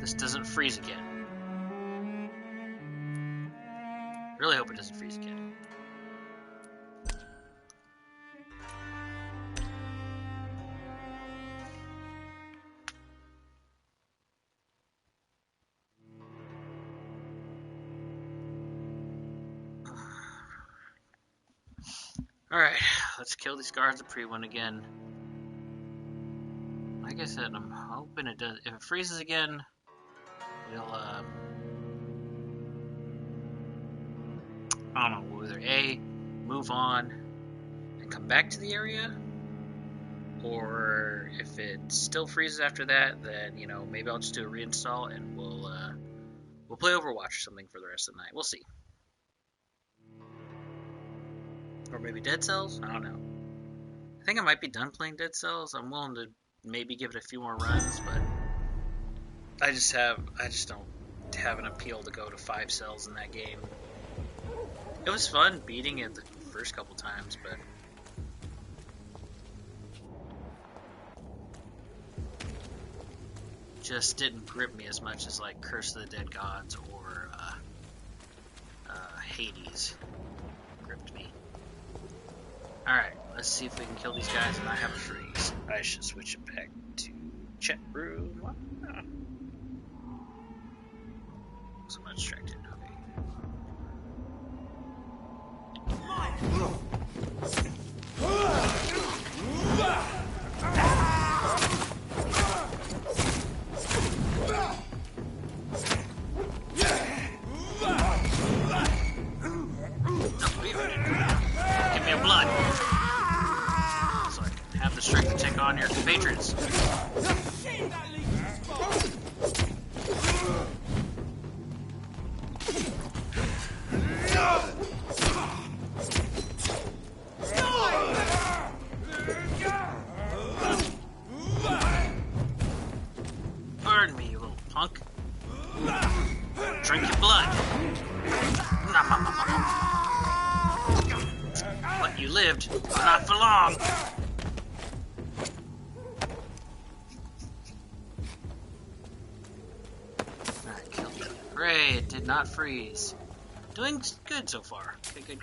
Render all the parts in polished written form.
this doesn't freeze again. Really hope it doesn't freeze again. Alright, let's kill these guards of pre-one again. Like I said, I'm hoping it does. If it freezes again, we'll, I don't know, we'll either A, move on and come back to the area, or if it still freezes after that, then, you know, maybe I'll just do a reinstall and we'll play Overwatch or something for the rest of the night. We'll see. Or maybe Dead Cells? I don't know. I think I might be done playing Dead Cells. I'm willing to maybe give it a few more runs, but I just don't have an appeal to go to 5 cells in that game. It was fun beating it the first couple times, but just didn't grip me as much as like Curse of the Dead Gods or Hades gripped me. Alright, let's see if we can kill these guys and not have a freeze. I should switch it back to chat room. So I'm distracted. Give me a blood, so I can have the strength to take on your compatriots. Burn me, you little punk. Drink your blood. But you lived, but not for long. Alright, killed it. Hooray, it did not freeze. Doing good so far. Good.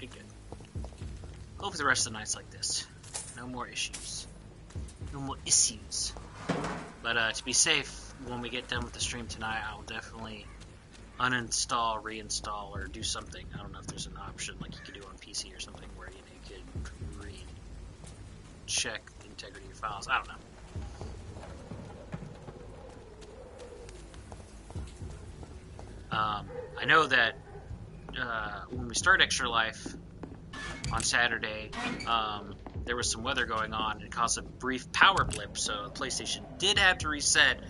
Hopefully the rest of the night's like this. No more issues. No more issues. But to be safe, when we get done with the stream tonight, I'll definitely uninstall, reinstall, or do something. I don't know if there's an option like you could do on PC or something where you could check the integrity of your files. I don't know. I know that when we start Extra Life on Saturday, there was some weather going on and it caused a brief power blip, so the PlayStation did have to reset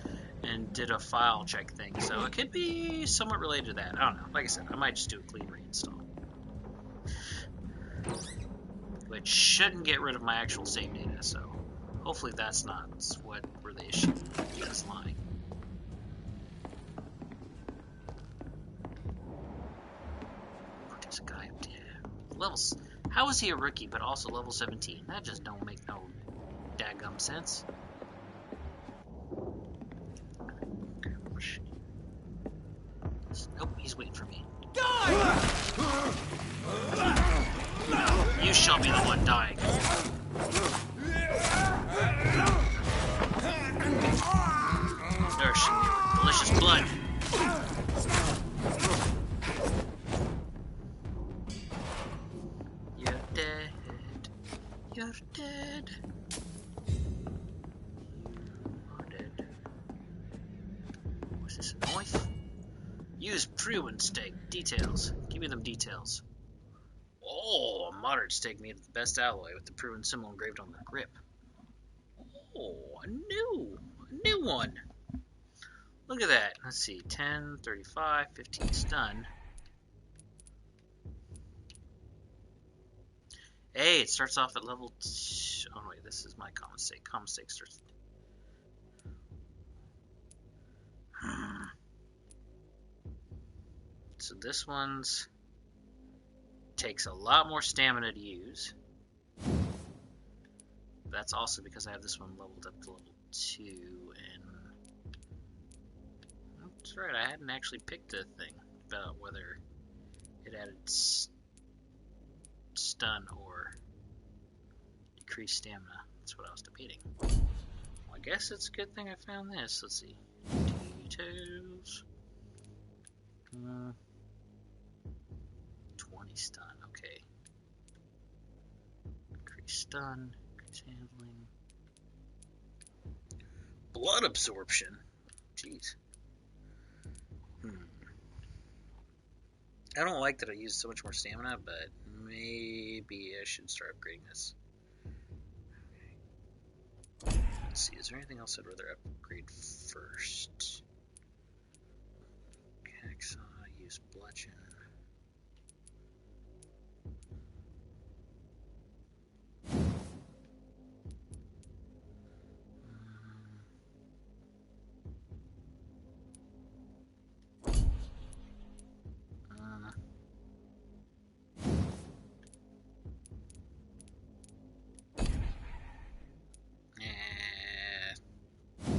and did a file check thing, so it could be somewhat related to that. I don't know. Like I said, I might just do a clean reinstall, which shouldn't get rid of my actual save data, so hopefully that's not where the issue is lying. What is a guy up there? Levels. How is he a rookie but also level 17? That just don't make no daggum sense. Nope, he's waiting for me. You shall be the one dying. Nourishing you with delicious blood. You're dead. You're dead. You are dead. What's this, a knife? Use Pruin steak. Details. Give me them details. Oh, a moderate steak made with the best alloy with the Pruin symbol engraved on the grip. Oh, a new one. Look at that. Let's see. 10, 35, 15 stun. Hey, it starts off at level 2. Oh, wait, this is my common steak. Common steak starts. So this one's takes a lot more stamina to use. That's also because I have this one leveled up to level 2 and That's right, I hadn't actually picked a thing about whether it added stun or decreased stamina. That's what I was debating. Well, I guess it's a good thing I found this. Let's see. Details. 20 stun, okay. Increase stun, increase handling. Blood absorption. Jeez. I don't like that I use so much more stamina, but maybe I should start upgrading this. Let's see, is there anything else I'd rather upgrade first? Hacksaw, use bludgeon.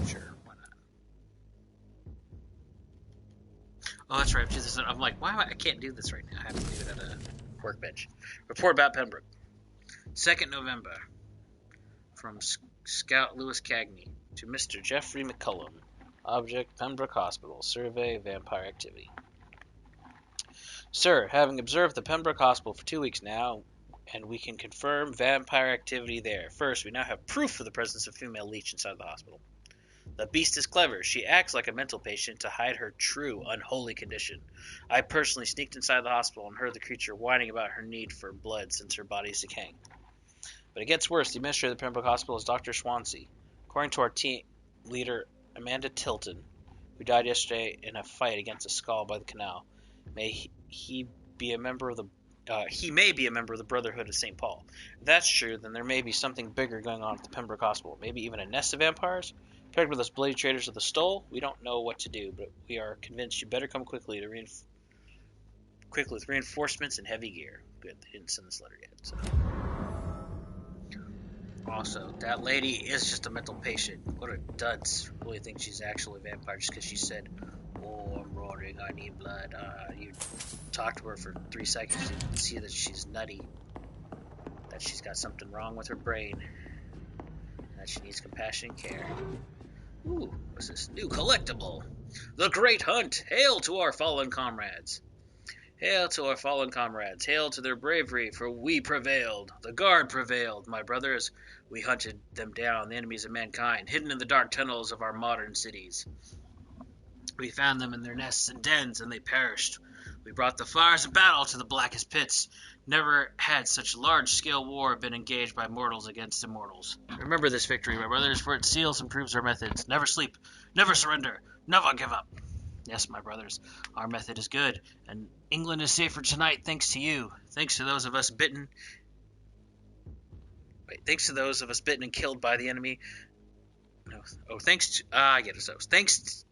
Sure, why not? Oh, that's right. I'm like, why am I can't do this right now? I have to do it at a workbench. Report about Pembroke. 2nd November. From Scout Lewis Cagney to Mr. Jeffrey McCullum. Object, Pembroke Hospital. Survey, vampire activity. Sir, having observed the Pembroke Hospital for 2 weeks now, and we can confirm vampire activity there. First, we now have proof of the presence of female leech inside the hospital. The beast is clever. She acts like a mental patient to hide her true, unholy condition. I personally sneaked inside the hospital and heard the creature whining about her need for blood since her body is decaying. But it gets worse. The administrator of the Pembroke Hospital is Dr. Swansea. According to our team leader, Amanda Tilton, who died yesterday in a fight against a skull by the canal, he may be a member of the Brotherhood of St. Paul. If that's true, then there may be something bigger going on at the Pembroke Hospital. Maybe even a nest of vampires? Paired with those bloody traitors of the Stole? We don't know what to do, but we are convinced you better come quickly with reinforcements and heavy gear. Good, they didn't send this letter yet. So. Also, that lady is just a mental patient. What a duds. Really think she's actually a vampire just because she said, "Oh, I'm roaring, I need blood." You talk to her for 3 seconds and see that she's nutty, that she's got something wrong with her brain, that she needs compassion and care. Ooh, what's this? New collectible. The Great Hunt. Hail to our fallen comrades. Hail to our fallen comrades. Hail to their bravery, for we prevailed. The guard prevailed, my brothers. We hunted them down, the enemies of mankind, hidden in the dark tunnels of our modern cities. We found them in their nests and dens, and they perished. We brought the fires of battle to the blackest pits. Never had such large-scale war been engaged by mortals against immortals. Remember this victory, my brothers, for it seals and proves our methods. Never sleep, never surrender, never give up. Yes, my brothers, our method is good, and England is safer tonight thanks to you. Thanks to those of us bitten and killed by the enemy. Thanks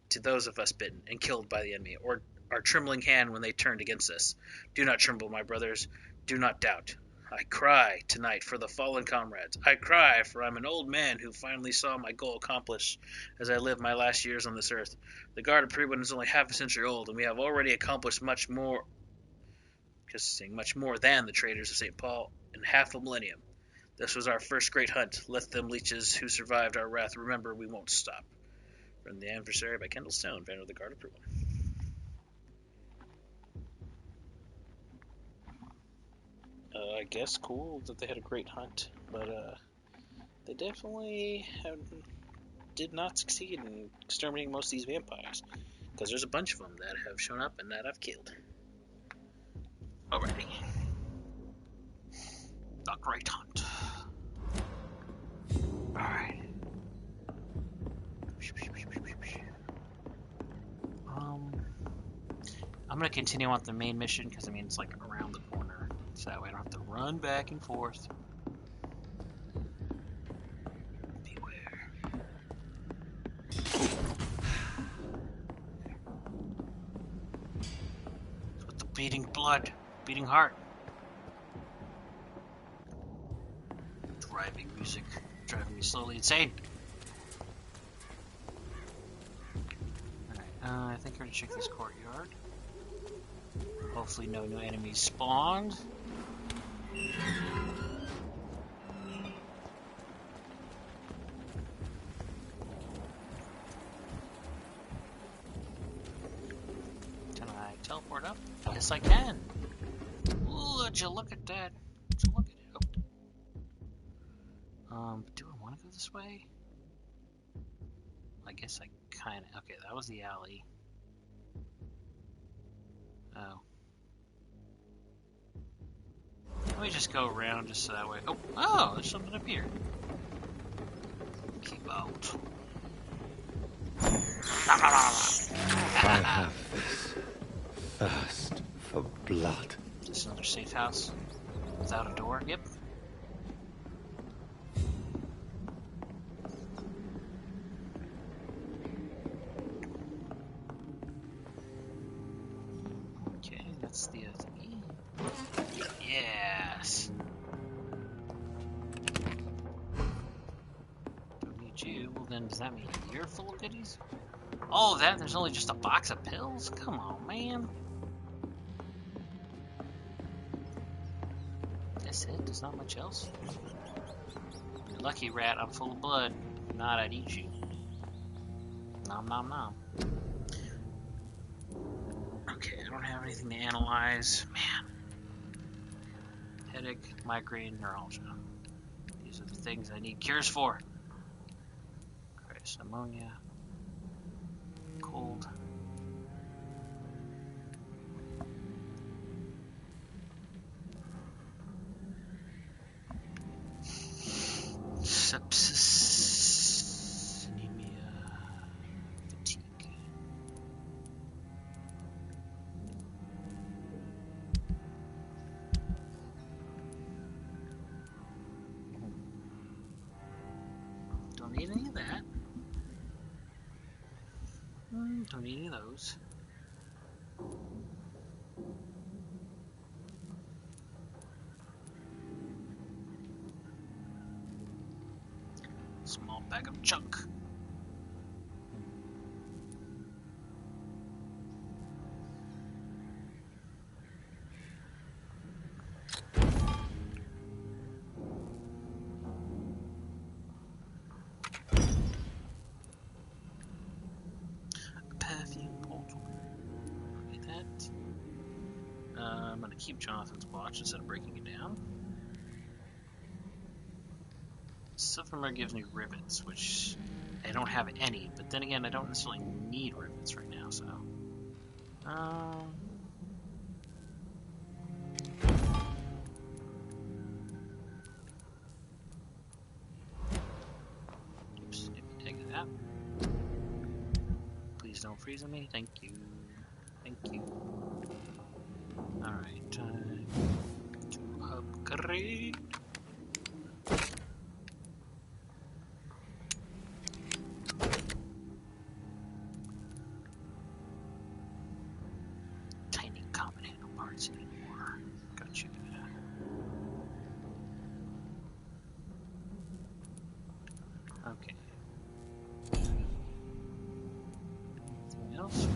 to those of us bitten and killed by the enemy, or our trembling hand when they turned against us. Do not tremble, my brothers. Do not doubt. I cry tonight for the fallen comrades. I cry for I'm an old man who finally saw my goal accomplished as I live my last years on this earth. The Guard of Peregrine is only half a century old, and we have already accomplished much more than the traders of St. Paul in half a millennium. This was our first great hunt. Let them leeches who survived our wrath remember we won't stop. From the Adversary by Kendall Stone, Vanner of the Guard of Peregrine. I guess cool that they had a great hunt, but they definitely did not succeed in exterminating most of these vampires, because there's a bunch of them that have shown up and that I've killed. Alrighty. The Great Hunt. Alright. I'm gonna continue on the main mission, because I mean it's like around the corner. So that way I don't have to run back and forth. Beware. With the beating blood, beating heart. Driving music, driving me slowly insane. Alright, I think we're gonna check this courtyard. Hopefully no new enemies spawned. Can I teleport up? Yes, I can. Ooh, would you look at that? Would you look at it? Oh. Do I want to go this way? I guess I kind of... Okay, that was the alley. Oh. Let me just go around just so that way... Oh, there's something up here. Keep out. I have this thirst for blood. Is this another safe house? Without a door? Yep. Okay, that's the other thing. Yes! Don't need you. Well then, does that mean you're full of goodies? Oh, there's only just a box of pills? Come on, man. That's it? There's not much else? You're lucky, rat. I'm full of blood. If not, I'd eat you. Nom nom nom. Okay, I don't have anything to analyze. Man. Headache, migraine, neuralgia. These are the things I need cures for. Christ, pneumonia. Cold. Sepsis, anemia, fatigue. Don't need any of that. Don't need any of those. Small bag of junk. Perfume portal. Get that. I'm gonna keep Jonathan's watch instead of breaking it down. Silvermere gives me ribbons, which I don't have any, but then again, I don't necessarily need ribbons right now, so. Oops, take that. Please don't freeze on me, thank you. Thank you. Alright, time to upgrade. Anymore. Got you. Okay. Anything else?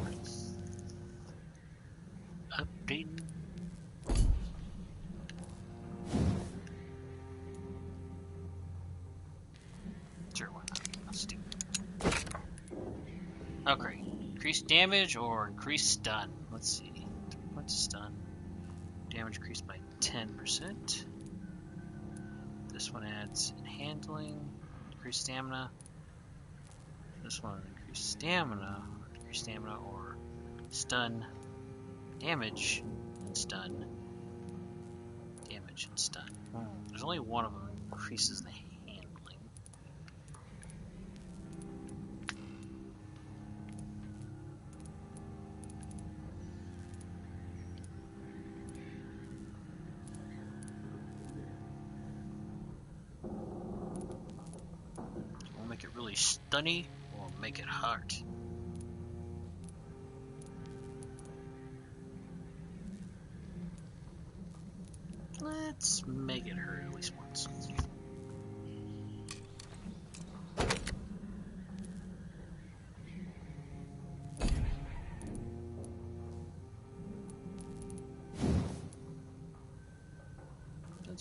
Update. Sure, why not? Let's do it. Okay. Increased damage or increased stun? Let's see. 3 points of stun. Damage increased by 10%. This one adds handling, increased stamina. This one increased stamina, or stun, damage, and stun, damage, and stun. There's only one of them that increases the handling. Make it really stunny or make it hard. Let's make it hurt at least once.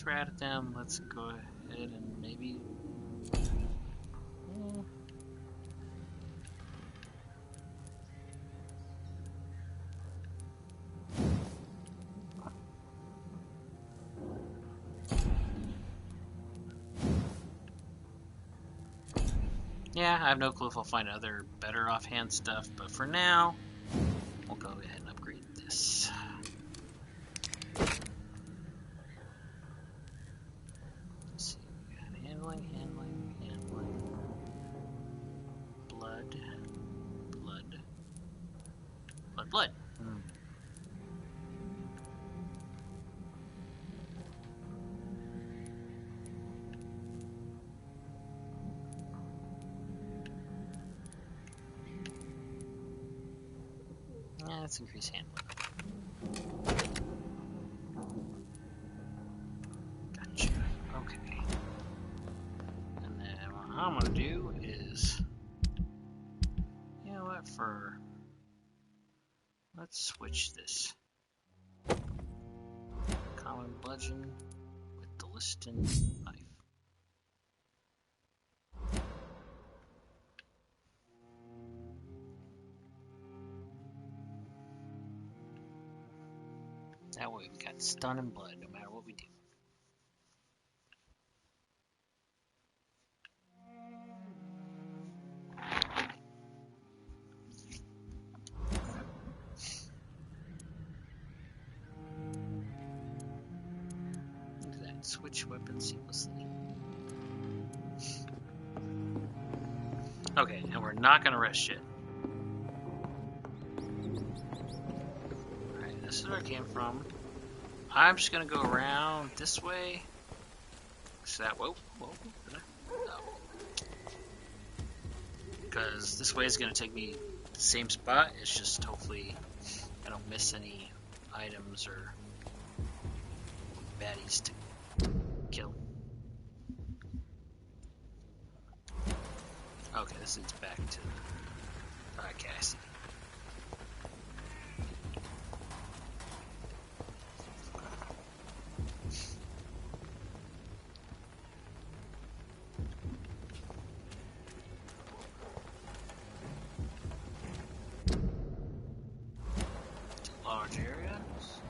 since we're at them, let's go ahead and maybe... Yeah, I have no clue if I'll find other better offhand stuff, but for now, we'll go ahead and upgrade this. Let's see, we got handling. Blood. Yeah, let's increase handling. Gotcha. Okay. And then what I'm gonna do is, you know what, let's switch this. Common bludgeon with the Liston knife. That way we got stun and blood no matter what we do. Look at that, switch weapon seamlessly. Okay, and we're not gonna rest yet. Alright, this is where I came from. I'm just gonna go around this way. So that, whoa, did I? No. Because this way is gonna take me to the same spot. It's just hopefully I don't miss any items or baddies to kill. Okay, this leads back to the podcast. Large areas.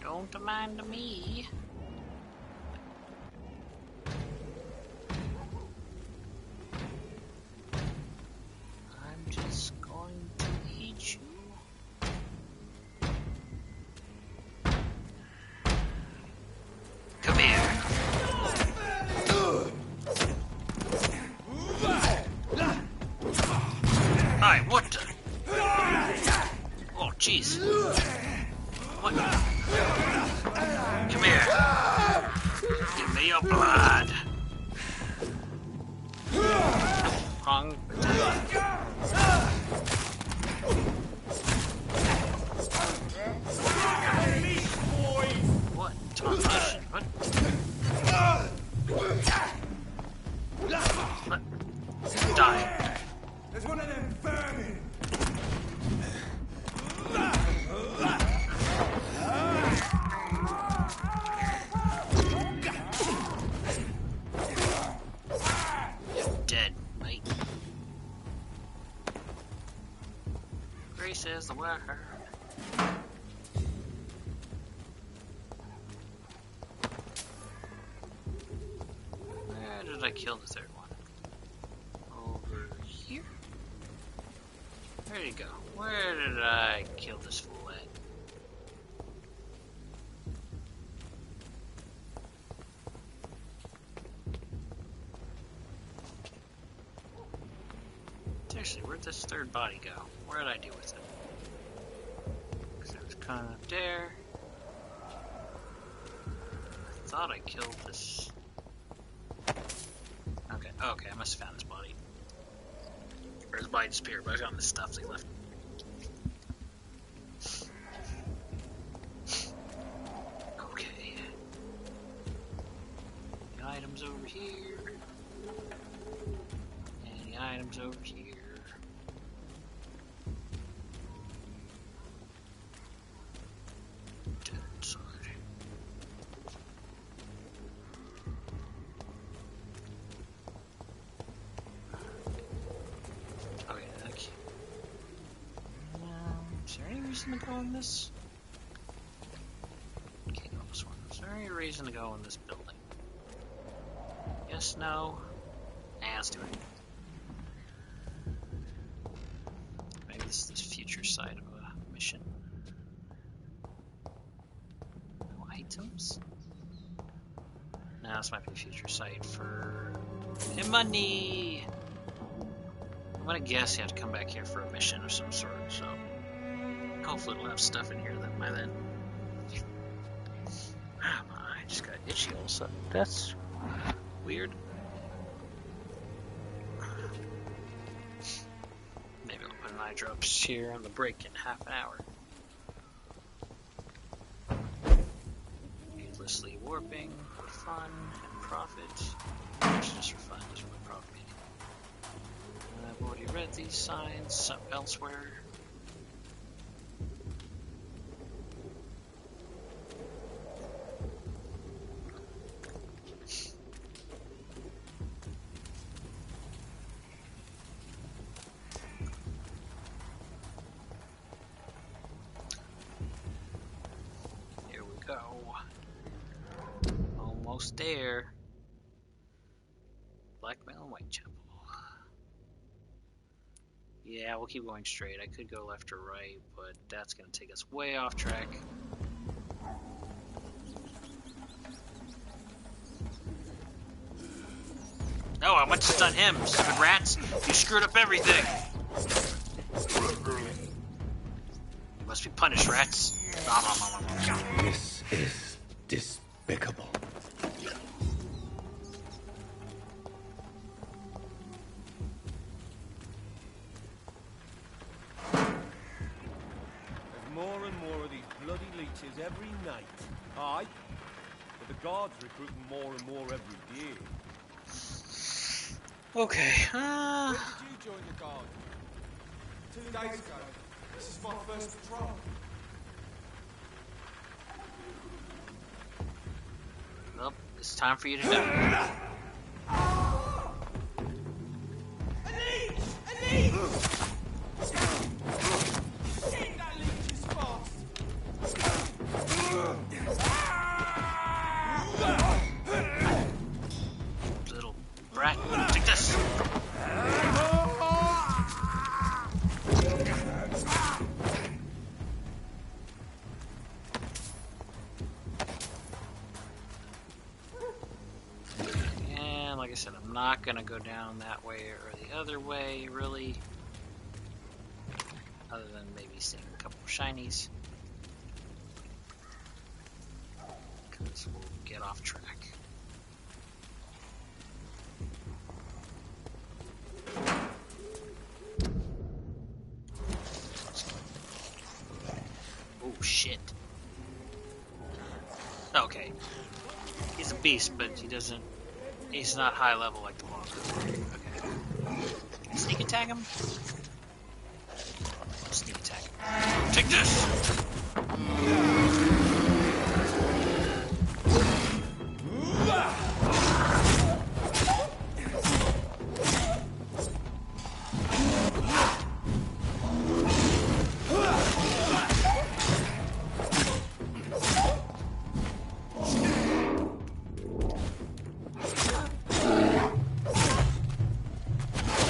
Don't mind me. I'm just going to eat you. Come here. Alright, what the? Oh, jeez. What? Come here. Give me your blood. Wrong. What? Tarnation? What? What? Die. There's one of them vermin. Dead, mate. Grace is the worker. Where did I kill the third one? Over here? There you go. Where did I kill this fool at? Seriously, where'd this third body go? What did I do with it? Because it was kind of up there. I thought I killed this. Okay, I must have found his body. Or his body disappeared, but I found the stuff they left. here. Any items over here? Dead sword. Okay, okay. Is there any reason to go in this? Can't go this one. Is there any reason to go in this building? Yes, no. Nah, let's do it. Maybe this is the future side of a mission. No items? No, this might be a future site for money. I'm gonna guess you have to come back here for a mission of some sort, so hopefully it'll have stuff in here then by then. I just got itchy all of a sudden. That's weird. Maybe I'll put an eye drops here on the break in half an hour. Needlessly warping for fun and profit. Actually, just for fun, just for profit. I've already read these signs up elsewhere. Almost there. Blackmail and Whitechapel. Yeah, we'll keep going straight. I could go left or right, but that's going to take us way off track. Oh, I went to stun him, stupid rats! You screwed up everything! You must be punished, rats. This is despicable. There's more and more of these bloody leeches every night. Aye, but the guards recruiting more and more every day. Okay, When did you join the guard? 2 days ago. This is my first patrol. Well, it's time for you to die. A leech! A leech! Shit, that leech is fast! Little brat, take this! And like I said, I'm not gonna go down that way or the other way, really. Other than maybe seeing a couple of shinies. Because we'll get off track. Oh shit. Okay. He's a beast, but he's not high level like the monster. Okay. Sneak attack him? Sneak attack him. Take this!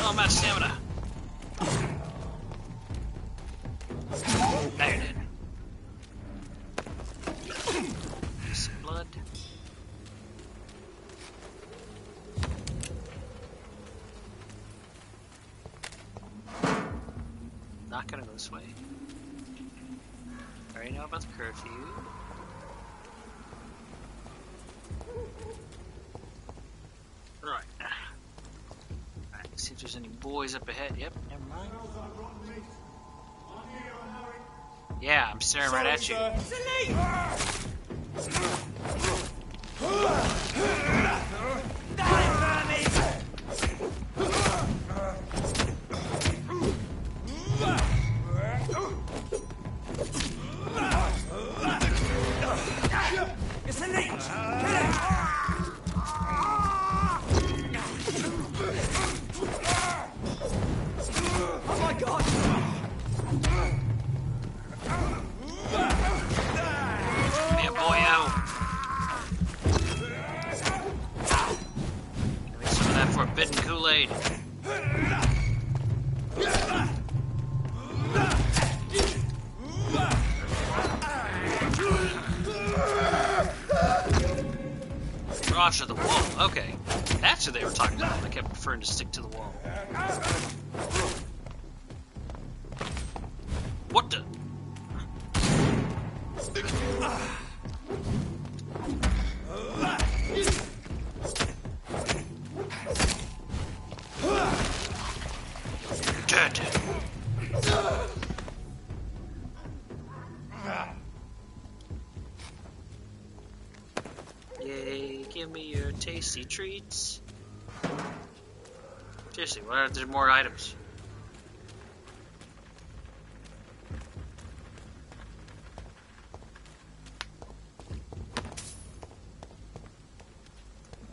Oh, I'm out of stamina. Now you're dead. Some blood. Not gonna go this way. Already know about the curfew. Right. Alright, see if there's any boys up ahead. Yep, never mind. Yeah, I'm staring right at you. Be a boy out. Give me some of that forbidden Kool-Aid. Draw to the wall. Okay. That's what they were talking about. I kept preferring to stick to the wall. What the? Dead. Yay, give me your tasty treats. Seriously, why are there more items?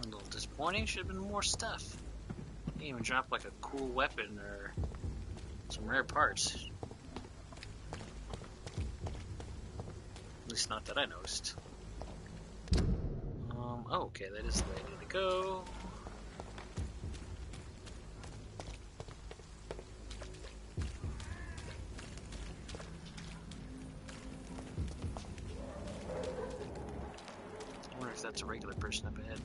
A little disappointing, should have been more stuff. Didn't even drop like a cool weapon or some rare parts. At least not that I noticed. Oh, okay, that is the way I need to go. I wonder if that's a regular person up ahead.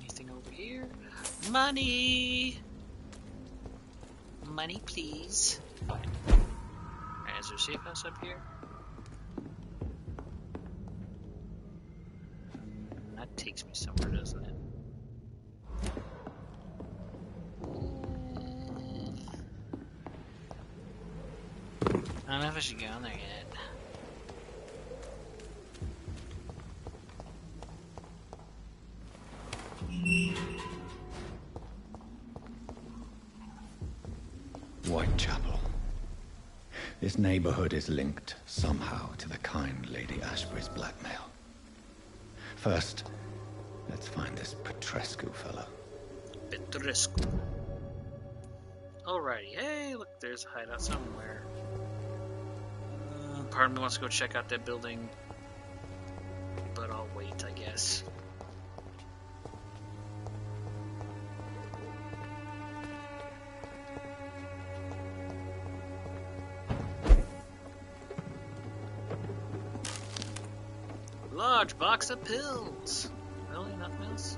Anything over here? Money! Money, please. Alright, is there a safe house up here? That takes me somewhere, doesn't it? I don't know if I should go in there yet. Whitechapel. This neighborhood is linked somehow to the kind Lady Ashbury's blackmail. First, let's find this Petrescu fellow. Petrescu. Alrighty, hey, look, there's a hideout somewhere. Part of me wants to go check out that building, but I'll wait, I guess. Large box of pills. Really, nothing else?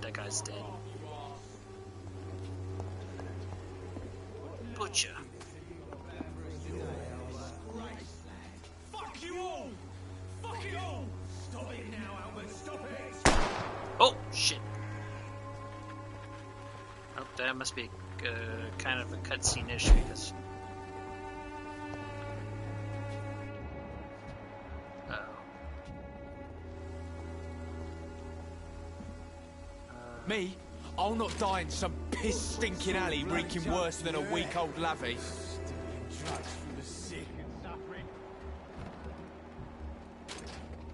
That guy's dead. Butcher. Fuck you all! Fuck it all! Stop it now, Albert, stop it! Oh, shit. Oh, that must be kind of a cutscene issue because. Me? I'll not die in some piss-stinking alley reeking worse than a week-old lavvy.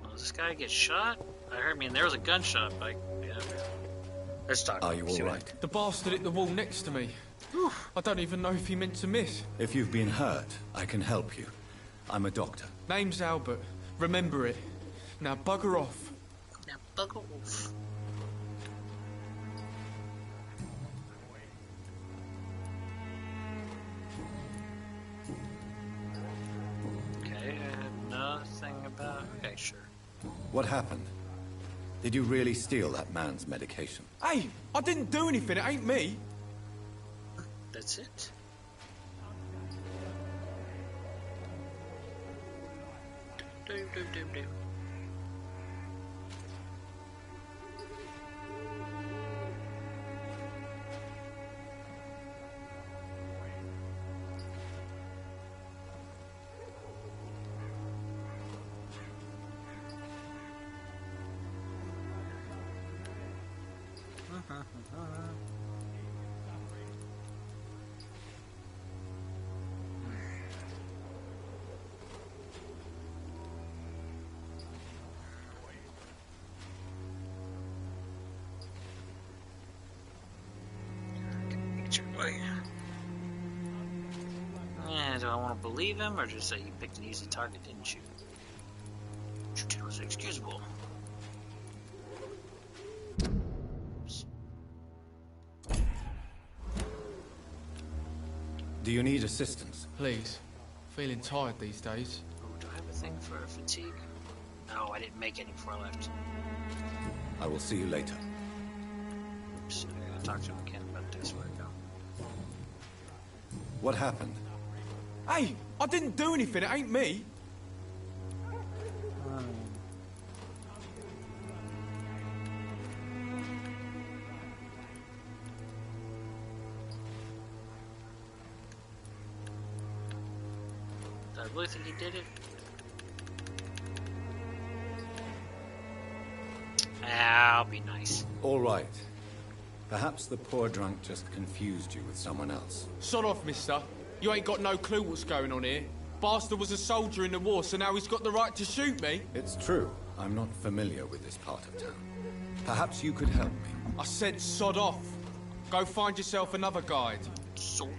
Oh, does this guy get shot? I mean, there was a gunshot, but yeah. Let's talk. Are you all right? The bastard hit the wall next to me. I don't even know if he meant to miss. If you've been hurt, I can help you. I'm a doctor. Name's Albert. Remember it. Now bugger off. Now bugger off. Okay, sure. What happened? Did you really steal that man's medication? Hey, I didn't do anything. It ain't me. That's it. Do. Yeah, do I want to believe him or just say you picked an easy target, didn't you? What you did was excusable. Oops. Do you need assistance? Please. Feeling tired these days. Oh, do I have a thing for fatigue? No, I didn't make any before I left. I will see you later. Oops, I gotta talk to him again about this. Where I go? What happened? Hey, I didn't do anything. It ain't me. Do I really think he did it? I'll be nice. All right. Perhaps the poor drunk just confused you with someone else. Sod off, mister. You ain't got no clue what's going on here. Bastard was a soldier in the war, so now he's got the right to shoot me. It's true. I'm not familiar with this part of town. Perhaps you could help me. I said sod off. Go find yourself another guide. Sort of.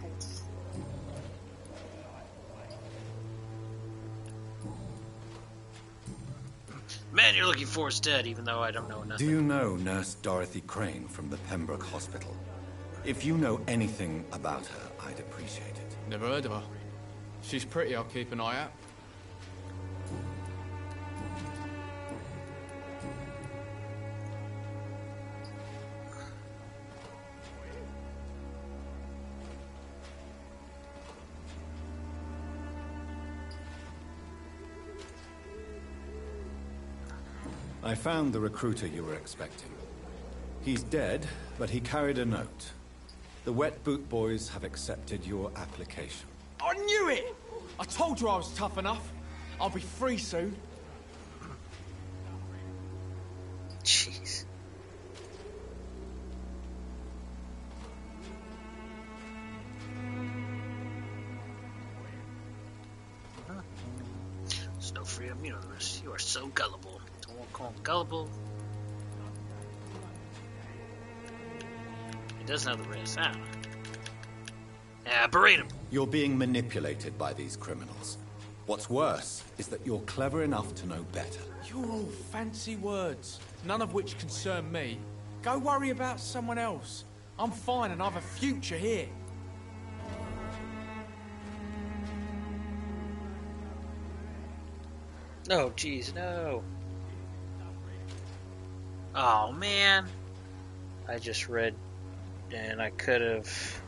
Man you're looking for is dead, even though I don't know nothing. Do you know Nurse Dorothy Crane from the Pembroke Hospital? If you know anything about her, I'd appreciate it. Never heard of her. She's pretty, I'll keep an eye out. I found the recruiter you were expecting. He's dead, but he carried a note. The Wet Boot Boys have accepted your application. I knew it! I told you I was tough enough. I'll be free soon. Jeez. There's no freedom universe. You are so gullible. Don't call him gullible. He doesn't know the risk. I don't know. Yeah, berate him. You're being manipulated by these criminals. What's worse is that you're clever enough to know better. You're all fancy words, none of which concern me. Go worry about someone else. I'm fine and I've a future here. No, jeez, no. Oh, man. I just read, and I could have...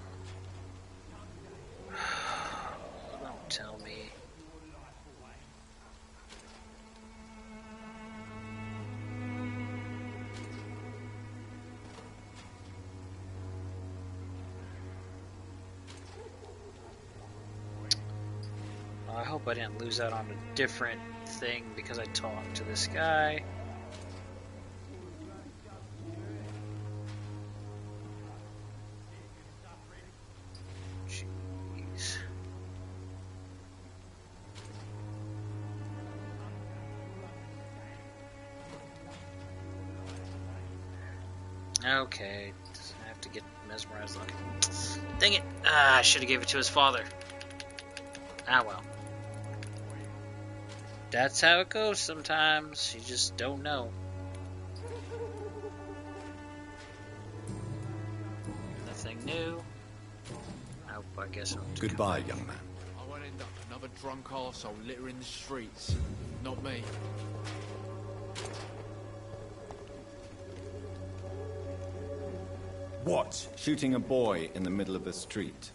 Don't tell me. I hope I didn't lose out on a different thing because I talked to this guy. Jeez. Okay, doesn't have to get mesmerized looking. Dang it! Ah, I should have gave it to his father. Ah well. That's how it goes sometimes. You just don't know. Nothing new. Nope, I guess I'll Goodbye, young man. I won't end up another drunk arsehole littering the streets. Not me. What? Shooting a boy in the middle of the street.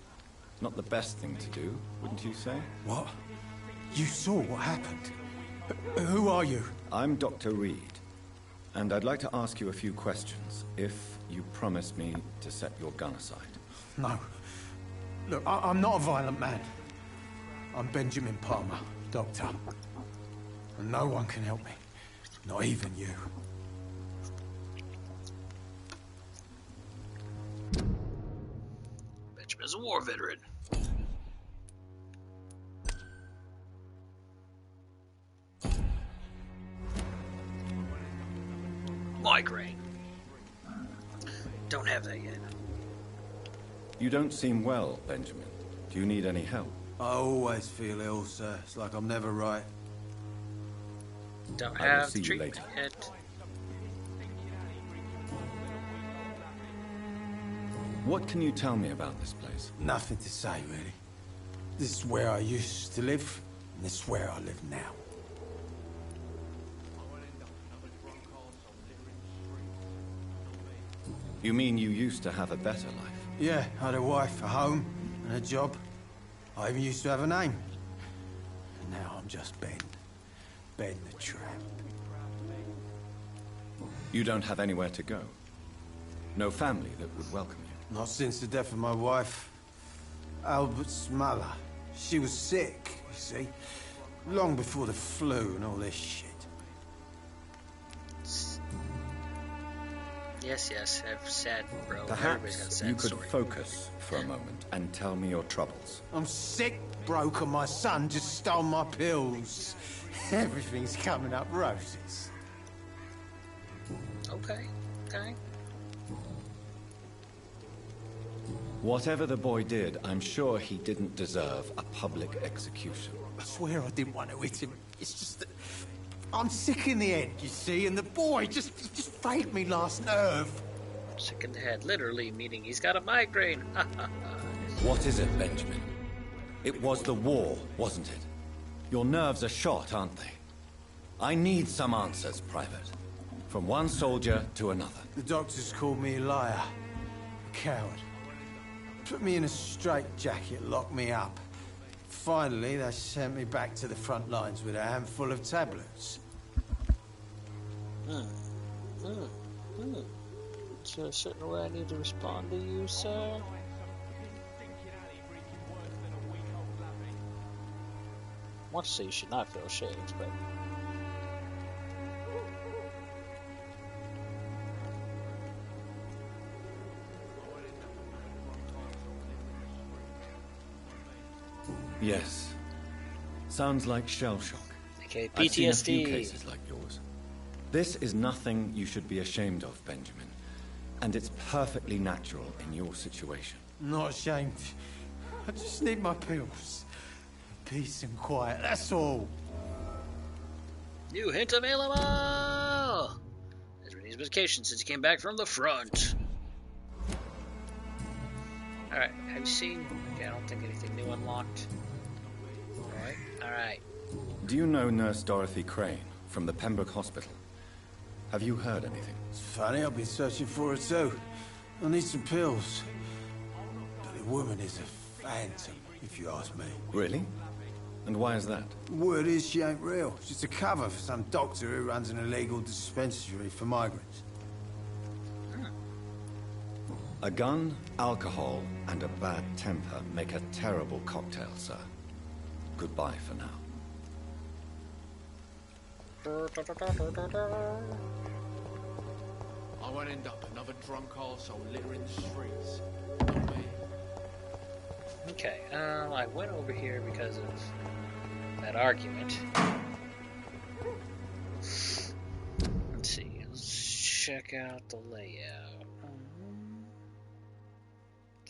Not the best thing to do, wouldn't you say? What? You saw what happened? Who are you? I'm Dr. Reed, and I'd like to ask you a few questions, if you promise me to set your gun aside. No. Look, I'm not a violent man. I'm Benjamin Palmer, doctor. And no one can help me. Not even you. war veteran. Migraine. Don't have that yet. You don't seem well, Benjamin. Do you need any help? I always feel ill, sir. It's like I'm never right. Don't I will have see you treatment later. yet. What can you tell me about this place? Nothing to say, really. This is where I used to live, and this is where I live now. You mean you used to have a better life? Yeah, I had a wife, a home, and a job. I even used to have a name. And now I'm just Ben. Ben the Tramp. You don't have anywhere to go? No family that would welcome you? Not since the death of my wife, Albert's mother. She was sick, you see. Long before the flu and all this shit. Yes, I've sad, bro. Everybody's got Perhaps sad you could story. focus for a moment and tell me your troubles. I'm sick, broke, and my son just stole my pills. Everything's coming up roses. Okay. Whatever the boy did, I'm sure he didn't deserve a public execution. I swear I didn't want to hit him. It's just that I'm sick in the head, you see, and the boy just failed me last nerve. Sick in the head, literally, meaning he's got a migraine. What is it, Benjamin? It was the war, wasn't it? Your nerves are shot, aren't they? I need some answers, Private. From one soldier to another. The doctors called me a liar, a coward. Put me in a straitjacket, locked me up. Finally, they sent me back to the front lines with a handful of tablets. Is there a certain way I need to respond to you, sir? I want to say you should not feel ashamed, but... Yes. Sounds like shell shock. Okay, I've seen a few PTSD. cases like yours. This is nothing you should be ashamed of, Benjamin. And it's perfectly natural in your situation. Not ashamed. I just need my pills. Peace and quiet, that's all. New hint available! Ezra needs medication since he came back from the front. Alright, have you seen... Okay, I don't think anything new unlocked. Alright. Do you know Nurse Dorothy Crane from the Pembroke Hospital? Have you heard anything? It's funny, I've been searching for her too. I need some pills. But the woman is a phantom, if you ask me. Really? And why is that? Word is she ain't real. She's a cover for some doctor who runs an illegal dispensary for migrants. A gun, alcohol, and a bad temper make a terrible cocktail, sir. Goodbye for now. I won't end up another drunk arsehole littering the streets. Not me. Okay, I went over here because of that argument. Let's see, let's check out the layout.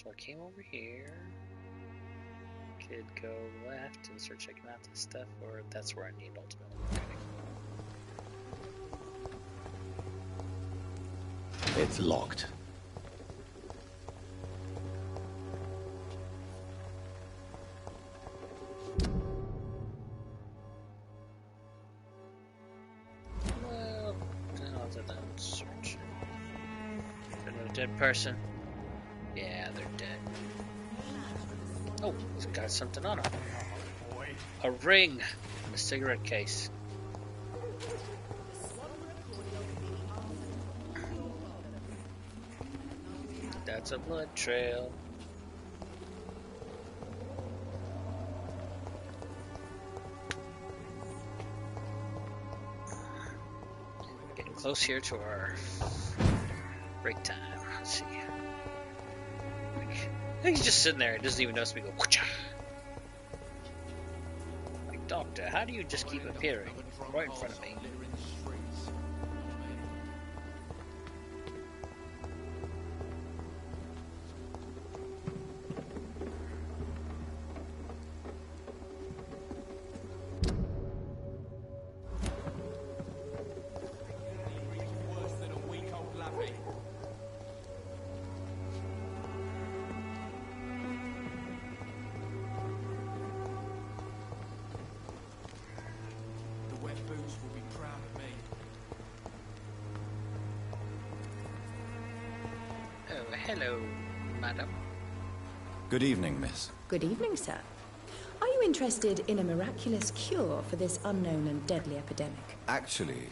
So I came over here. Could go left and start checking out this stuff, or that's where I need ultimately. Okay. It's locked. Well, other than search. Another dead person. Yeah, they're dead. Oh, he's got something on him. A ring and a cigarette case. That's a blood trail. Getting close here to our break time. Let's see. He's just sitting there and doesn't even notice me go, whoocha. Like, Doctor, how do you just keep appearing right in front of me? Hello, madam. Good evening, miss. Good evening, sir. Are you interested in a miraculous cure for this unknown and deadly epidemic? Actually,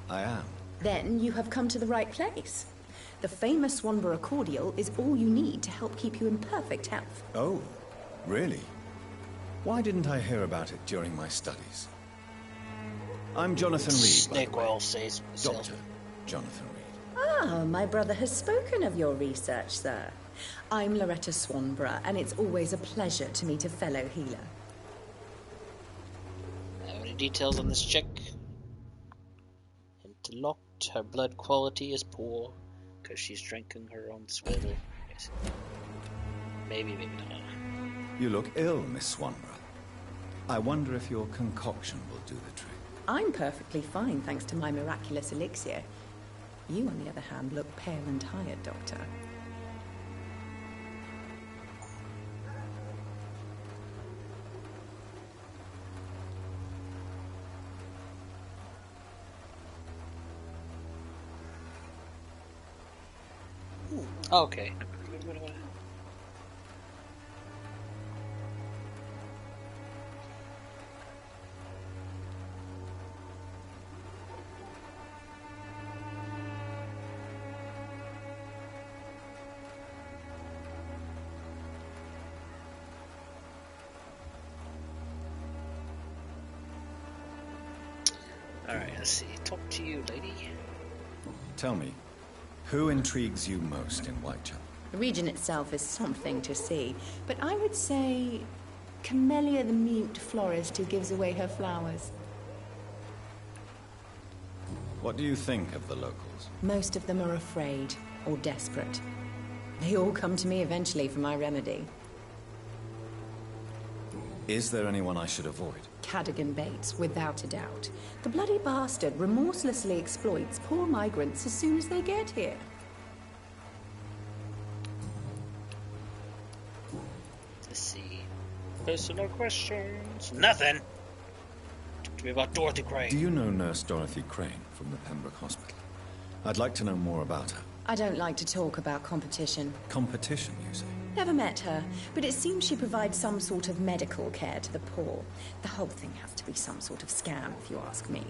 I am. Then you have come to the right place. The famous Swanborough cordial is all you need to help keep you in perfect health. Oh, really? Why didn't I hear about it during my studies? I'm Jonathan Reed, Snake oil says Dr. Jonathan Reed. Ah, my brother has spoken of your research, sir. I'm Loretta Swanborough, and it's always a pleasure to meet a fellow healer. Have any details on this chick? Interlocked, her blood quality is poor, because she's drinking her own swill. Yes. Maybe, maybe not. You look ill, Miss Swanborough. I wonder if your concoction will do the trick. I'm perfectly fine, thanks to my miraculous elixir. You, on the other hand, look pale and tired, Doctor. Okay. Alright, let's see. Talk to you, lady. Tell me, who intrigues you most in Whitechapel? The region itself is something to see, but I would say Camellia the mute florist who gives away her flowers. What do you think of the locals? Most of them are afraid or desperate. They all come to me eventually for my remedy. Is there anyone I should avoid? Cadogan Bates, without a doubt. The bloody bastard remorselessly exploits poor migrants as soon as they get here. Let's see. Personal questions. Nothing. Talk to me about Dorothy Crane. Do you know Nurse Dorothy Crane from the Pembroke Hospital? I'd like to know more about her. I don't like to talk about competition. Competition, you say? Never met her, but it seems she provides some sort of medical care to the poor. The whole thing has to be some sort of scam, if you ask me.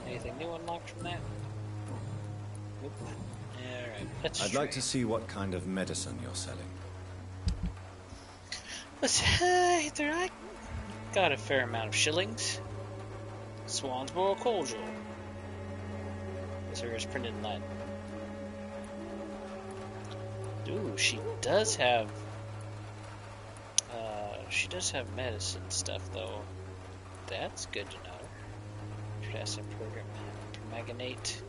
Anything new unlocked from that? Nope. Alright, let's I'd like to see what kind of medicine you're selling. Let's there I got a fair amount of shillings. Swansborough cordial. This here is printed in Latin. Ooh, she does have medicine stuff though. That's good to know. Potassium program, permanganate,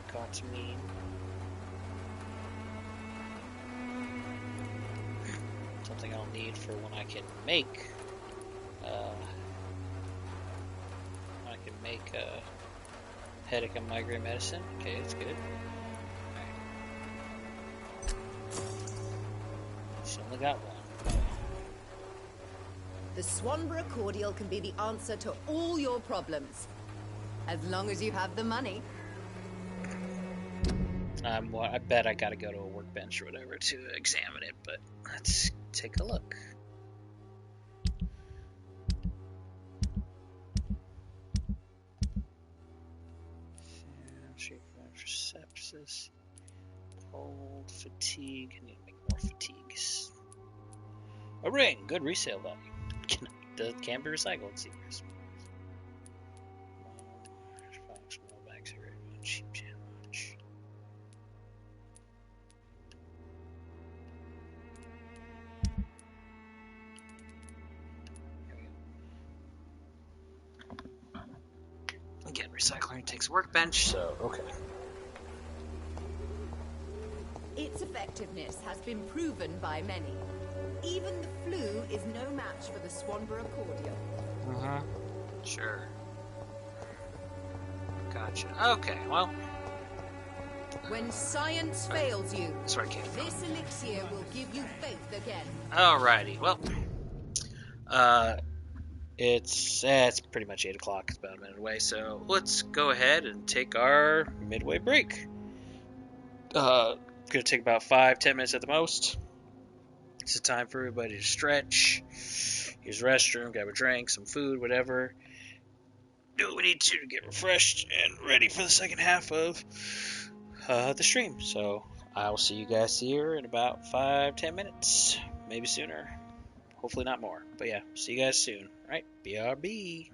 cotamine. Something I'll need for when I can make headache and migraine medicine. Okay, that's good. She's only got one. The Swanborough cordial can be the answer to all your problems. As long as you have the money. Well, I bet I gotta go to a workbench or whatever to examine it, but let's take a look. Treatment for sepsis, cold, fatigue. I need to make more fatigues. A ring, good resale value. Can be recycled. Secrets. Cheap challenge. recycling takes a workbench, so okay. Its effectiveness has been proven by many. Even the flu is no match for the Swanborough cordial. Mm-hmm. Sure. Gotcha. Okay, well. When science fails you, That's where I came from. this elixir will give you faith again. Alrighty, well. It's pretty much 8 o'clock. It's about a minute away, so let's go ahead and take our midway break. Gonna take about 5-10 minutes at the most. It's a time for everybody to stretch, use the restroom, grab a drink, some food, whatever. Do what we need to get refreshed and ready for the second half of the stream. So I'll see you guys here in about 5-10 minutes, maybe sooner. Hopefully not more. But yeah, see you guys soon. All right, BRB.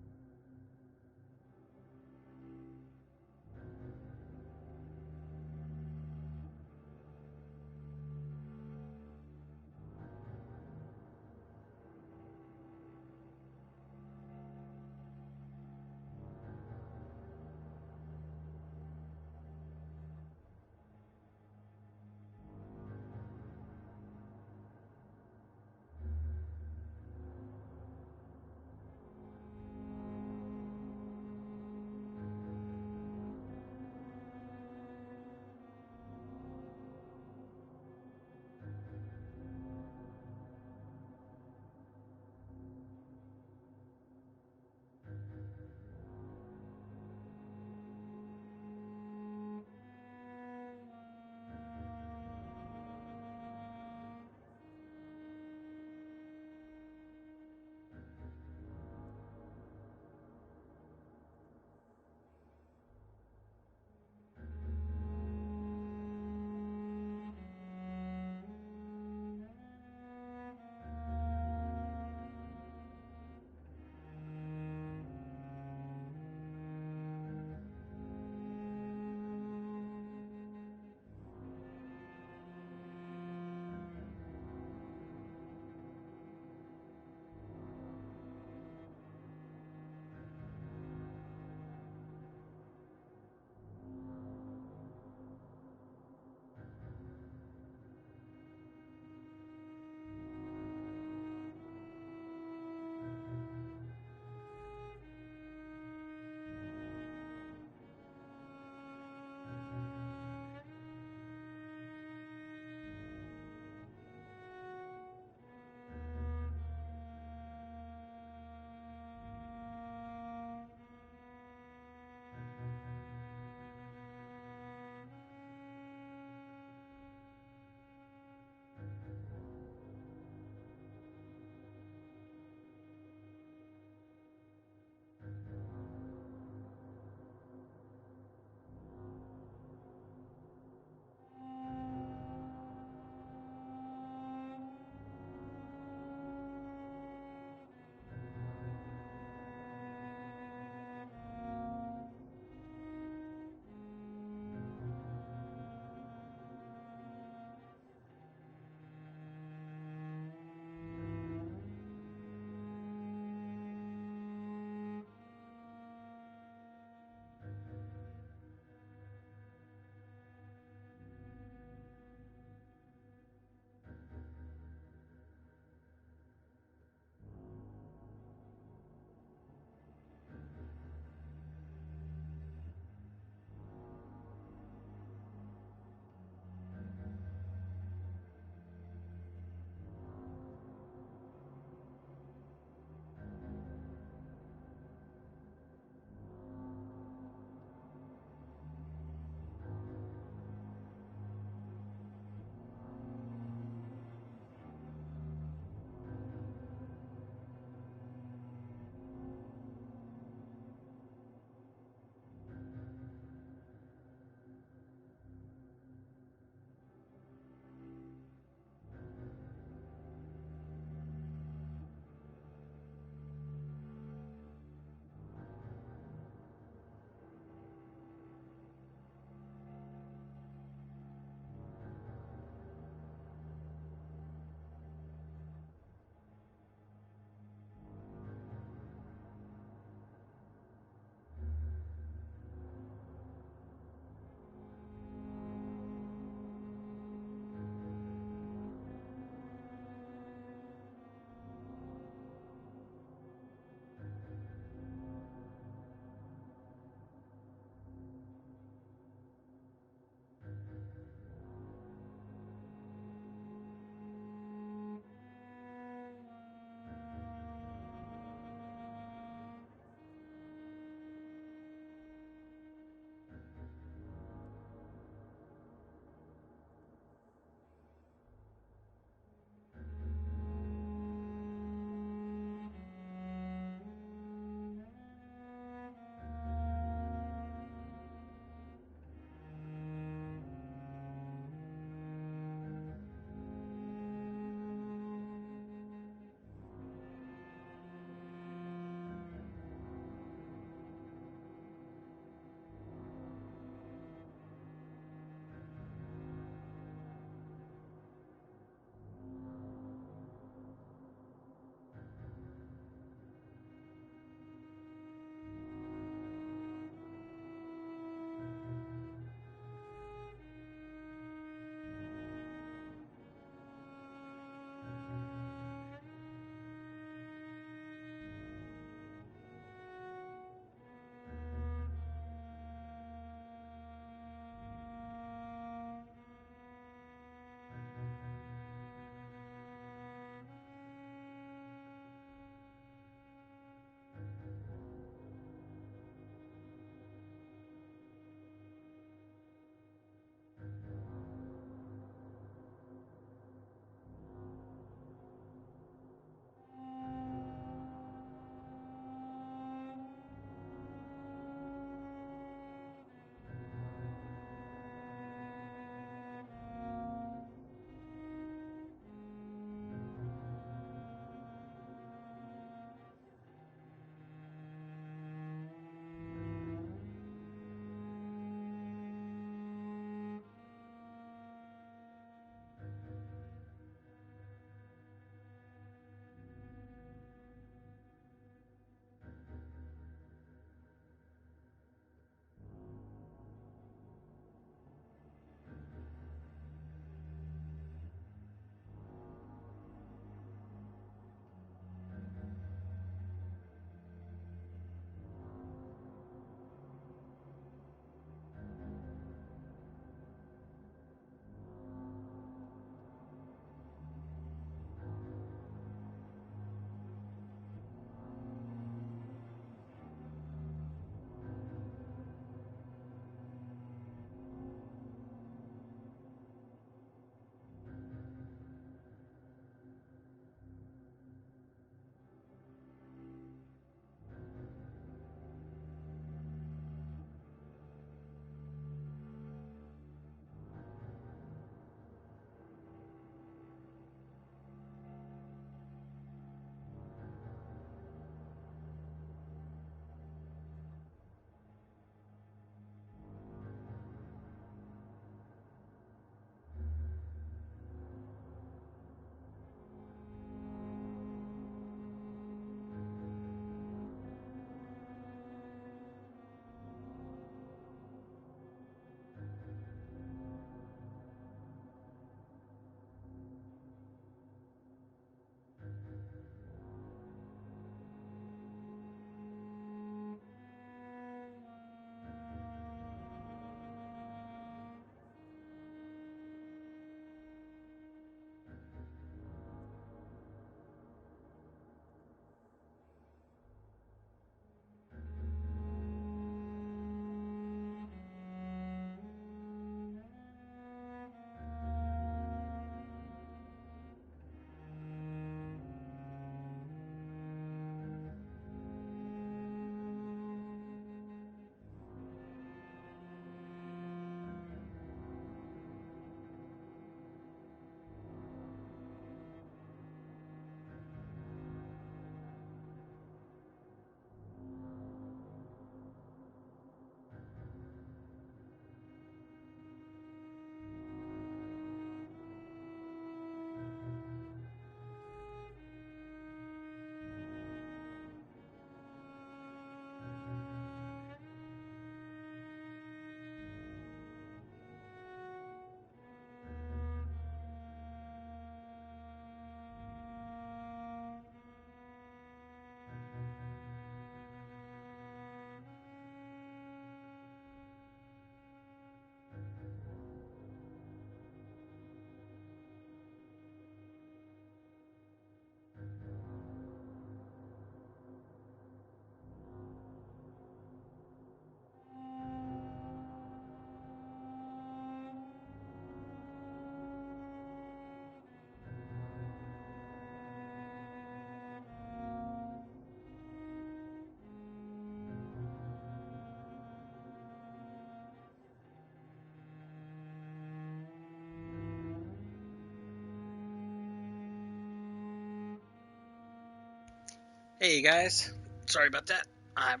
Hey guys, sorry about that. I'm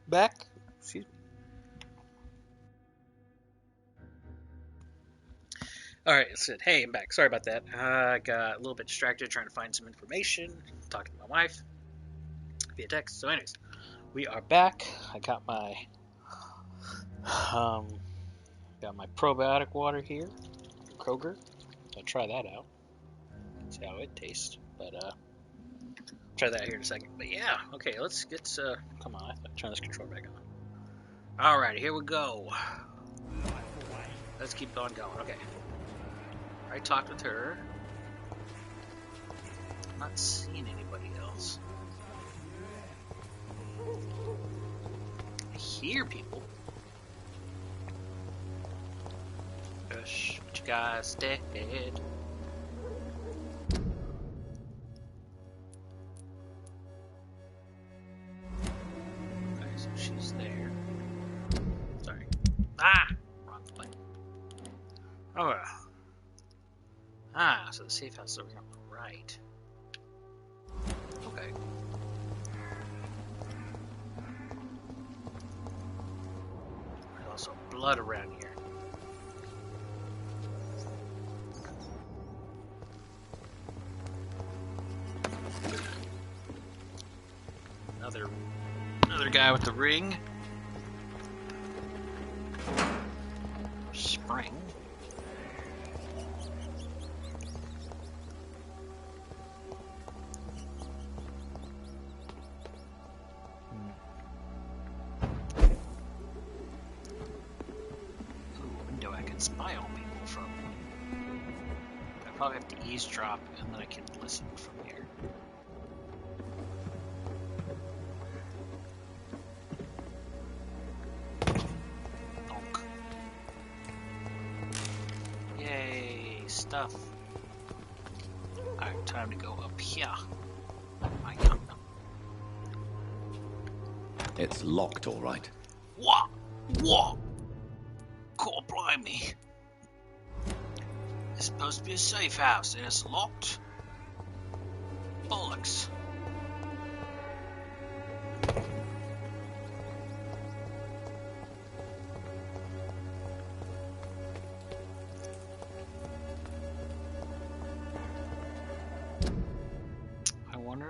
back. Excuse me. Alright, listen. Hey, I'm back. Sorry about that. I got a little bit distracted trying to find some information, talking to my wife via text. So, anyways, we are back. I got my probiotic water here, Kroger. I'll try that out. See how it tastes. But try that here in a second. But yeah, okay, let's get come on, turn this control back on. Alright, here we go. Let's keep on going. Okay. I talked with her. I'm not seeing anybody else. I hear people. Gosh, what you guys dead? Okay, so she's there. Sorry. Ah! Wrong button. Oh well. Ah, so the safe house is over on the right. Okay. There's also blood around here. Another guy with the ring. Spring. Window I can spy on people from. I probably have to eavesdrop and then I can listen from here. Stuff. Alright, time to go up here. I got them. It's locked, all right. What? What? God blimey. It's supposed to be a safe house and it's locked? Bollocks.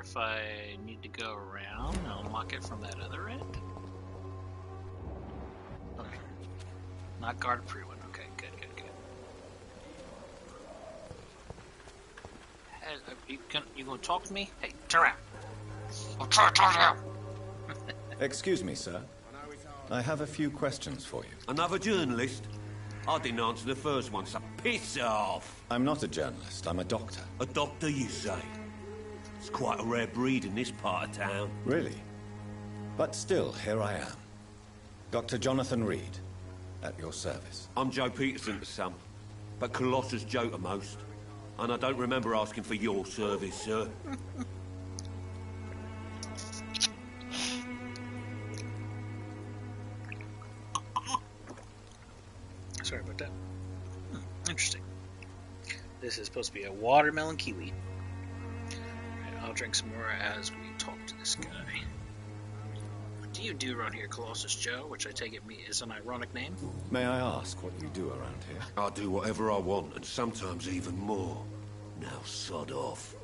If I need to go around and unlock it from that other end. Okay. Not guarded free one. Okay, good. Hey, you gonna talk to me? Hey, turn around. I'm trying to talk to you. Excuse me, sir. I have a few questions for you. Another journalist? I didn't answer the first one, so piss off. I'm not a journalist. I'm a doctor. A doctor, you say? It's quite a rare breed in this part of town. Really? But still, here I am. Dr. Jonathan Reed, at your service. I'm Joe Peterson to some, but Colossus Joe to most. And I don't remember asking for your service, sir. Sorry about that. Interesting. This is supposed to be a watermelon kiwi. I'll drink some more as we talk to this guy. What do you do around here, Colossus Joe? Which I take it is an ironic name. May I ask what you do around here? I do whatever I want, and sometimes even more. Now sod off.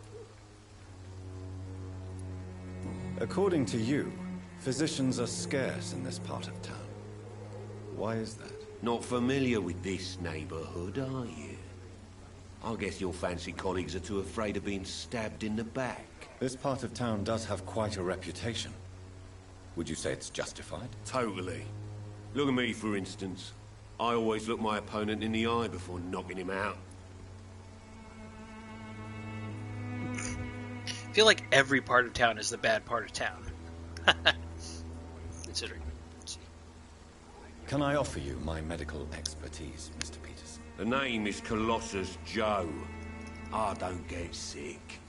According to you, physicians are scarce in this part of town. Why is that? Not familiar with this neighborhood, are you? I guess your fancy colleagues are too afraid of being stabbed in the back. This part of town does have quite a reputation. Would you say it's justified? Totally. Look at me, for instance. I always look my opponent in the eye before knocking him out. I feel like every part of town is the bad part of town. Considering. Can I offer you my medical expertise, Mr. Peterson? The name is Colossus Joe. I don't get sick.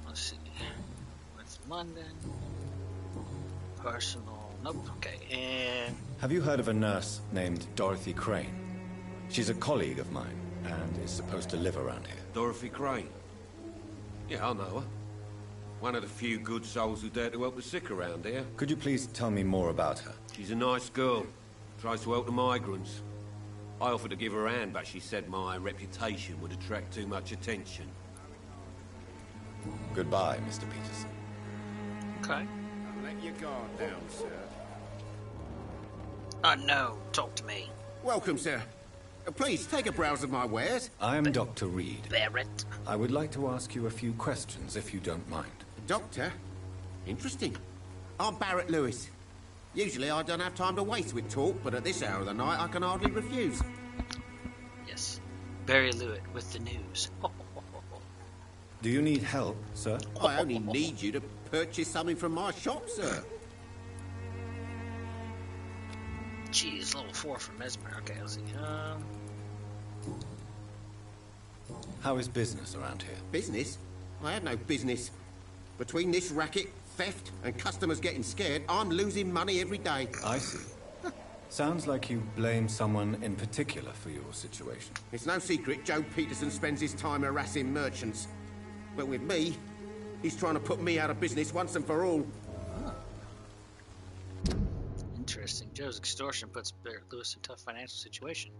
Let's see. What's London? Personal. Nope. Okay. And have you heard of a nurse named Dorothy Crane? She's a colleague of mine and is supposed to live around here. Dorothy Crane? Yeah, I know her. One of the few good souls who dare to help the sick around here. Could you please tell me more about her? She's a nice girl. Tries to help the migrants. I offered to give her a hand, but she said my reputation would attract too much attention. Goodbye, Mr. Peterson. Okay. Let your guard down, sir. No, talk to me. Welcome, sir. Please, take a browse of my wares. I am Dr. Reed. Barrett. I would like to ask you a few questions, if you don't mind. Doctor? Interesting. I'm Barrett Lewis. Usually I don't have time to waste with talk, but at this hour of the night I can hardly refuse. Yes. Barry Lewitt with the news. Do you need help, sir? I only need you to purchase something from my shop, sir. Jeez, level 4 for Mesmer. Okay, let's see. How is business around here? Business? I have no business. Between this racket, theft, and customers getting scared, I'm losing money every day. I see. Sounds like you blame someone in particular for your situation. It's no secret Joe Peterson spends his time harassing merchants. But with me, he's trying to put me out of business once and for all. Interesting. Joe's extortion puts Barrett Lewis in a tough financial situation.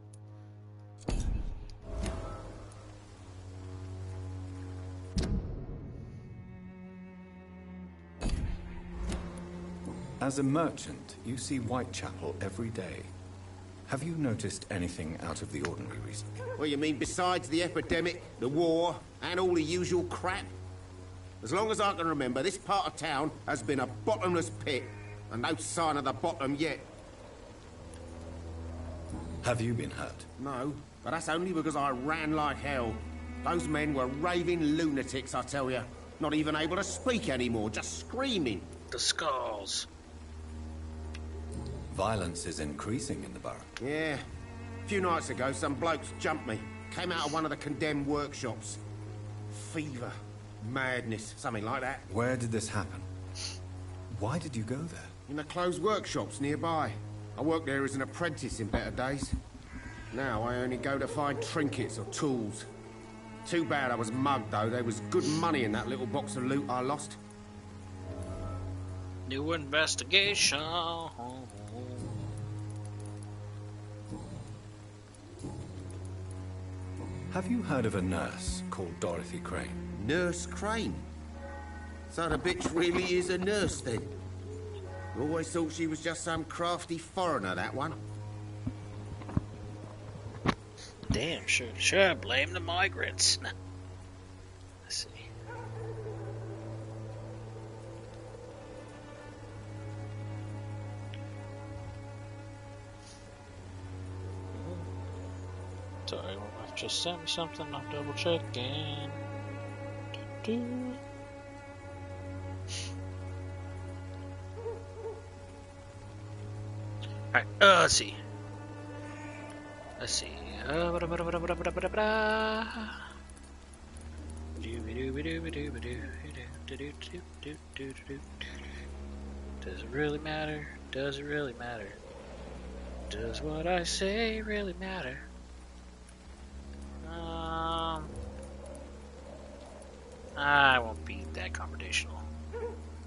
As a merchant, you see Whitechapel every day. Have you noticed anything out of the ordinary recently? What you mean, besides the epidemic, the war, and all the usual crap? As long as I can remember, this part of town has been a bottomless pit, and no sign of the bottom yet. Have you been hurt? No, but that's only because I ran like hell. Those men were raving lunatics, I tell you. Not even able to speak anymore, just screaming. The skulls. Violence is increasing in the borough. Yeah. A few nights ago, some blokes jumped me. Came out of one of the condemned workshops. Fever. Madness. Something like that. Where did this happen? Why did you go there? In the closed workshops nearby. I worked there as an apprentice in better days. Now I only go to find trinkets or tools. Too bad I was mugged, though. There was good money in that little box of loot I lost. New investigation. Have you heard of a nurse called Dorothy Crane? Nurse Crane? So the bitch really is a nurse, then? Always thought she was just some crafty foreigner, that one. Damn, sure, blame the migrants. Let's see. Sorry, my wife just sent me something. I'm double checking. Alright, let's see. Let's see. Does it really matter? Does it really matter? Does what I say really matter? I won't be that confrontational.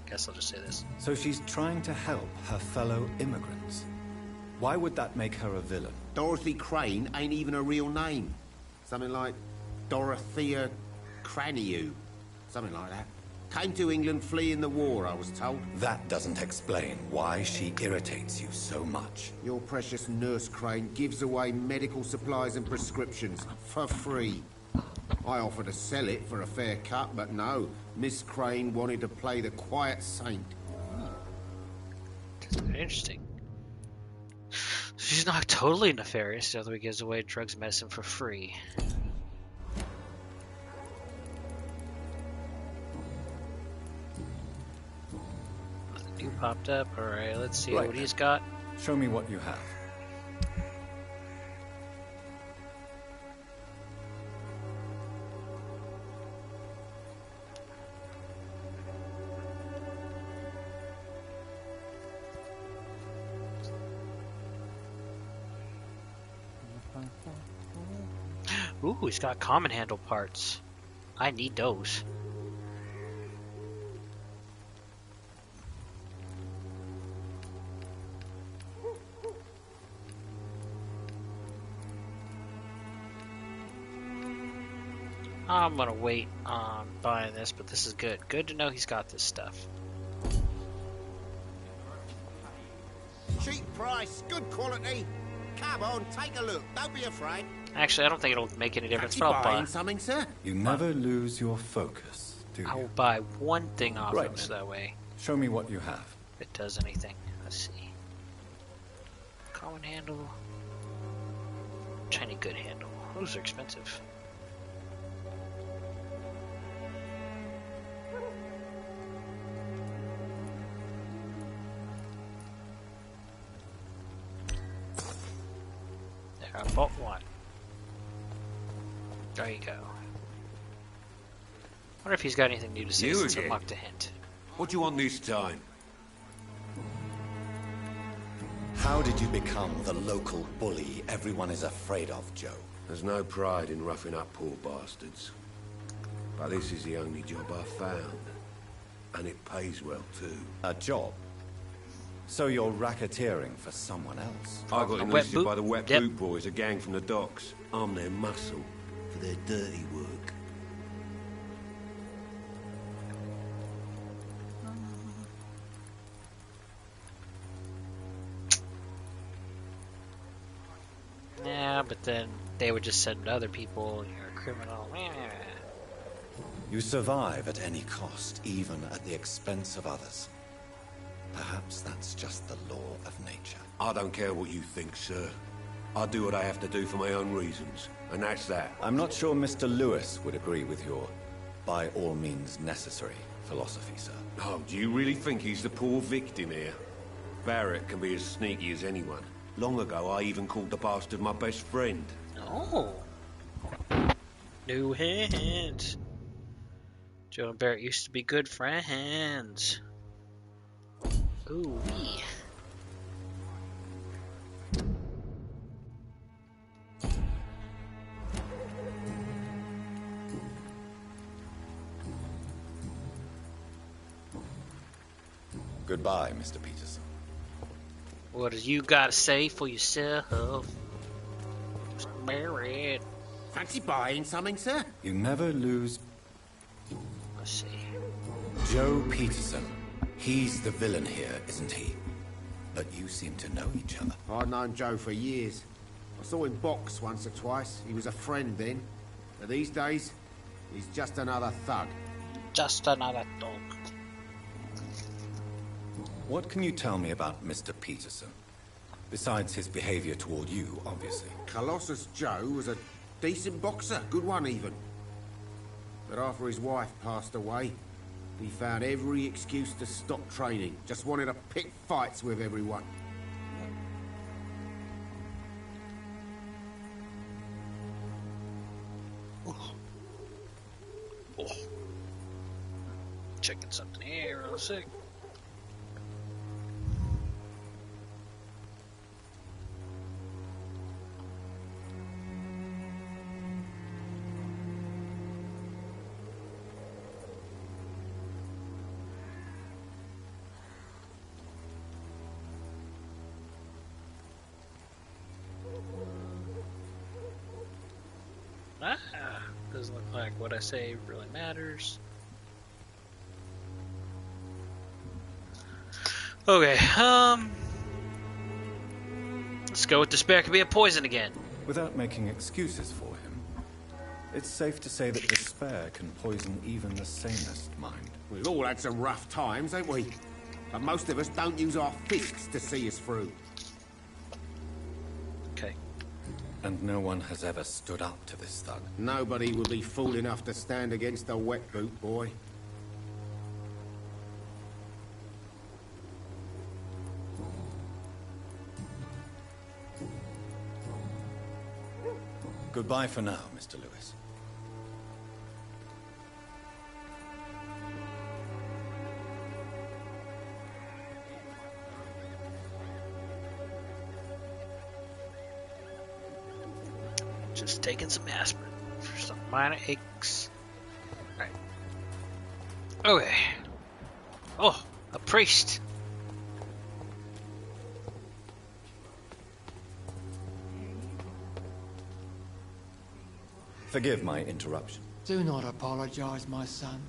Guess I'll just say this. So she's trying to help her fellow immigrants. Why would that make her a villain? Dorothy Crane ain't even a real name. Something like Dorothea Craniu. Something like that. Came to England fleeing the war, I was told. That doesn't explain why she irritates you so much. Your precious Nurse Crane gives away medical supplies and prescriptions for free. I offered to sell it for a fair cut, but no. Miss Crane wanted to play the quiet saint. Interesting. She's not totally nefarious, although he gives away drugs and medicine for free. Nothing new popped up. Alright, let's see Right what then. he's got. Show me what you have. Ooh, he's got common handle parts. I need those. I'm gonna wait on buying this, but this is good. Good to know he's got this stuff. Cheap price, good quality. Come on, take a look. Don't be afraid. Actually, I don't think it'll make any difference, but I'll buying buy. something, sir? You never lose your focus, do I will you? buy one thing off Right him so that way Show me what you have. if it does anything. Let's see. Common handle. Tiny good handle. Those are expensive. There, I bought one. There you go. Wonder if he's got anything new to say You since I again? mocked a hint. What do you want this time? How did you become the local bully everyone is afraid of, Joe? There's no pride in roughing up poor bastards. But this is the only job I've found. And it pays well, too. A job? So you're racketeering for someone else? I got A wet enlisted boot? by the Wet Yep. Boot Boys, a gang from the docks. I'm their muscle for their dirty work. Yeah, but then they would just send other people, you're a criminal. You survive at any cost, even at the expense of others. Perhaps that's just the law of nature. I don't care what you think, sir. I do what I have to do for my own reasons, and that's that. I'm not sure Mr. Lewis would agree with your by all means necessary philosophy, sir. Oh, do you really think he's the poor victim here? Barrett can be as sneaky as anyone. Long ago, I even called the bastard my best friend. Oh. New hint. Joe and Barrett used to be good friends. Ooh. Goodbye, Mr. Peterson. What do you gotta say for yourself? Barrett. Fancy buying something, sir? You never lose Let's see. Joe Peterson. He's the villain here, isn't he? But you seem to know each other. I've known Joe for years. I saw him box once or twice. He was a friend then. But these days, he's just another thug. Just another dog. What can you tell me about Mr. Peterson? Besides his behavior toward you, obviously. Colossus Joe was a decent boxer, good one even. But after his wife passed away, he found every excuse to stop training. Just wanted to pick fights with everyone. Oh. Checking something here real sick. Doesn't look like what I say really matters. Okay, let's go with despair could be a poison again. Without making excuses for him, it's safe to say that despair can poison even the sanest mind. We've all had some rough times, ain't we? But most of us don't use our fists to see us through. Okay. And no one has ever stood up to this thug. Nobody would be fool enough to stand against a wet boot boy. Goodbye for now, Mr. Lewis. Just taking some aspirin for some minor aches. Alright. Okay. Oh, a priest. Forgive my interruption. Do not apologize, my son.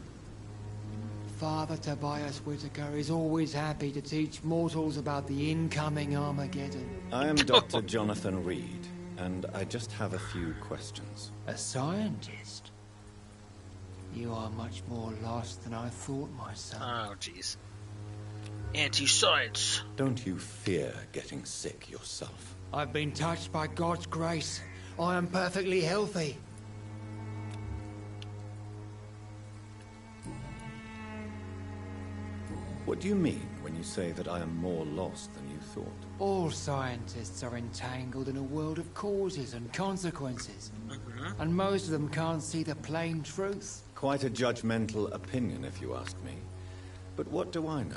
Father Tobias Whitaker is always happy to teach mortals about the incoming Armageddon. I am Dr. Jonathan Reed, and I just have a few questions. A scientist? You are much more lost than I thought, my son. Oh, jeez. Anti-science. Don't you fear getting sick yourself? I've been touched by God's grace. I am perfectly healthy. What do you mean when you say that I am more lost than you thought? All scientists are entangled in a world of causes and consequences. And most of them can't see the plain truth. Quite a judgmental opinion, if you ask me. But what do I know?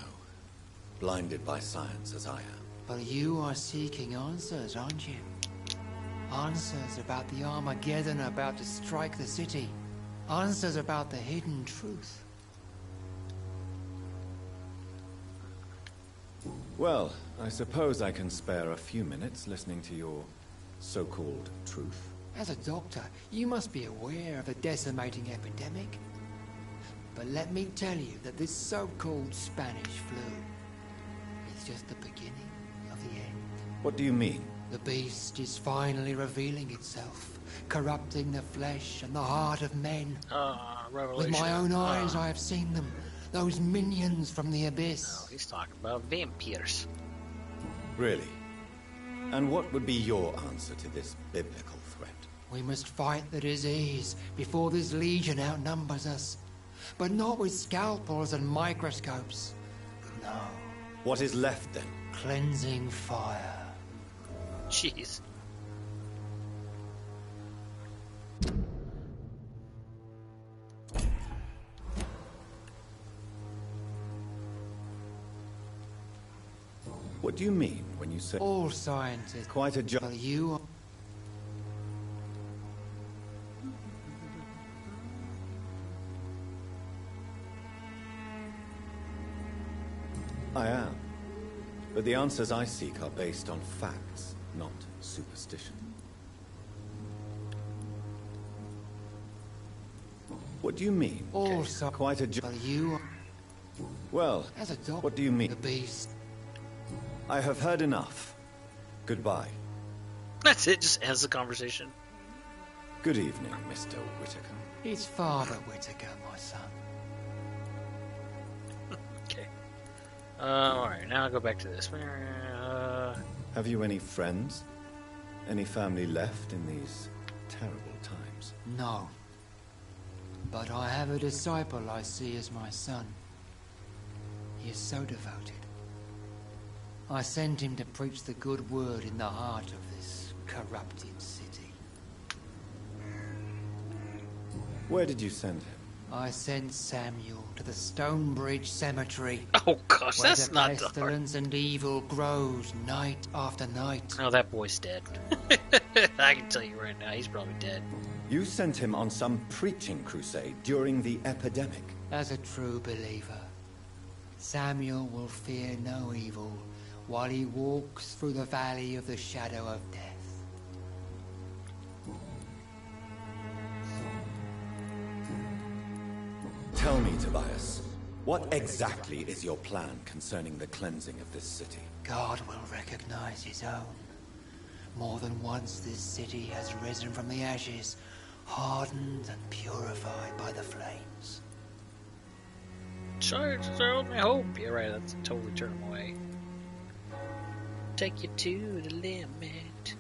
Blinded by science as I am. But you are seeking answers, aren't you? Answers about the Armageddon about to strike the city. Answers about the hidden truth. Well, I suppose I can spare a few minutes listening to your so-called truth. As a doctor, you must be aware of the decimating epidemic. But let me tell you that this so-called Spanish flu is just the beginning of the end. What do you mean? The beast is finally revealing itself, corrupting the flesh and the heart of men. Revelation. With my own eyes, I have seen them. Those minions from the abyss. Oh, he's talking about vampires. Really? And what would be your answer to this biblical threat? We must fight the disease before this legion outnumbers us. But not with scalpels and microscopes. No. What is left then? Cleansing fire. Jeez. What do you mean when you say... All scientists... Quite a But you... I am. But the answers I seek are based on facts, not superstition. What do you mean? All Quite a... But you... Well, As a doctor... what do you mean? The beast... I have heard enough. Goodbye. That's it, just ends the conversation. Good evening, Mr. Whitaker. It's Father Whitaker, my son. Okay. Alright, now I'll go back to this. Have you any friends? Any family left in these terrible times? No. But I have a disciple I see as my son. He is so devoted. I sent him to preach the good word in the heart of this corrupted city. Where did you send him? I sent Samuel to the Stonebridge Cemetery. Oh gosh, where that's the not the pestilence and evil grows night after night. Oh, that boy's dead. I can tell you right now, he's probably dead. You sent him on some preaching crusade during the epidemic. As a true believer, Samuel will fear no evil while he walks through the valley of the shadow of death. Tell me, Tobias, what exactly is your plan concerning the cleansing of this city? God will recognize his own. More than once this city has risen from the ashes, hardened and purified by the flames. Charge is our only hope. You're right, that's totally turn him away. Take you to the limit.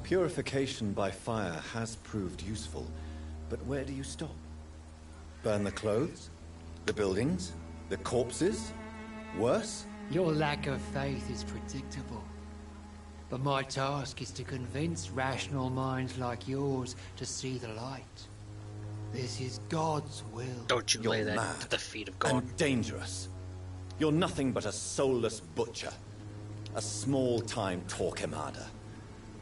Purification by fire has proved useful, but where do you stop? Burn the clothes? The buildings? The corpses? Worse? Your lack of faith is predictable. But my task is to convince rational minds like yours to see the light. This is God's will. Don't you You're lay that mad at the feet of God. and dangerous. You're nothing but a soulless butcher. A small-time Torquemada.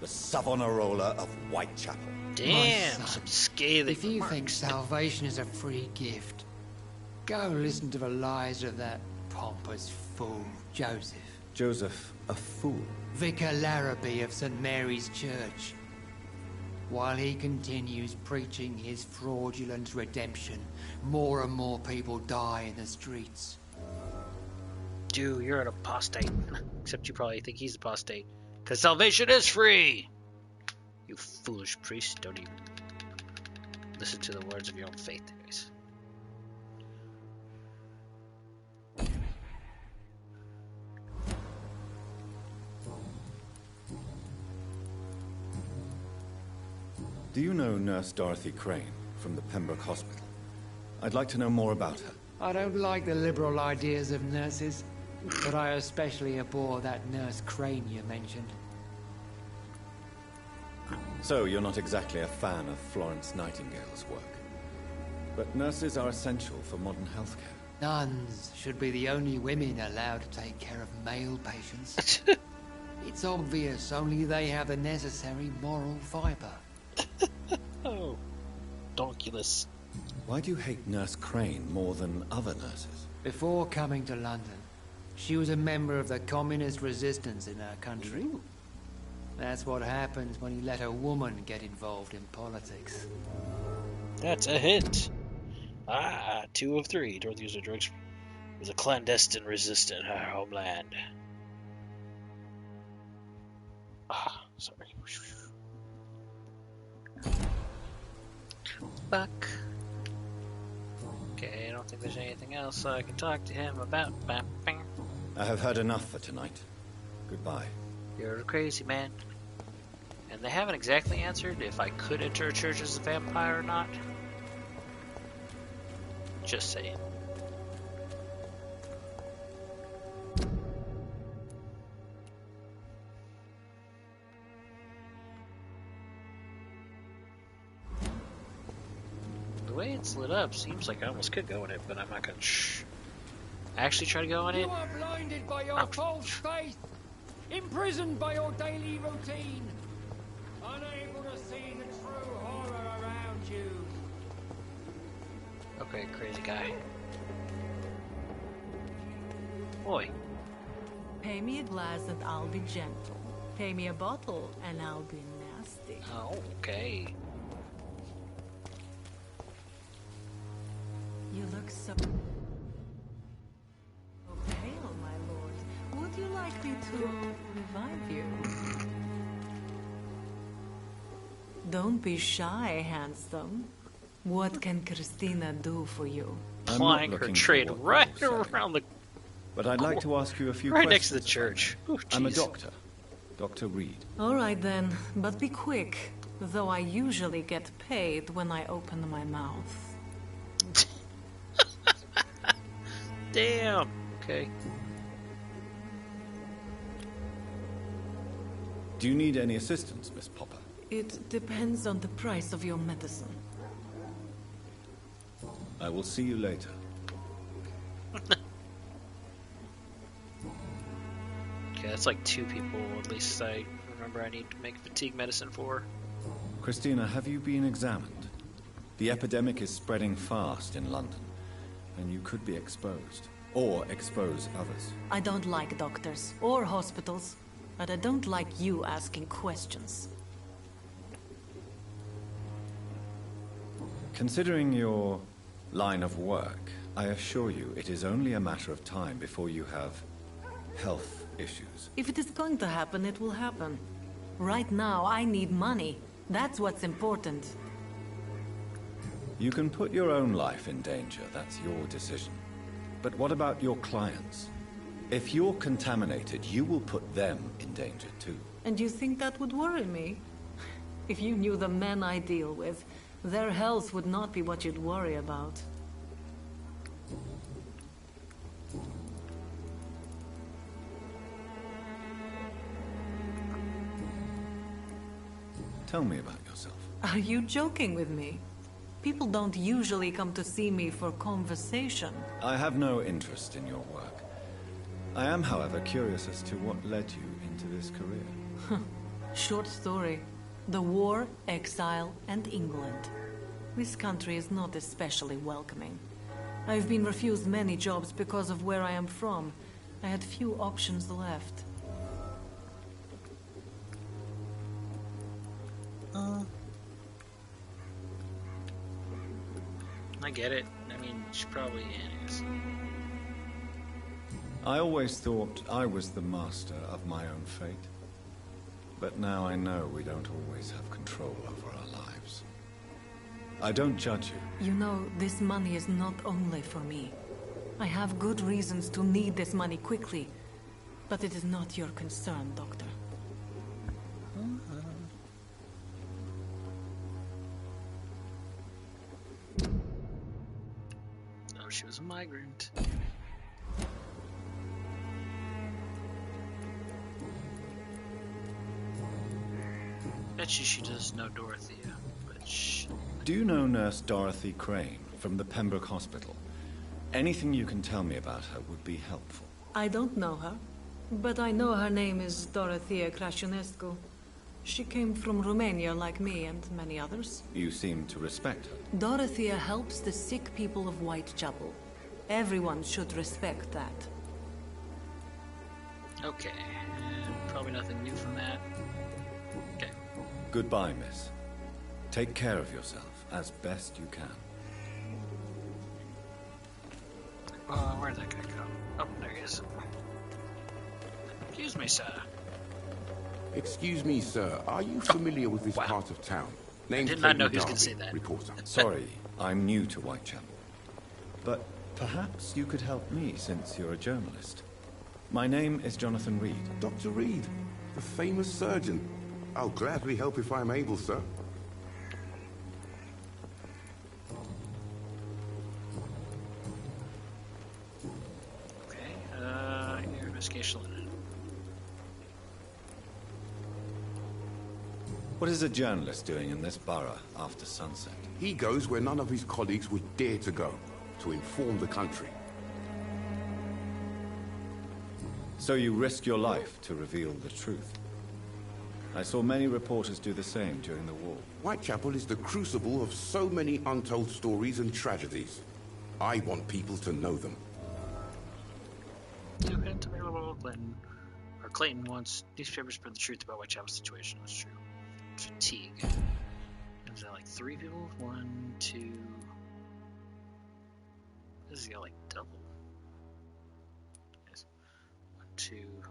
The Savonarola of Whitechapel. Damn, My son, some scathing if you remarks. think salvation is a free gift, go listen to the lies of that pompous fool, Joseph. Joseph, a fool. Vicar Larrabee of St. Mary's Church. While he continues preaching his fraudulent redemption, more and more people die in the streets. Dude, you're an apostate. Except you probably think he's apostate. Because salvation is free! You foolish priest, don't even listen to the words of your own faith, guys. Do you know Nurse Dorothy Crane from the Pembroke Hospital? I'd like to know more about her. I don't like the liberal ideas of nurses, but I especially abhor that Nurse Crane you mentioned. So, you're not exactly a fan of Florence Nightingale's work. But nurses are essential for modern healthcare. Nuns should be the only women allowed to take care of male patients. It's obvious only they have the necessary moral fibre. Oh, donkulous. Why do you hate Nurse Crane more than other nurses? Before coming to London, she was a member of the communist resistance in our country. Ooh. That's what happens when you let a woman get involved in politics. That's a hint. 2 of 3. Dorothy was a clandestine resistant in her homeland. Sorry. Buck. Okay, I don't think there's anything else I can talk to him about. I have heard enough for tonight. Goodbye. You're a crazy man. And they haven't exactly answered if I could enter a church as a vampire or not. Just saying. The way it's lit up seems like I almost could go in it, but I'm not gonna actually try to go in it. You are blinded by your false faith, imprisoned by your daily routine, unable to see the true horror around you. Okay, crazy guy. Boy. Pay me a glass and I'll be gentle. Pay me a bottle and I'll be nasty. Oh, okay. You look so pale, my lord. Would you like me to revive you? Don't be shy, handsome. What can Christina do for you? I'm Plying not her looking trade for what right you're saying, around the... But I'd like to ask you a few right questions. next to the church. Ooh, I'm a jeez. doctor. Dr. Reed. All right then, but be quick. Though I usually get paid when I open my mouth. Damn. Okay. Do you need any assistance, Miss Popper? It depends on the price of your medicine. I will see you later. Okay, that's like 2 people, at least I remember I need to make fatigue medicine for. Christina, have you been examined? The epidemic is spreading fast in London, and you could be exposed. Or expose others. I don't like doctors or hospitals, but I don't like you asking questions. Considering your line of work, I assure you it is only a matter of time before you have health issues. If it is going to happen, it will happen. Right now, I need money. That's what's important. You can put your own life in danger, that's your decision. But what about your clients? If you're contaminated, you will put them in danger too. And you think that would worry me? If you knew the men I deal with, their health would not be what you'd worry about. Tell me about yourself. Are you joking with me? People don't usually come to see me for conversation. I have no interest in your work. I am, however, curious as to what led you into this career. Short story. The war, exile, and England. This country is not especially welcoming. I've been refused many jobs because of where I am from. I had few options left. I get it. I mean, she probably is. I always thought I was the master of my own fate. But now I know we don't always have control over our lives. I don't judge you. You know, this money is not only for me. I have good reasons to need this money quickly, but it is not your concern, Doctor. Oh, she was a migrant. Bet you she does know Dorothea, but shh. Do you know Nurse Dorothy Crane from the Pembroke Hospital? Anything you can tell me about her would be helpful. I don't know her, but I know her name is Dorothea Crăciunescu. She came from Romania like me and many others. You seem to respect her. Dorothea helps the sick people of Whitechapel. Everyone should respect that. Okay, probably nothing new from that. Okay. Goodbye, miss. Take care of yourself as best you can. Where'd that guy go? Oh, there he is. Excuse me, sir. Excuse me, sir. Are you familiar with this part of town? Name's did not know Clayton he was going to Darby, say that. Reporter. Sorry, I'm new to Whitechapel. But perhaps you could help me since you're a journalist. My name is Jonathan Reed. Dr. Reed, the famous surgeon. I'll gladly help if I'm able, sir. Okay, your investigation limited. What is a journalist doing in this borough after sunset? He goes where none of his colleagues would dare to go, to inform the country. So you risk your life to reveal the truth. I saw many reporters do the same during the war. Whitechapel is the crucible of so many untold stories and tragedies. I want people to know them. Event available. Clayton wants newspapers spread the truth about Whitechapel's situation. That's true. Fatigue. Is that like 3 people? 1, 2. This is got like double. Yes. 1, 2,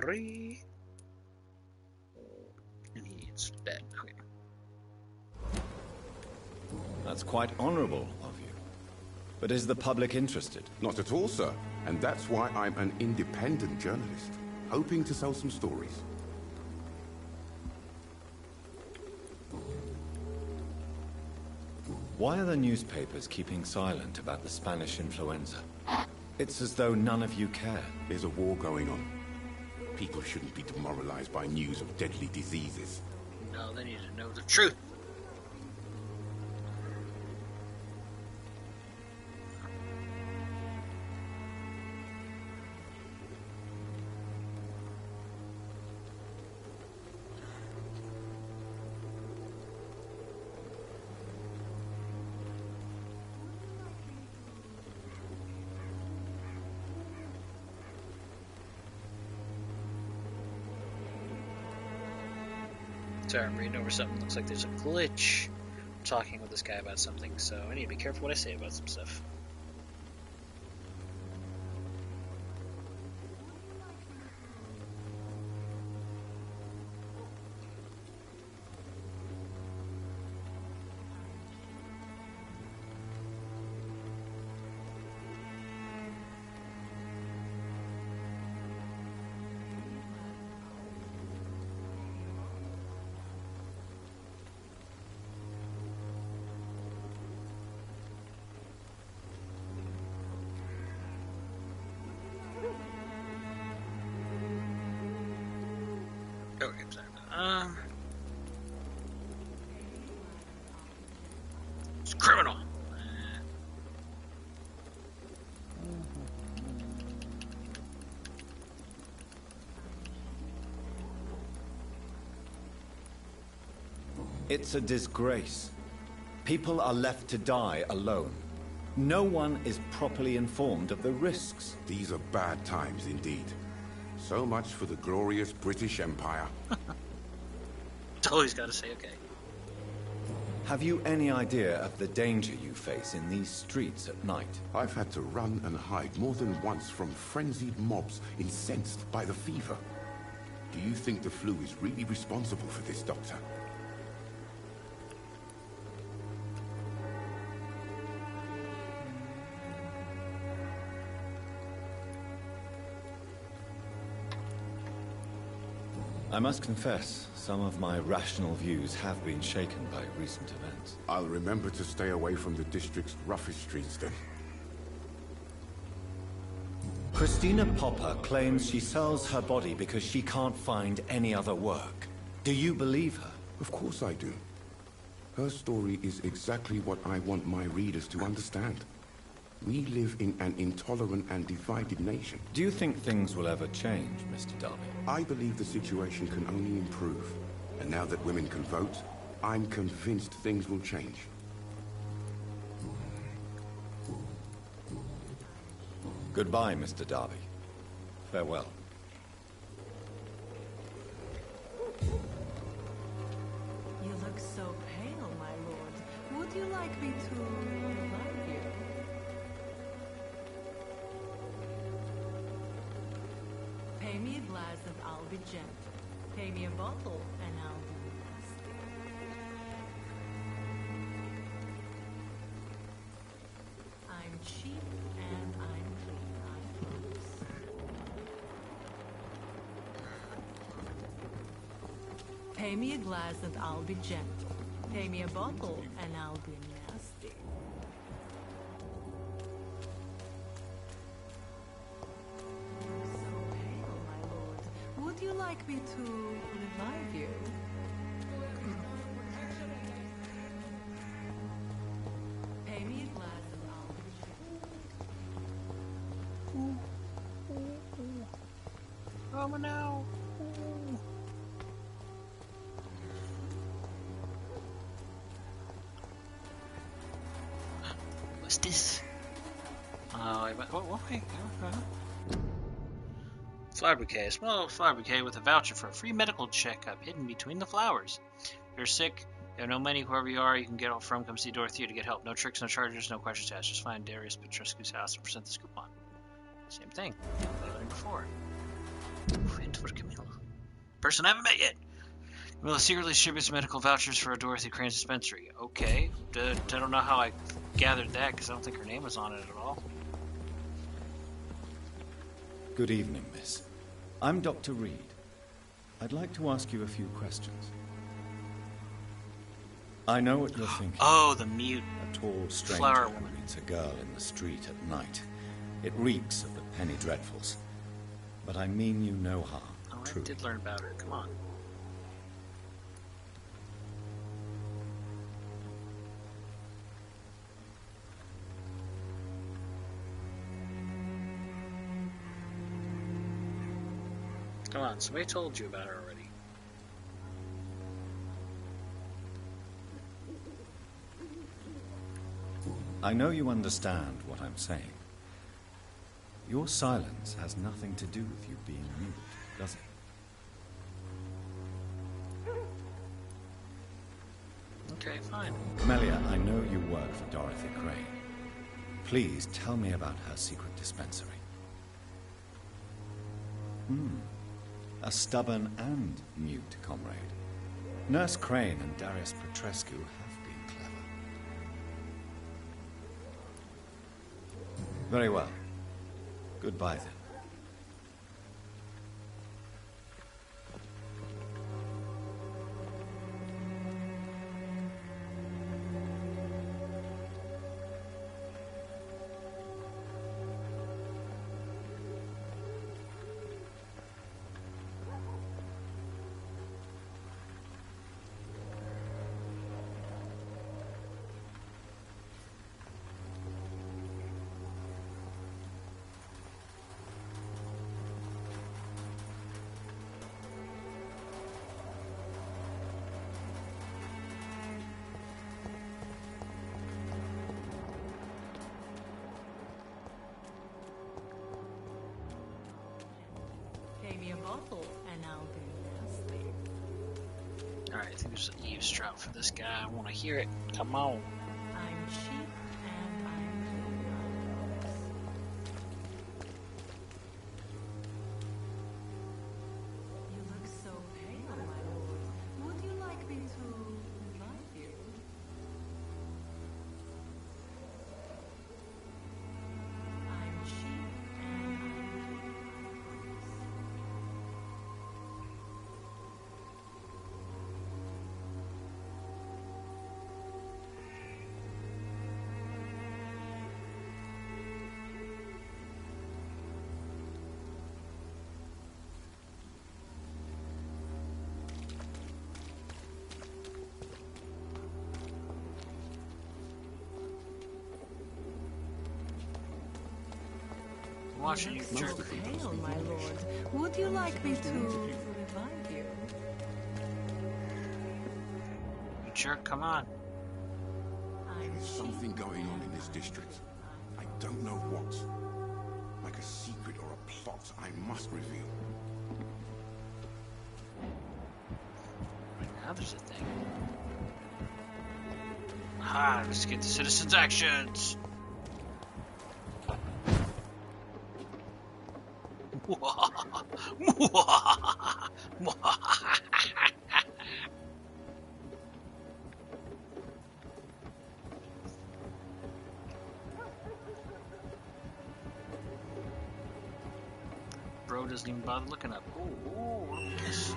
3. And he's dead. Okay. That's quite honorable of you. But is the public interested? Not at all, sir. And that's why I'm an independent journalist, hoping to sell some stories. Why are the newspapers keeping silent about the Spanish influenza? It's as though none of you care. There's a war going on. People shouldn't be demoralized by news of deadly diseases. No, they need to know the truth. Sorry, I'm reading over something. Looks like there's a glitch. I'm talking with this guy about something, so I need to be careful what I say about some stuff. Okay, I'm sorry. It's criminal. It's a disgrace. People are left to die alone. No one is properly informed of the risks. These are bad times indeed. So much for the glorious British Empire. Always gotta say okay. Have you any idea of the danger you face in these streets at night? I've had to run and hide more than once from frenzied mobs incensed by the fever. Do you think the flu is really responsible for this, Doctor? I must confess, some of my rational views have been shaken by recent events. I'll remember to stay away from the district's roughest streets then. Christina Popper claims she sells her body because she can't find any other work. Do you believe her? Of course I do. Her story is exactly what I want my readers to understand. We live in an intolerant and divided nation. Do you think things will ever change, Mr. Darby? I believe the situation can only improve. And now that women can vote, I'm convinced things will change. Goodbye, Mr. Darby. Farewell. You look so pale, my lord. Would you like me to revive you? Pay me a glass and I'll be gentle. Pay me a bottle and I'll be nasty. I'm cheap and I'm clean, I promise. Pay me a glass and I'll be gentle. Pay me a bottle and I'll be nasty. So pale, my lord. Would you like me to revive you? Pay me a glass and I'll be gentle. Oh no! What's this? Flower bouquet. A small flower bouquet with a voucher for a free medical checkup hidden between the flowers. If you're sick, you have no money, whoever you are, you can get help from. Come see Dorothea to get help. No tricks, no charges, no questions asked. Just find Darius Petrescu's house and present this coupon. Same thing. I've done before. Hint for Camilla. Person I haven't met yet. Camilla secretly distributes medical vouchers for a Dorothy Crane's dispensary. Okay. I don't know how I gathered that because I don't think her name was on it at all. Good evening, miss. I'm Dr. Reed. I'd like to ask you a few questions. I know what you're thinking. Oh, the mute. A tall stranger flower who woman. meets a girl in the street at night. It reeks of the penny dreadfuls. But I mean you no harm. Oh, I truly. did learn about her. Come on. Come on, somebody told you about her already. I know you understand what I'm saying. Your silence has nothing to do with you being mute, does it? Okay, fine. Melia, I know you work for Dorothy Crane. Please tell me about her secret dispensary. A stubborn and mute comrade. Nurse Crane and Darius Petrescu have been clever. Very well. Goodbye then. Pay me a bottle and I'll be nasty. Alright, I think there's an eavesdrop for this guy. I want to hear it. Come on. I'm cheap and I'm nice. You look so pale, my lord. Would you like me to revive you? I'm cheap and I'm nice. I'm watching you You jerk. look so pale, my lord. Would you like me to revive you? You jerk, come on. I'm There's cheap. something going on in this district. I don't know what. Like a secret or a plot I must reveal. Now there's a thing. Ah, let's get the citizens' actions. Bro doesn't even bother looking up. Ooh, look at this.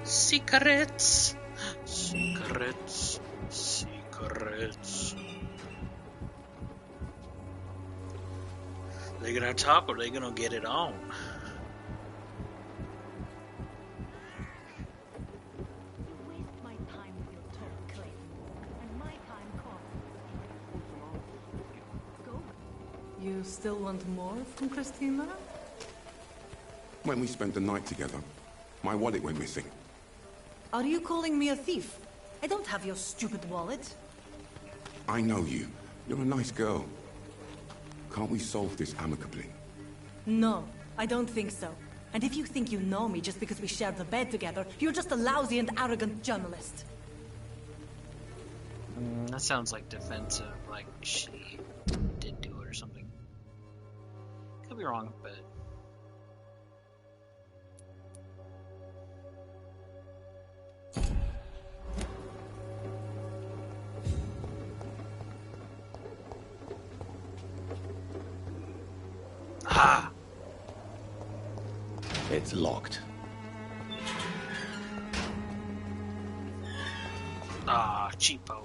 Secrets! Secrets! Secrets! They gonna talk or they gonna get it on? You waste my time with your talk, Clayton, and my time costs. Go. You still want more from Christina? When we spent the night together, my wallet went missing. Are you calling me a thief? I don't have your stupid wallet. I know you. You're a nice girl. Can't we solve this amicably? No, I don't think so. And if you think you know me just because we shared the bed together, you're just a lousy and arrogant journalist. That sounds like defensive, like she did do it or something. Could be wrong, but... Ah! It's locked. Ah, cheapo.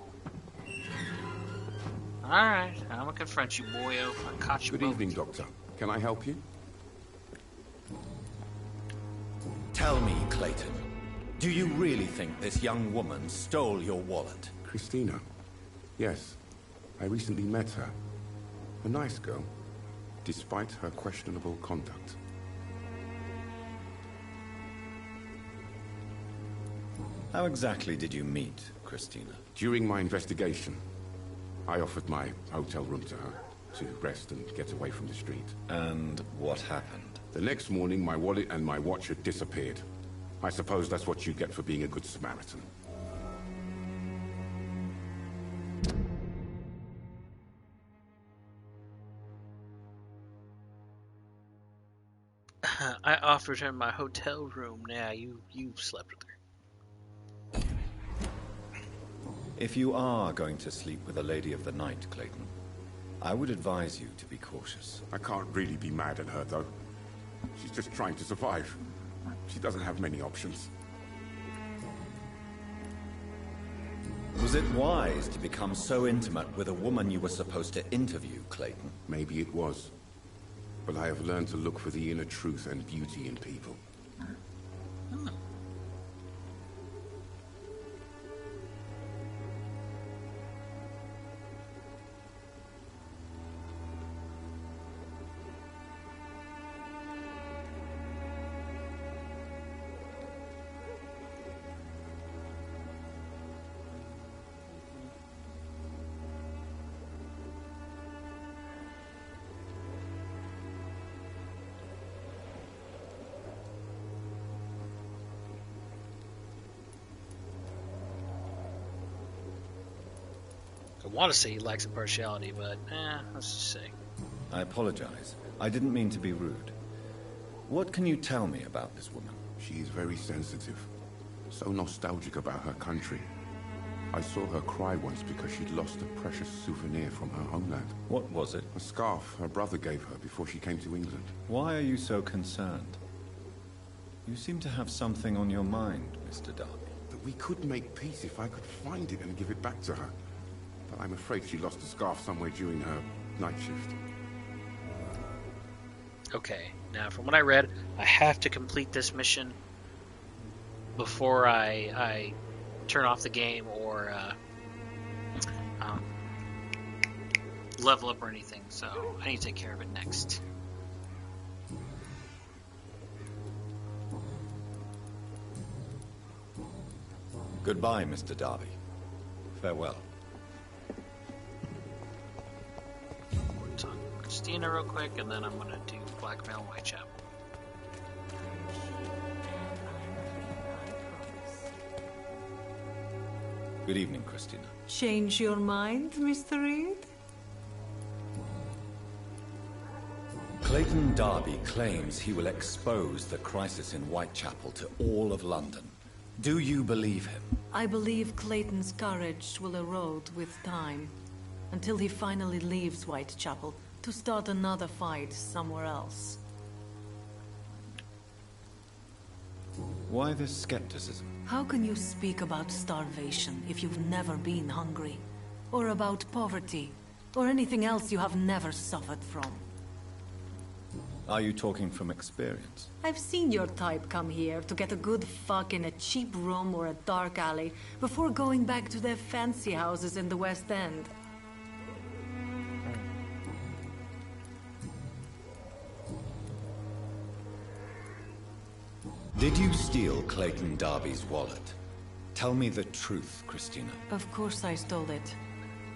Alright, I'm gonna confront you, boyo. I caught you Good both. evening, Doctor. Can I help you? Tell me, Clayton, do you really think this young woman stole your wallet? Christina? Yes. I recently met her. A nice girl, despite her questionable conduct. How exactly did you meet Christina? During my investigation, I offered my hotel room to her to rest and get away from the street. And what happened? The next morning, my wallet and my watch had disappeared. I suppose that's what you get for being a good Samaritan. I offered her my hotel room. Now you slept with her. If you are going to sleep with a lady of the night, Clayton, I would advise you to be cautious. I can't really be mad at her, though. She's just trying to survive. She doesn't have many options. Was it wise to become so intimate with a woman you were supposed to interview, Clayton? Maybe it was. But I have learned to look for the inner truth and beauty in people. want to say he lacks impartiality, but let's just say. I apologize. I didn't mean to be rude. What can you tell me about this woman? She is very sensitive. So nostalgic about her country. I saw her cry once because she'd lost a precious souvenir from her homeland. What was it? A scarf her brother gave her before she came to England. Why are you so concerned? You seem to have something on your mind, Mr. Darby. That we could make peace if I could find it and give it back to her. But I'm afraid she lost the scarf somewhere during her night shift. Okay, now from what I read, I have to complete this mission before I turn off the game or level up or anything, so I need to take care of it next. Goodbye, Mr. Darby. Farewell. Talk to Christina real quick, and then I'm gonna do blackmail Whitechapel. Good evening, Christina. Change your mind, Mr. Reed? Clayton Darby claims he will expose the crisis in Whitechapel to all of London. Do you believe him? I believe Clayton's courage will erode with time, until he finally leaves Whitechapel to start another fight somewhere else. Why this skepticism? How can you speak about starvation if you've never been hungry? Or about poverty? Or anything else you have never suffered from? Are you talking from experience? I've seen your type come here to get a good fuck in a cheap room or a dark alley before going back to their fancy houses in the West End. Did you steal Clayton Darby's wallet? Tell me the truth, Christina. Of course I stole it.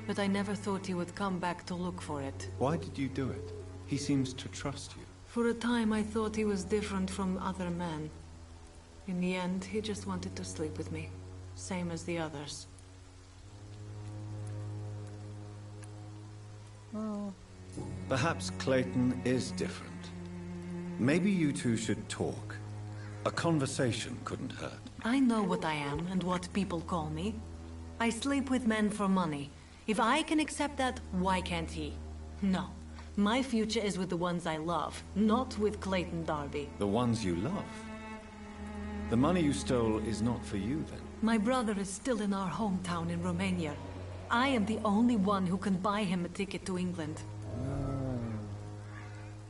But I never thought he would come back to look for it. Why did you do it? He seems to trust you. For a time I thought he was different from other men. In the end, he just wanted to sleep with me. Same as the others. Perhaps Clayton is different. Maybe you two should talk. A conversation couldn't hurt. I know what I am and what people call me. I sleep with men for money. If I can accept that, why can't he? No. My future is with the ones I love, not with Clayton Darby. The ones you love? The money you stole is not for you, then? My brother is still in our hometown in Romania. I am the only one who can buy him a ticket to England.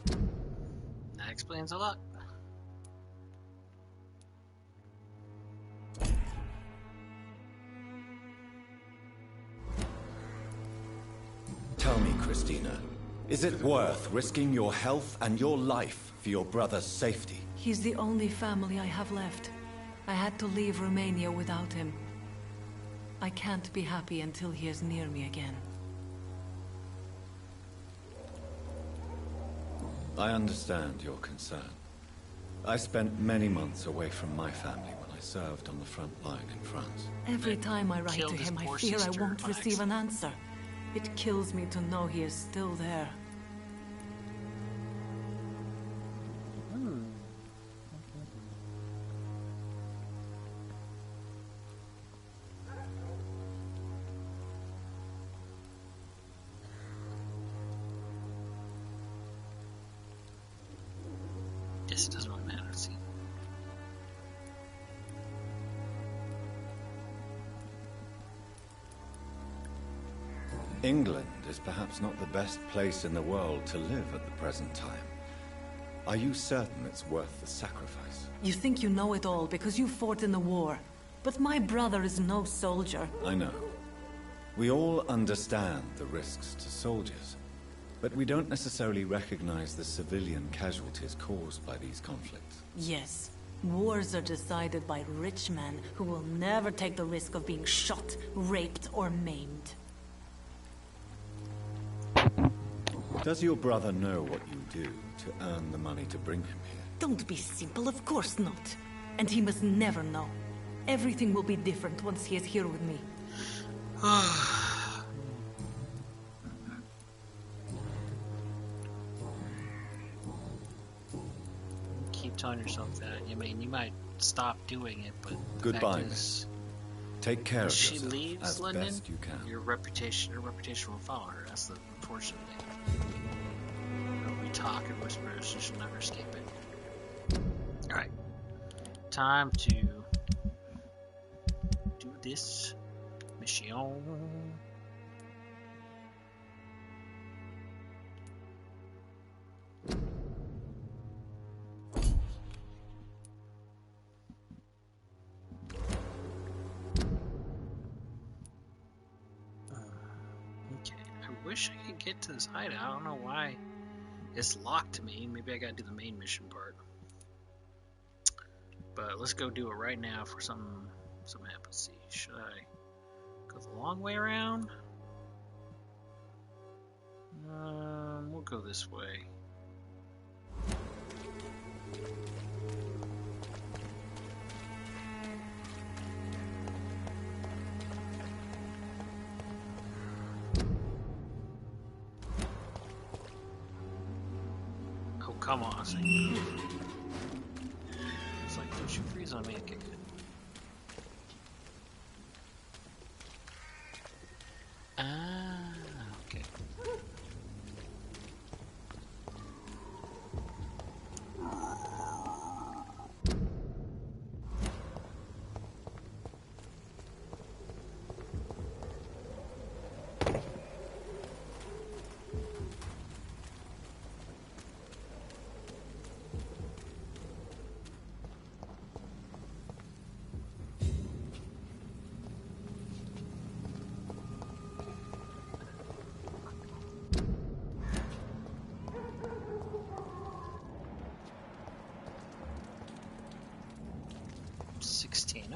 That explains a lot. Tell me, Christina, is it worth risking your health and your life for your brother's safety? He's the only family I have left. I had to leave Romania without him. I can't be happy until he is near me again. I understand your concern. I spent many months away from my family when I served on the front line in France. Every time I write Killed to his him, I poor fear I sister won't by receive accident. an answer. It kills me to know he is still there. Yes, it doesn't really matter. See. England is perhaps not the best place in the world to live at the present time. Are you certain it's worth the sacrifice? You think you know it all because you fought in the war. But my brother is no soldier. I know. We all understand the risks to soldiers, but we don't necessarily recognize the civilian casualties caused by these conflicts. Yes. Wars are decided by rich men who will never take the risk of being shot, raped, or maimed. Does your brother know what you do to earn the money to bring him here? Don't be simple, of course not. And he must never know. Everything will be different once he is here with me. telling yourself that. I mean, you might stop doing it, but Goodbye, the fact miss. is, Take care if of she yourself leaves as London, best you can. your reputation will follow her. That's the unfortunate thing. We talk and whispers, and she'll never escape it. Alright. Time to do this mission. Okay, I wish I could get to this hideout. I don't know why it's locked to me. Maybe I gotta do the main mission part. But let's go do it right now for something happens. See, should I go the long way around? We'll go this way. Oh, come on. It's like, don't you freeze on me? Okay, good. Ah, okay.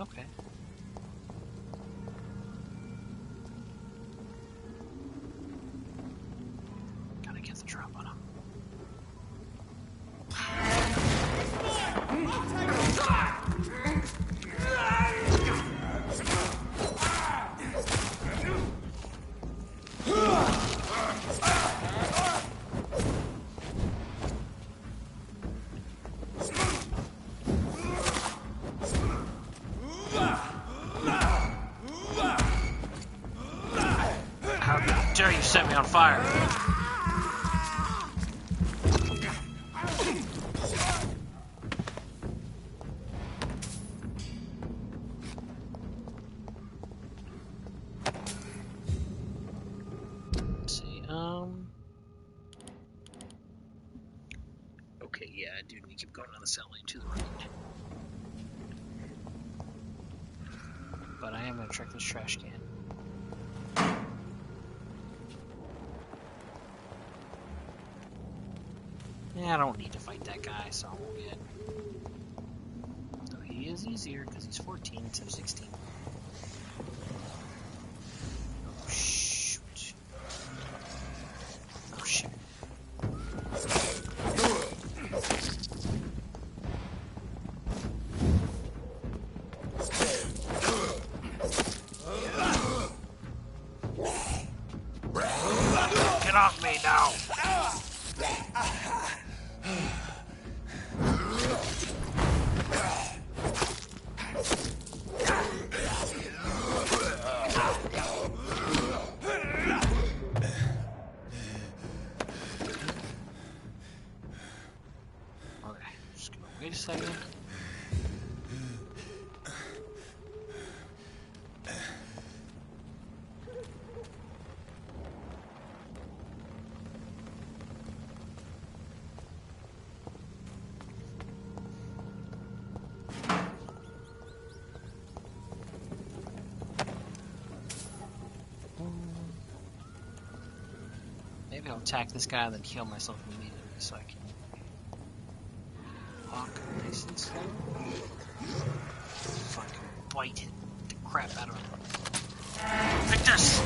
Okay. Gotta get the drop on him. Dare you set me on fire? Let's see, okay, yeah, I do need to keep going on the cell lane to the right. But I am gonna check this trash can. Yeah, I don't need to fight that guy, so I won't get. Though he is easier because he's 14 instead of 16. Oh shoot! Oh shit! Get off me now! Wait a second. Maybe I'll attack this guy and then kill myself immediately so I can walk nice and slow. Fucking bite the crap out of him. Take this!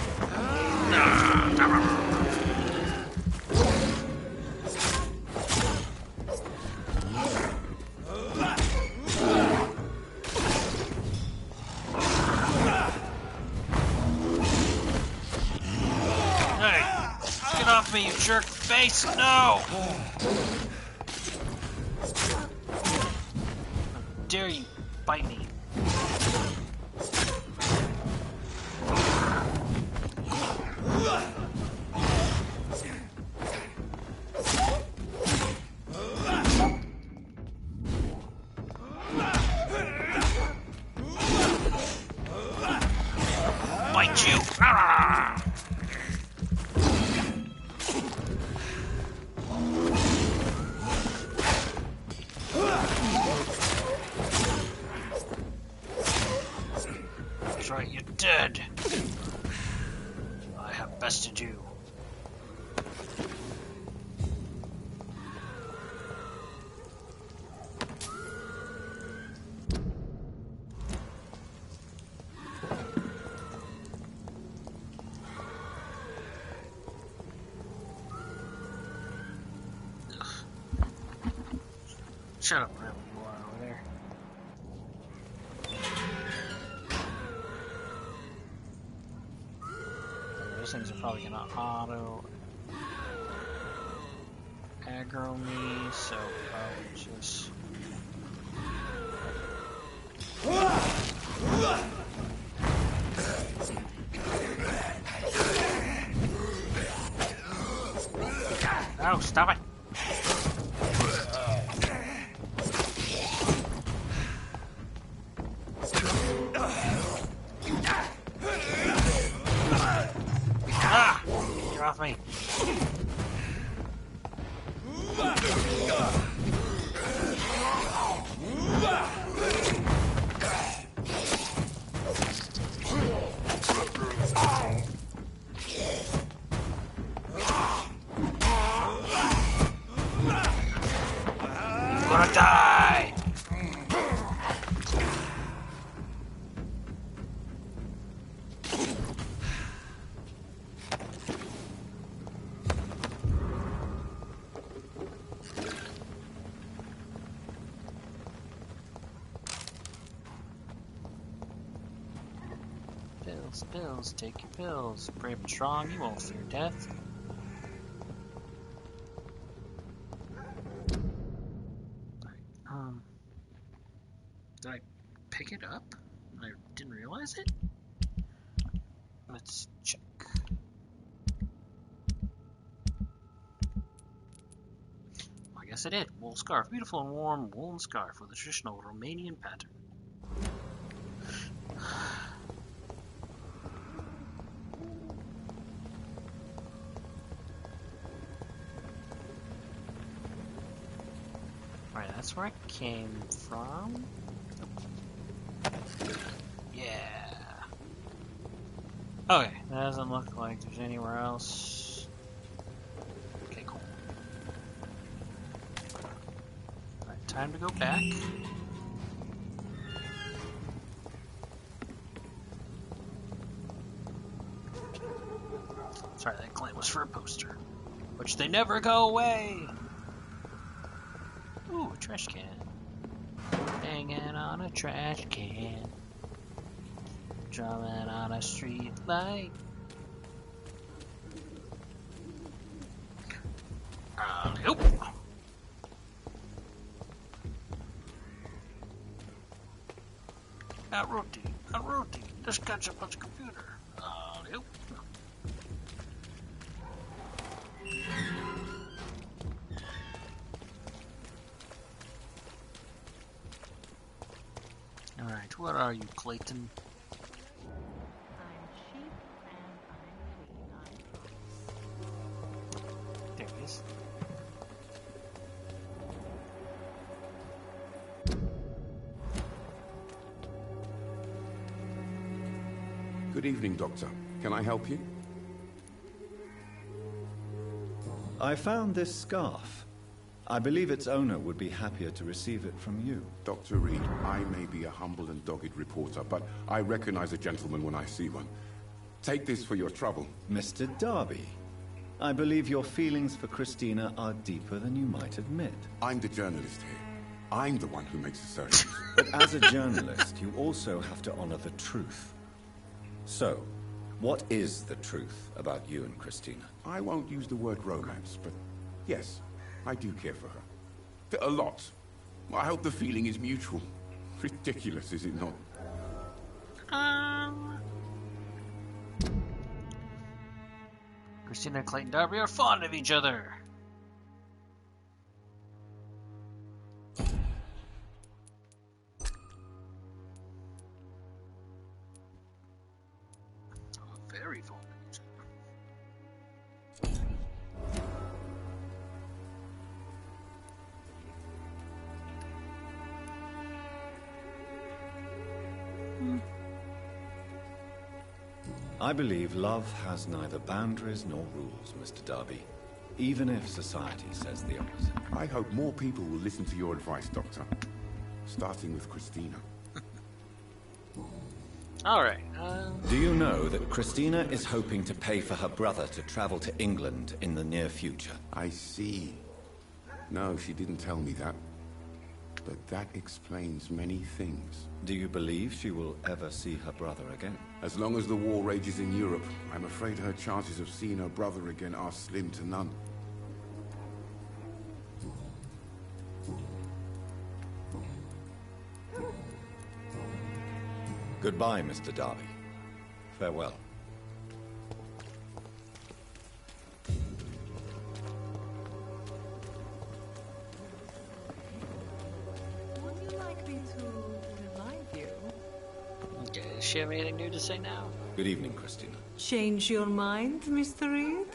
Hey! Get off me, you jerk face! No! dare you bite me? Bite you! That's right, you're dead. I have bested you. Shut up, whatever you are over there. Those things are probably gonna auto aggro me, so probably just. Oh, stop it! Get off me. I'm gonna die. Pills, take your pills. Brave and strong, you won't fear death. Did I pick it up? I didn't realize it? Let's check. I guess I did. Wool scarf. Beautiful and warm woolen scarf with a traditional Romanian pattern. Right, that's where I came from. Yeah. Okay, that doesn't look like there's anywhere else. Okay, cool. Alright, time to go back. Sorry, that claim was for a poster. Which they never go away! Ooh, a trash can. Hanging on a trash can. Drumming on a street light. Nope. Outroti. Just catch up on the computer. Nope. Alright, what are you, Clayton? I'm cheap and I'm clean, I promise. There he is. Good evening, Doctor. Can I help you? I found this scarf. I believe its owner would be happier to receive it from you. Dr. Reed, I may be a humble and dogged reporter, but I recognize a gentleman when I see one. Take this for your trouble. Mr. Darby, I believe your feelings for Christina are deeper than you might admit. I'm the journalist here. I'm the one who makes assertions. But as a journalist, you also have to honor the truth. So, what is the truth about you and Christina? I won't use the word romance, but yes, I do care for her. A lot. I hope the feeling is mutual. Ridiculous, is it not? Christina and Clayton Darby are fond of each other. Very fond of each other. I believe love has neither boundaries nor rules, Mr. Darby, even if society says the opposite. I hope more people will listen to your advice, Doctor. Starting with Christina. Alright, Do you know that Christina is hoping to pay for her brother to travel to England in the near future? I see. No, she didn't tell me that. But that explains many things. Do you believe she will ever see her brother again? As long as the war rages in Europe, I'm afraid her chances of seeing her brother again are slim to none. Goodbye, Mr. Darby. Farewell. Would you like me to revive you? okay, does she have anything new to say now? Good evening, Christina. Change your mind, Mr. Reed?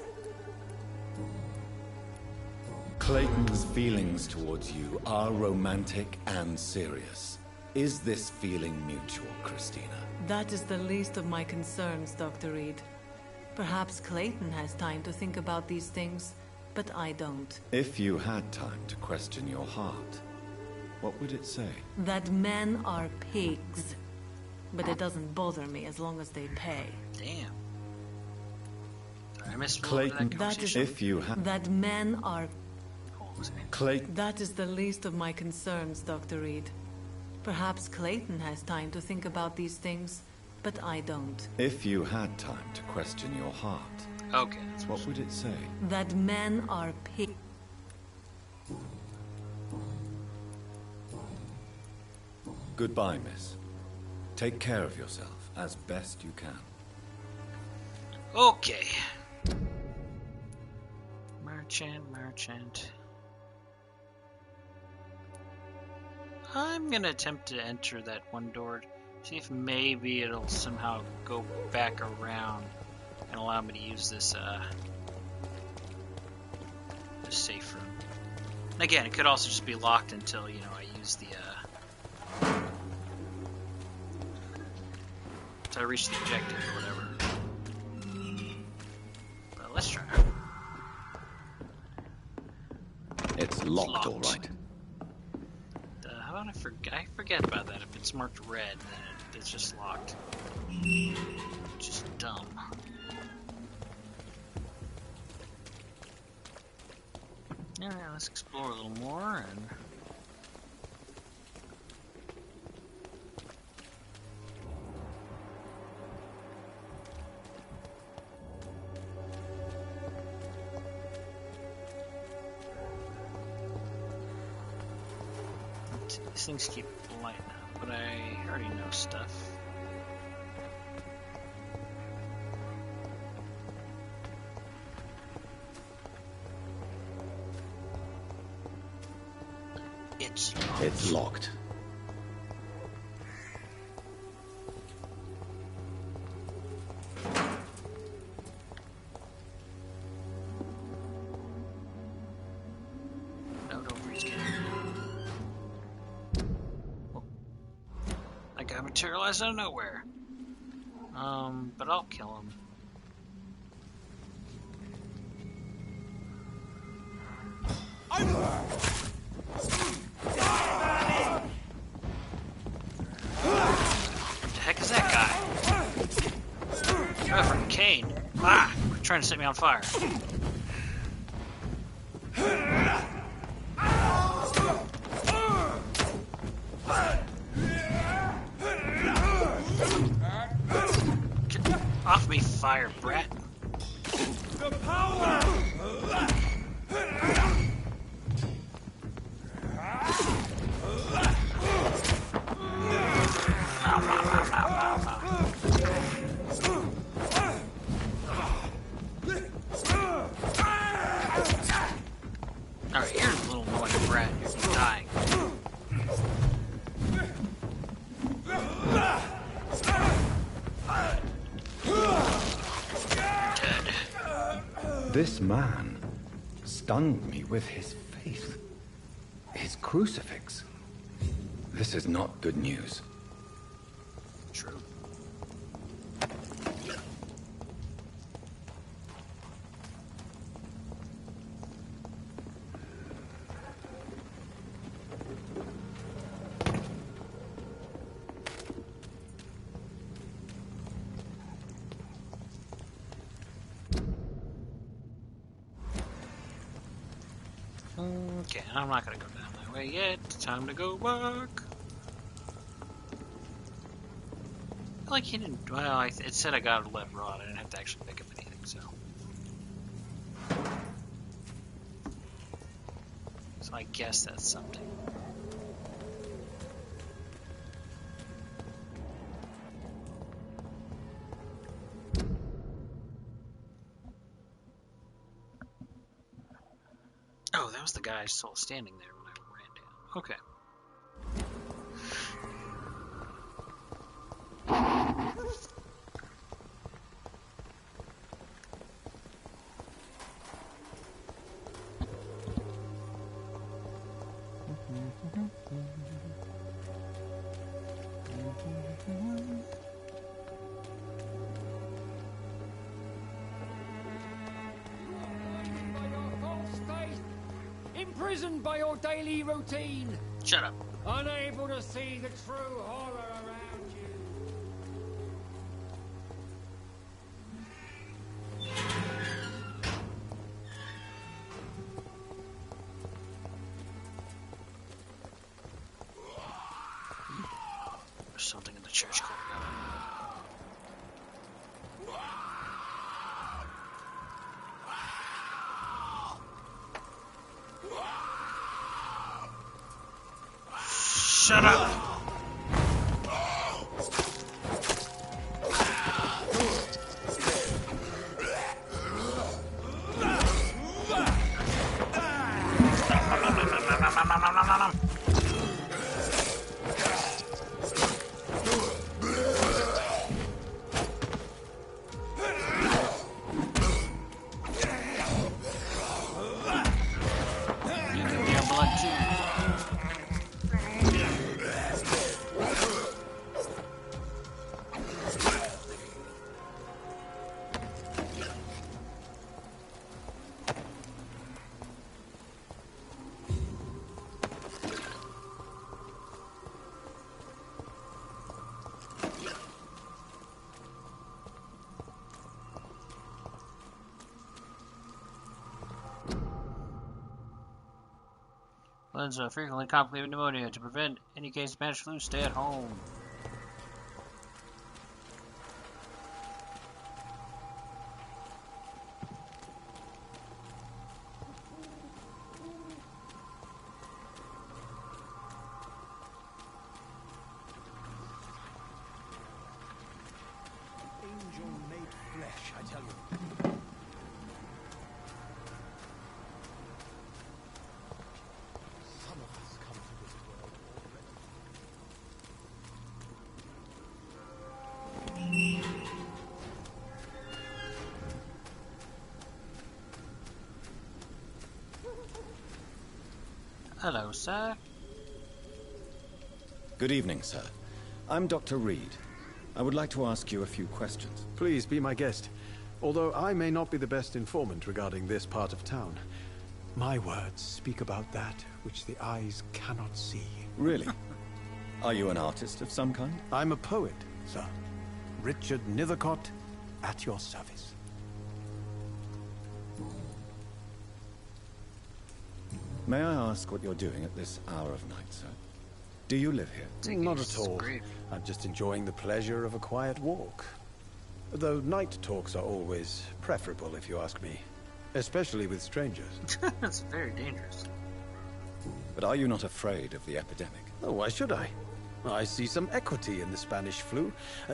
Clayton's feelings towards you are romantic and serious. Is this feeling mutual, Christina? That is the least of my concerns, Dr. Reed. Perhaps Clayton has time to think about these things, but I don't. If you had time to question your heart, what would it say? That men are pigs. But it doesn't bother me as long as they pay. Damn. Sorry, I missed Clayton, that That is conversation. if you had... that men are... What was it? Clayton... That is the least of my concerns, Dr. Reed. Perhaps Clayton has time to think about these things, but I don't. If you had time to question your heart, Okay, that's what would it say? That men are pigs. Goodbye, miss. Take care of yourself as best you can. Okay. Merchant. I'm gonna attempt to enter that one door, see if maybe it'll somehow go back around and allow me to use this safe room. And again, it could also just be locked until, you know, I use the until I reach the objective or whatever. But let's try. It's locked, all right. How about I forget about that. If it's marked red, then it's just locked. Just dumb. Alright, let's explore a little more and... These things keep lighting up, but I already know stuff. It's locked. No, don't freeze game. Oh. That guy materialized out of nowhere. But I'll kill him. What the heck is that guy? Reverend Kane. Ah! Trying to set me on fire. Get off me, fire brat. The power! like a brat. You're dying. Dead. This man stunned me with his faith. His crucifix. This is not good news. True. Okay, I'm not gonna go down that way yet. Time to go back. I feel like he didn't. Well, it said I gotta let it rot. I didn't have to actually pick up anything, so. So I guess that's something. Oh, that was the guy I saw standing there when I ran down. Okay. Imprisoned by your daily routine. Shut up. Unable to see the true horror around you. There's something in the church courtyard. Shut up! You can get blood too. Influenza, frequently complicated pneumonia. To prevent any case of Spanish flu, stay at home. Angel made flesh, I tell you. Some of us come to this world already. Hello, sir. Good evening, sir. I'm Dr. Reed. I would like to ask you a few questions. Please be my guest. Although I may not be the best informant regarding this part of town, my words speak about that which the eyes cannot see. Really? Are you an artist of some kind? I'm a poet, sir. Richard Nethercott, at your service. May I ask what you're doing at this hour of night, sir? Do you live here? Not at all. I'm just enjoying the pleasure of a quiet walk. Though night talks are always preferable, if you ask me. Especially with strangers. That's very dangerous. But are you not afraid of the epidemic? Oh, why should I? I see some equity in the Spanish flu.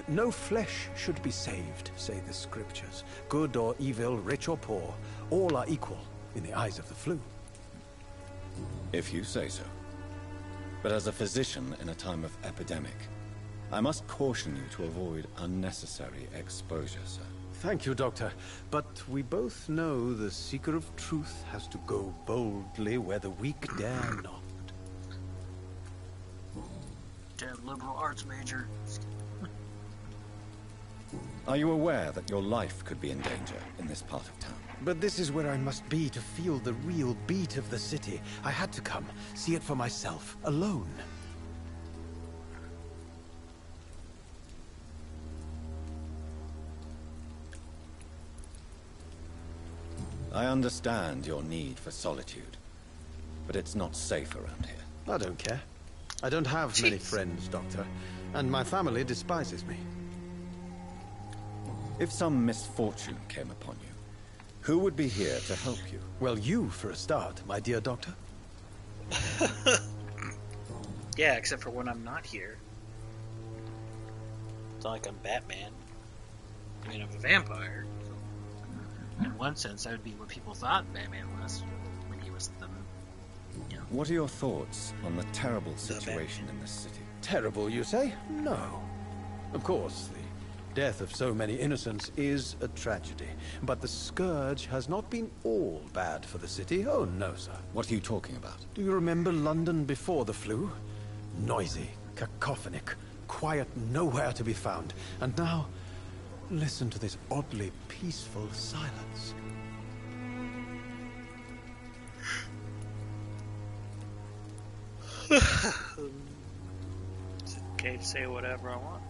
No flesh should be saved, say the scriptures. Good or evil, rich or poor, all are equal in the eyes of the flu. If you say so. But as a physician in a time of epidemic, I must caution you to avoid unnecessary exposure, sir. Thank you, Doctor. But we both know the seeker of truth has to go boldly where the weak dare not. Damn liberal arts major. Are you aware that your life could be in danger in this part of town? But this is where I must be to feel the real beat of the city. I had to come, see it for myself, alone. I understand your need for solitude, but it's not safe around here. I don't care. I don't have many friends, Doctor, and my family despises me. If some misfortune came upon you, who would be here to help you? Well, you, for a start, my dear Doctor. Yeah, except for when I'm not here. It's not like I'm Batman. I mean, I'm a vampire. So in one sense, that would be what people thought Batman was when he was the, you know. What are your thoughts on the terrible situation in this city? Terrible, you say? No. Of course, the death of so many innocents is a tragedy. But the scourge has not been all bad for the city. Oh, no, sir. What are you talking about? Do you remember London before the flu? Noisy, cacophonic, quiet nowhere to be found. And now, listen to this oddly peaceful silence. It's okay to say whatever I want.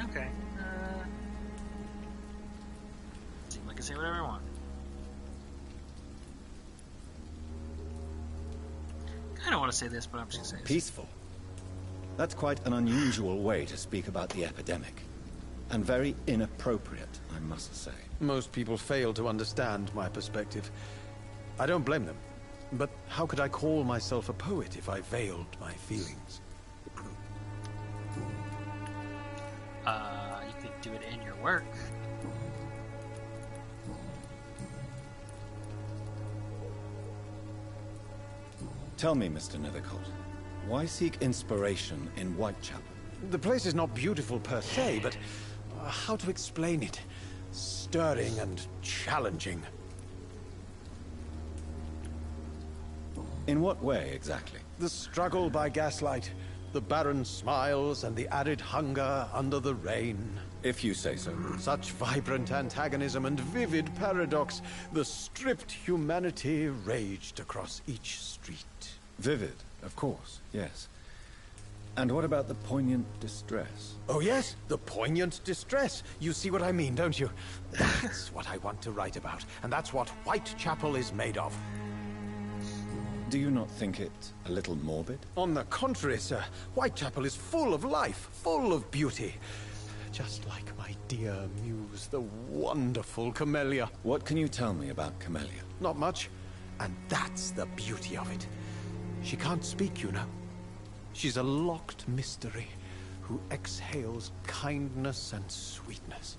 Okay. Seems like I can say whatever I want. I don't want to say this, but I'm just gonna say this. Peaceful. That's quite an unusual way to speak about the epidemic. And very inappropriate, I must say. Most people fail to understand my perspective. I don't blame them. But how could I call myself a poet if I veiled my feelings? You could do it in your work. Tell me, Mr. Nethercolt, why seek inspiration in Whitechapel? The place is not beautiful per se, but how to explain it? Stirring and challenging. In what way, exactly? The struggle by gaslight, the barren smiles and the arid hunger under the rain. If you say so. Such vibrant antagonism and vivid paradox. The stripped humanity raged across each street. Vivid, of course, yes. And what about the poignant distress? Oh yes, the poignant distress. You see what I mean, don't you? That's what I want to write about, and that's what Whitechapel is made of. Do you not think it a little morbid? On the contrary, sir. Whitechapel is full of life, full of beauty. Just like my dear muse, the wonderful Camellia. What can you tell me about Camellia? Not much. And that's the beauty of it. She can't speak, you know. She's a locked mystery who exhales kindness and sweetness.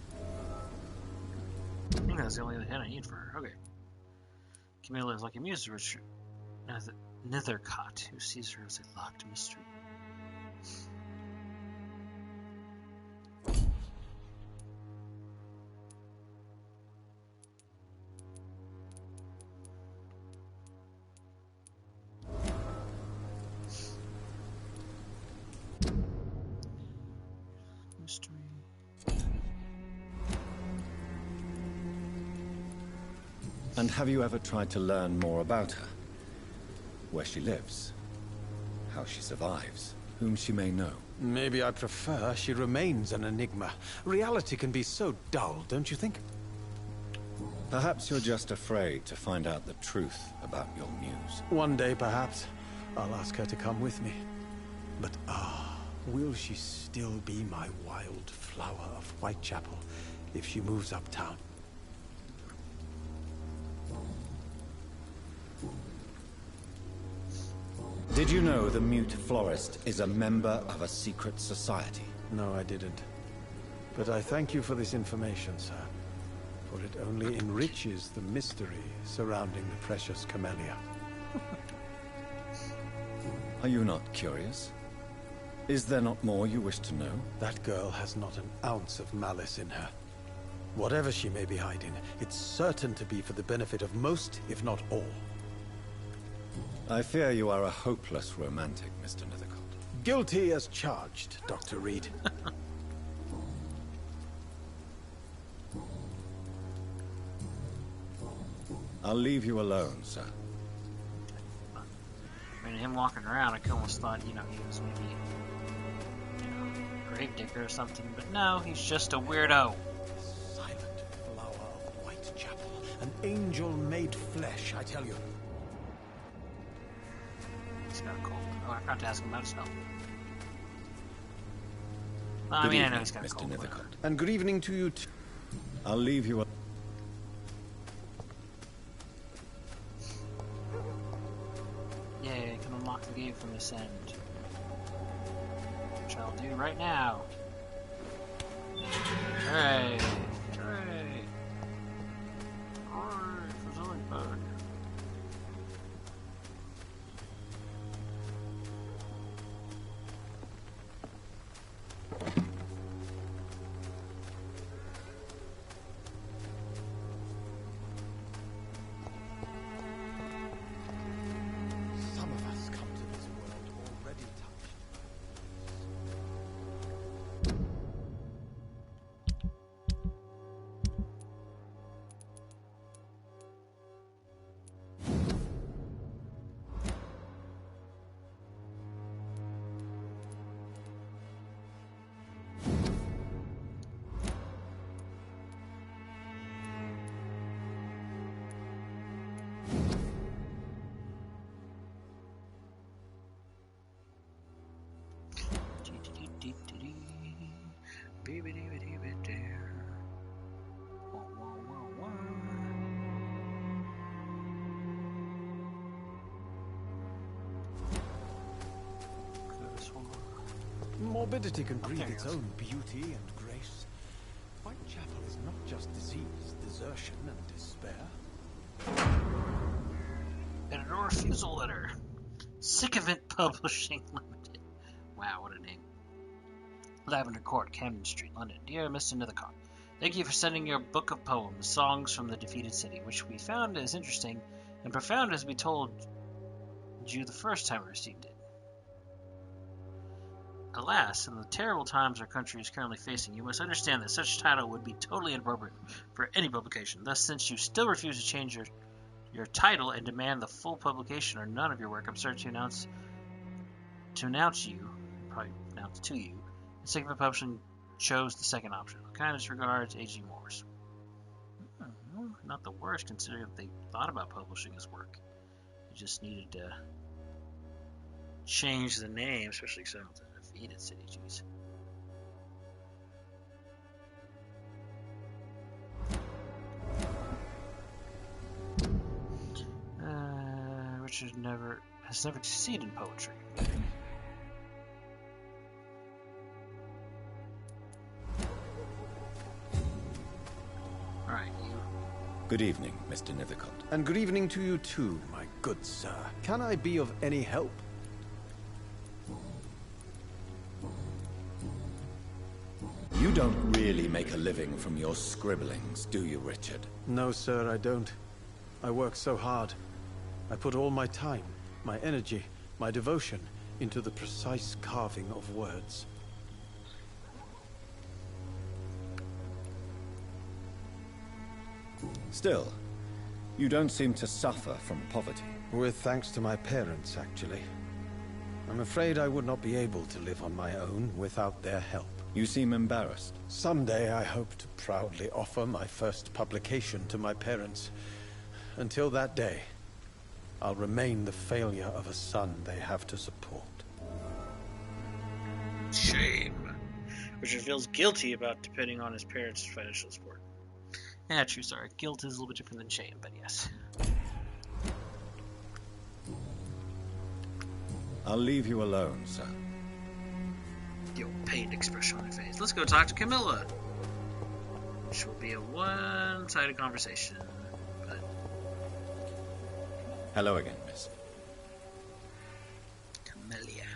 I think that's the only hint I need for her. Okay. Camilla is like a muse, which Nethercott, who sees her as a locked mystery. Mystery. And have you ever tried to learn more about her? Where she lives, how she survives, whom she may know? Maybe I prefer she remains an enigma. Reality can be so dull, don't you think? Perhaps you're just afraid to find out the truth about your muse. One day, perhaps, I'll ask her to come with me. But Will she still be my wild flower of Whitechapel if she moves uptown? Did you know the Mute Florist is a member of a secret society? No, I didn't. But I thank you for this information, sir. For it only enriches the mystery surrounding the precious camellia. Are you not curious? Is there not more you wish to know? That girl has not an ounce of malice in her. Whatever she may be hiding, it's certain to be for the benefit of most, if not all. I fear you are a hopeless romantic, Mr. Nethercott. Guilty as charged, Dr. Reed. I'll leave you alone, sir. I mean, him walking around, I almost thought, you know, he was maybe, you know, a gravedigger or something, but no, he's just a weirdo. Silent flower of Whitechapel, an angel made flesh, I tell you. He's got a cold. Oh, I forgot to ask him about his health. Well, I mean, I know he's got a Mr. cold. Nethercott. And good evening to you too. I'll leave you alone. Yay, I can unlock the gate from this end. Which I'll do right now. Hooray! Hooray! Hooray for Zoidberg. Some of us come to this world already touched. Morbidity can breed its own beauty and grace. Whitechapel is not just disease, desertion, and despair. Editor refusal letter. Sick of it Publishing Limited. Wow, what a name. Lavender Court, Camden Street, London. Dear Mr. Nethercott, thank you for sending your book of poems, Songs from the Defeated City, which we found as interesting and profound as we told you the first time we received it. Alas, in the terrible times our country is currently facing, you must understand that such title would be totally inappropriate for any publication. Thus, since you still refuse to change your title and demand the full publication or none of your work, I'm sorry to announce you, probably announce to you, that Sigma Publishing chose the second option. Kindest regards, A.G. Morse. Not the worst, considering that they thought about publishing his work. They just needed to change the name, especially so the Defeated City. Jeez. Richard has never succeeded in poetry. Alright, you. Good evening, Mr. Nethercott. And good evening to you too, my good sir. Can I be of any help? You don't really make a living from your scribblings, do you, Richard? No, sir, I don't. I work so hard. I put all my time, my energy, my devotion into the precise carving of words. Still, you don't seem to suffer from poverty. With thanks to my parents, actually. I'm afraid I would not be able to live on my own without their help. You seem embarrassed. Someday I hope to proudly offer my first publication to my parents. Until that day, I'll remain the failure of a son they have to support. Shame. Richard feels guilty about depending on his parents' financial support. Yeah, true, sorry. Guilt is a little bit different than shame, but yes. I'll leave you alone, sir. The old pained expression on her face. Let's go talk to Camilla. Which will be a one-sided conversation. But... Hello again, miss. Camilla.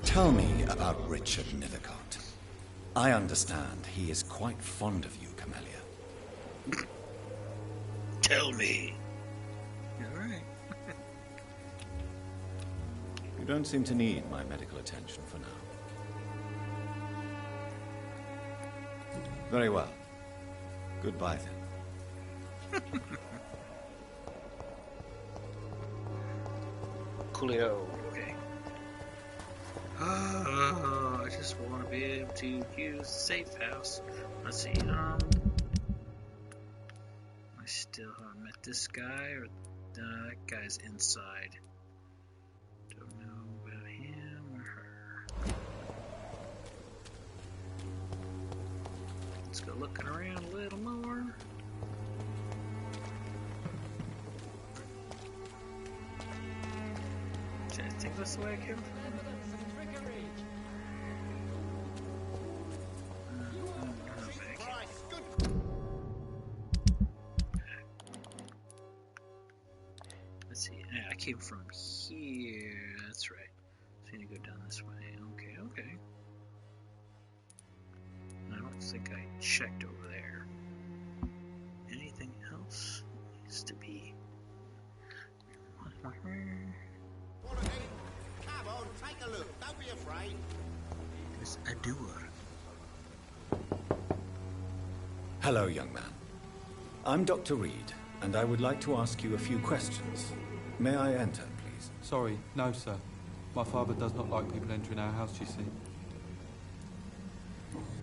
Tell me about Richard Nithercott. I understand he is quite fond of you, Camellia. Tell me. Alright. You don't seem to need my medical attention for now. Very well. Goodbye then. Coolio. Okay. I just want to be able to use the safe house. Let's see. I still haven't met this guy, or that guy's inside. Don't know about him or her. Let's go looking around a little more. I think that's the way I came from. Let's see. Yeah, I came from here. That's right. So I need to go down this way. Okay, okay. I don't think I checked over there. Anything else needs to be. Come on, take a look. Don't be afraid. There's a door. Hello, young man. I'm Dr. Reed, and I would like to ask you a few questions. May I enter, please? Sorry, no, sir. My father does not like people entering our house, you see.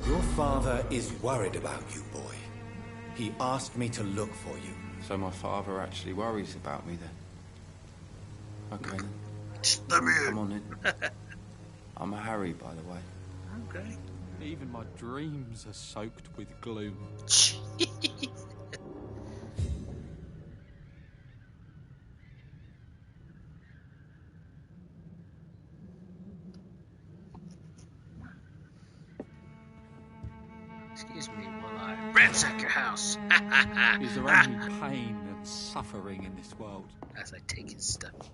Your father is worried about you, boy. He asked me to look for you. So my father actually worries about me then? Okay then. Let me in. Come on in. I'm a Harry, by the way. Okay. Even my dreams are soaked with gloom. Excuse me while I ransack your house. Is there only pain and suffering in this world? As I take his stuff.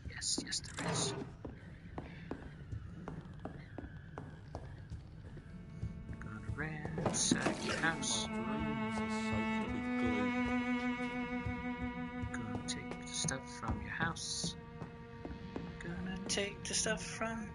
Yes, yes there is. Gonna ransack your house. My dreams are soaked with gloom. Gonna take the stuff from your house. Gonna take the stuff from...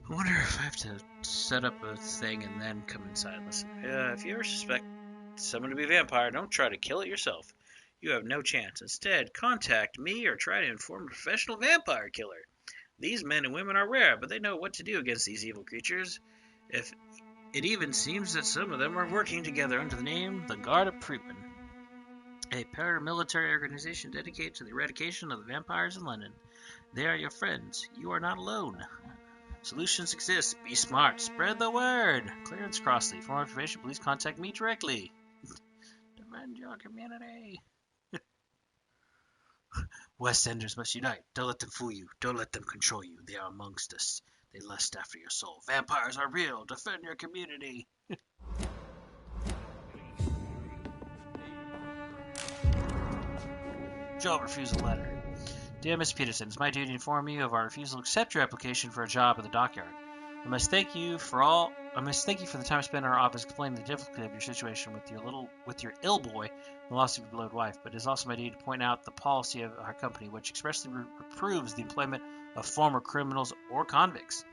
I wonder if I have to set up a thing and then come inside. Listen, if you ever suspect someone to be a vampire, don't try to kill it yourself. You have no chance. Instead, contact me or try to inform a professional vampire killer. These men and women are rare, but they know what to do against these evil creatures. If it even seems that some of them are working together under the name the Guard of Prepon, a paramilitary organization dedicated to the eradication of the vampires in London. They are your friends. You are not alone. Solutions exist. Be smart. Spread the word. Clearance Crossley. For more information, please contact me directly. Defend your community. West Enders must unite. Don't let them fool you. Don't let them control you. They are amongst us. They lust after your soul. Vampires are real. Defend your community. Job refusal letter. Dear Miss Peterson, it's my duty to inform you of our refusal to accept your application for a job at the dockyard. I must thank you for the time spent in our office explaining the difficulty of your situation with your ill boy and the loss of your beloved wife. But it is also my duty to point out the policy of our company, which expressly reproves the employment of former criminals or convicts.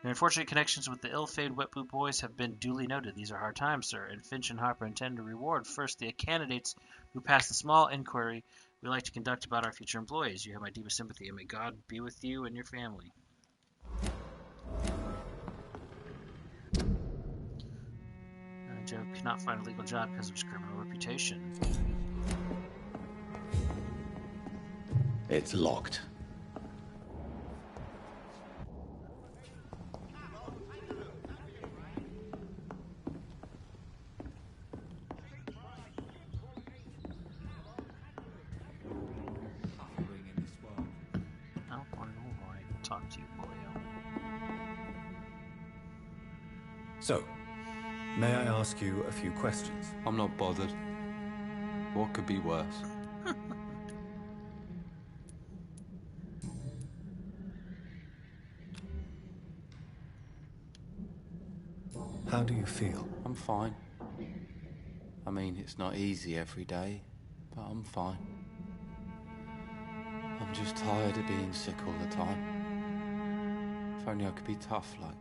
Your unfortunate connections with the ill-fated Wet Boot Boys have been duly noted. These are hard times, sir, and Finch and Harper intend to reward first the candidates who pass the small inquiry we like to conduct about our future employees. You have my deepest sympathy, and may God be with you and your family. Joe could not find a legal job because of his criminal reputation. It's locked. Talk to you, boyo. So, may I ask you a few questions? I'm not bothered. What could be worse? How do you feel? I'm fine. I mean, it's not easy every day, but I'm fine. I'm just tired of being sick all the time. If only I could be tough, like...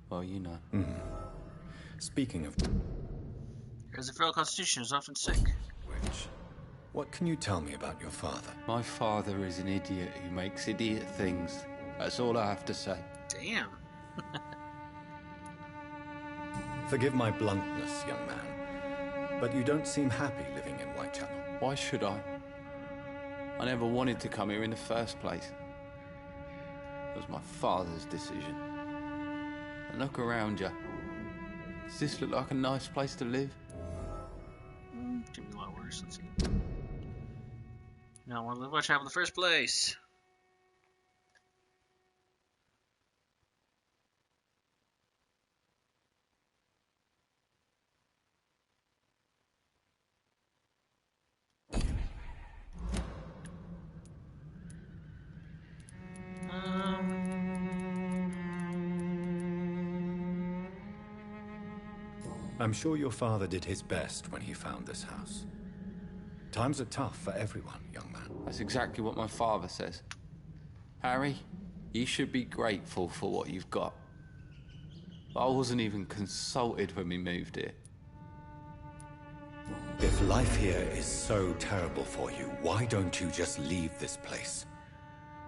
Well, you know. Speaking of... Because the frail constitution is often sick. which, what can you tell me about your father? My father is an idiot who makes idiot things. That's all I have to say. Damn. Forgive my bluntness, young man, but you don't seem happy living in Whitechapel. Why should I? I never wanted to come here in the first place. It was my father's decision. And look around you. Does this look like a nice place to live? Could be a lot worse. Let's see. No, I want to live Whitechapel in the first place. I'm sure your father did his best when he found this house. Times are tough for everyone, young man. That's exactly what my father says. Harry, you should be grateful for what you've got. I wasn't even consulted when we moved here. If life here is so terrible for you, why don't you just leave this place?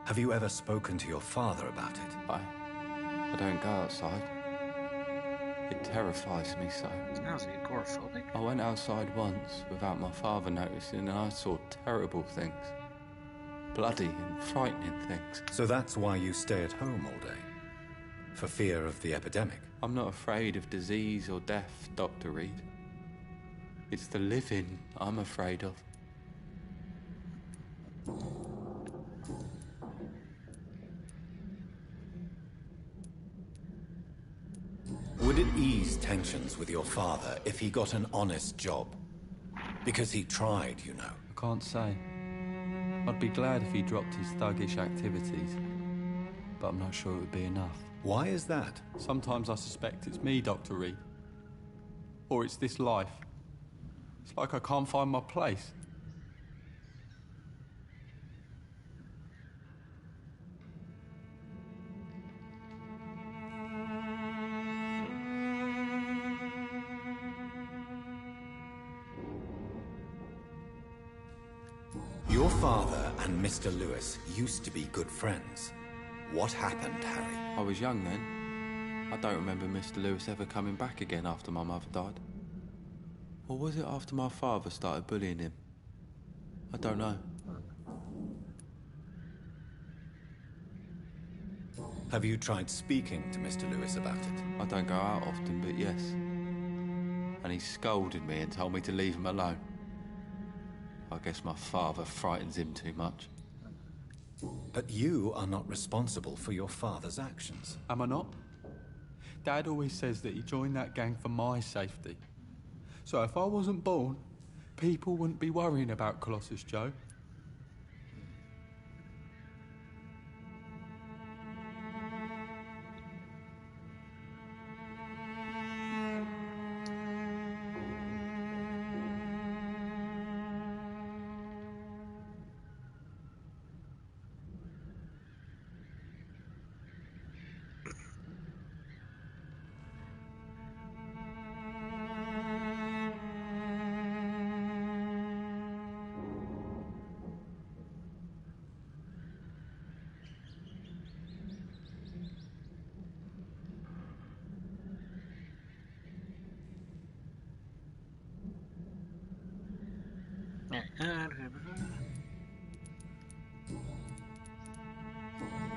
Have you ever spoken to your father about it? I don't go outside. It terrifies me so. Sounds agoraphobic. I went outside once without my father noticing and I saw terrible things. Bloody and frightening things. So that's why you stay at home all day? For fear of the epidemic? I'm not afraid of disease or death, Dr. Reed. It's the living I'm afraid of. Would it ease tensions with your father if he got an honest job? Because he tried, you know. I can't say. I'd be glad if he dropped his thuggish activities, but I'm not sure it would be enough. Why is that? Sometimes I suspect it's me, Dr. Reed. Or it's this life. It's like I can't find my place. Your father and Mr. Lewis used to be good friends. What happened, Harry? I was young then. I don't remember Mr. Lewis ever coming back again after my mother died. Or was it after my father started bullying him? I don't know. Have you tried speaking to Mr. Lewis about it? I don't go out often, but yes. And he scolded me and told me to leave him alone. I guess my father frightens him too much. But you are not responsible for your father's actions. Am I not? Dad always says that he joined that gang for my safety. So if I wasn't born, people wouldn't be worrying about Colossus Joe.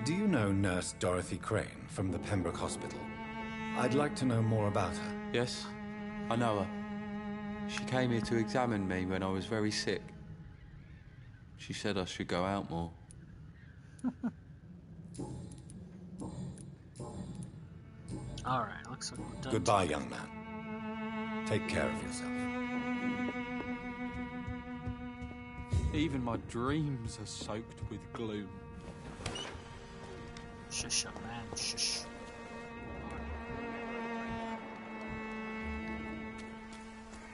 Do you know Nurse Dorothy Crane from the Pembroke Hospital? I'd like to know more about her. Yes, I know her. She came here to examine me when I was very sick. She said I should go out more. Alright, looks like we're done. Goodbye, young man. Take care of yourself. Even my dreams are soaked with gloom. Shush up, man. Shush.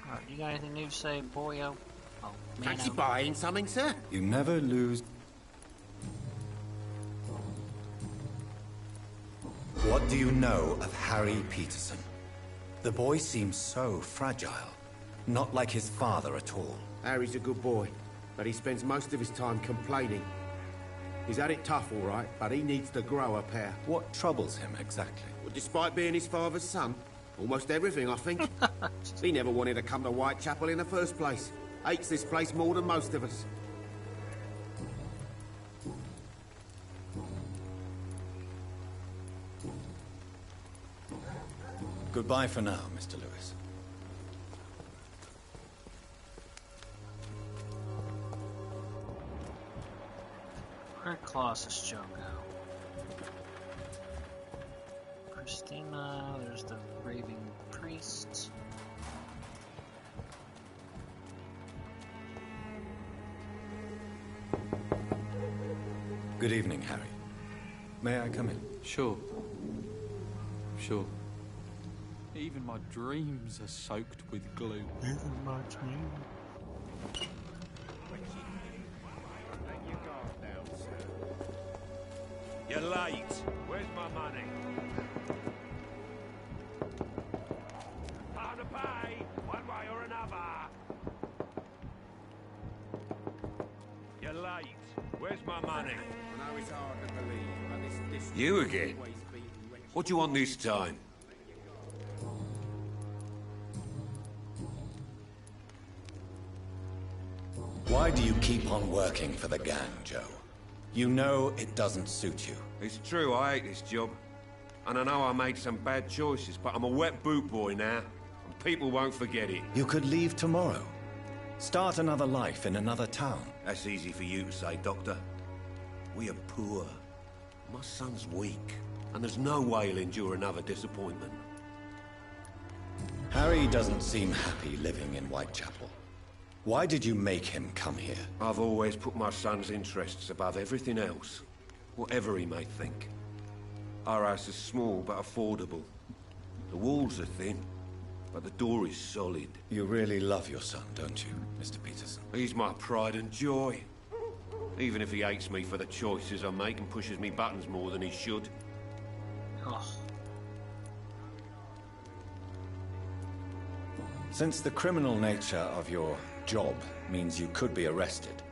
Alright, you got anything new to say, boyo? Oh, man. Fancy buying something, sir? You never lose... What do you know of Harry Peterson? The boy seems so fragile. Not like his father at all. Harry's a good boy, but he spends most of his time complaining. He's had it tough, all right, but he needs to grow a pair. What troubles him exactly? Well, despite being his father's son, almost everything, I think. He never wanted to come to Whitechapel in the first place. Hates this place more than most of us. Goodbye for now, Mr. Lewis. Where'd Colossus Joe go? Christina, there's the raving priest. Good evening, Harry. May I come in? Sure. Sure. Even my dreams are soaked with gloom. Even my dreams. You're late. Where's my money? Hard to pay, one way or another. You're late. Where's my money? I know it's hard to believe, but this You again? What do you want this time? Why do you keep on working for the gang, Joe? You know it doesn't suit you. It's true, I hate this job. And I know I made some bad choices, but I'm a wet boot boy now, and people won't forget it. You could leave tomorrow. Start another life in another town. That's easy for you to say, Doctor. We are poor. My son's weak, and there's no way he'll endure another disappointment. Harry doesn't seem happy living in Whitechapel. Why did you make him come here? I've always put my son's interests above everything else, whatever he may think. Our house is small but affordable. The walls are thin, but the door is solid. You really love your son, don't you, Mr. Peterson? He's my pride and joy. Even if he hates me for the choices I make and pushes me buttons more than he should. Oh. Since the criminal nature of your job means you could be arrested,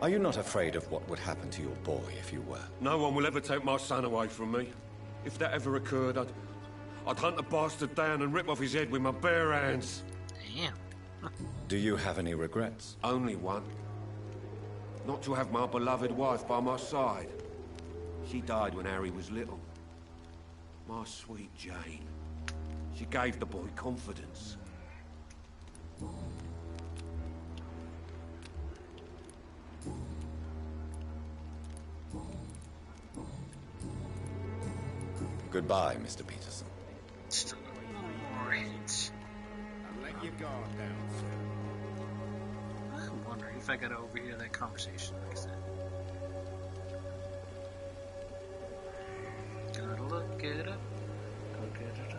are you not afraid of what would happen to your boy if you were? No one will ever take my son away from me. If that ever occurred, I'd hunt the bastard down and rip off his head with my bare hands. Damn. Do you have any regrets? Only one. Not to have my beloved wife by my side. She died when Harry was little. My sweet Jane. She gave the boy confidence. Goodbye, Mr. Peterson. Right. And let your guard down, sir. I'm wondering if I gotta overhear that conversation like I said. Gotta look it up. Look it up.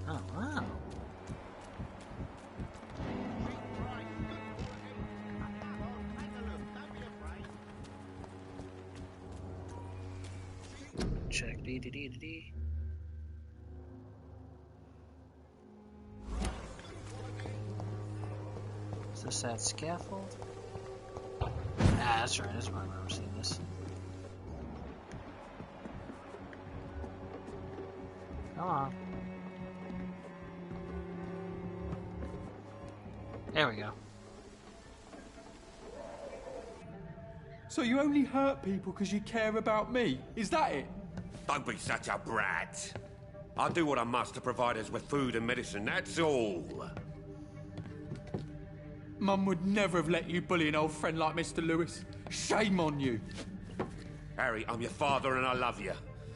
Oh, wow. Check D. Is this that scaffold? Ah, that's right. That's where I remember seeing this. Come on. There we go. So you only hurt people because you care about me? Is that it? Don't be such a brat. I'll do what I must to provide us with food and medicine, that's all. Mum would never have let you bully an old friend like Mr. Lewis. Shame on you. Harry, I'm your father and I love you.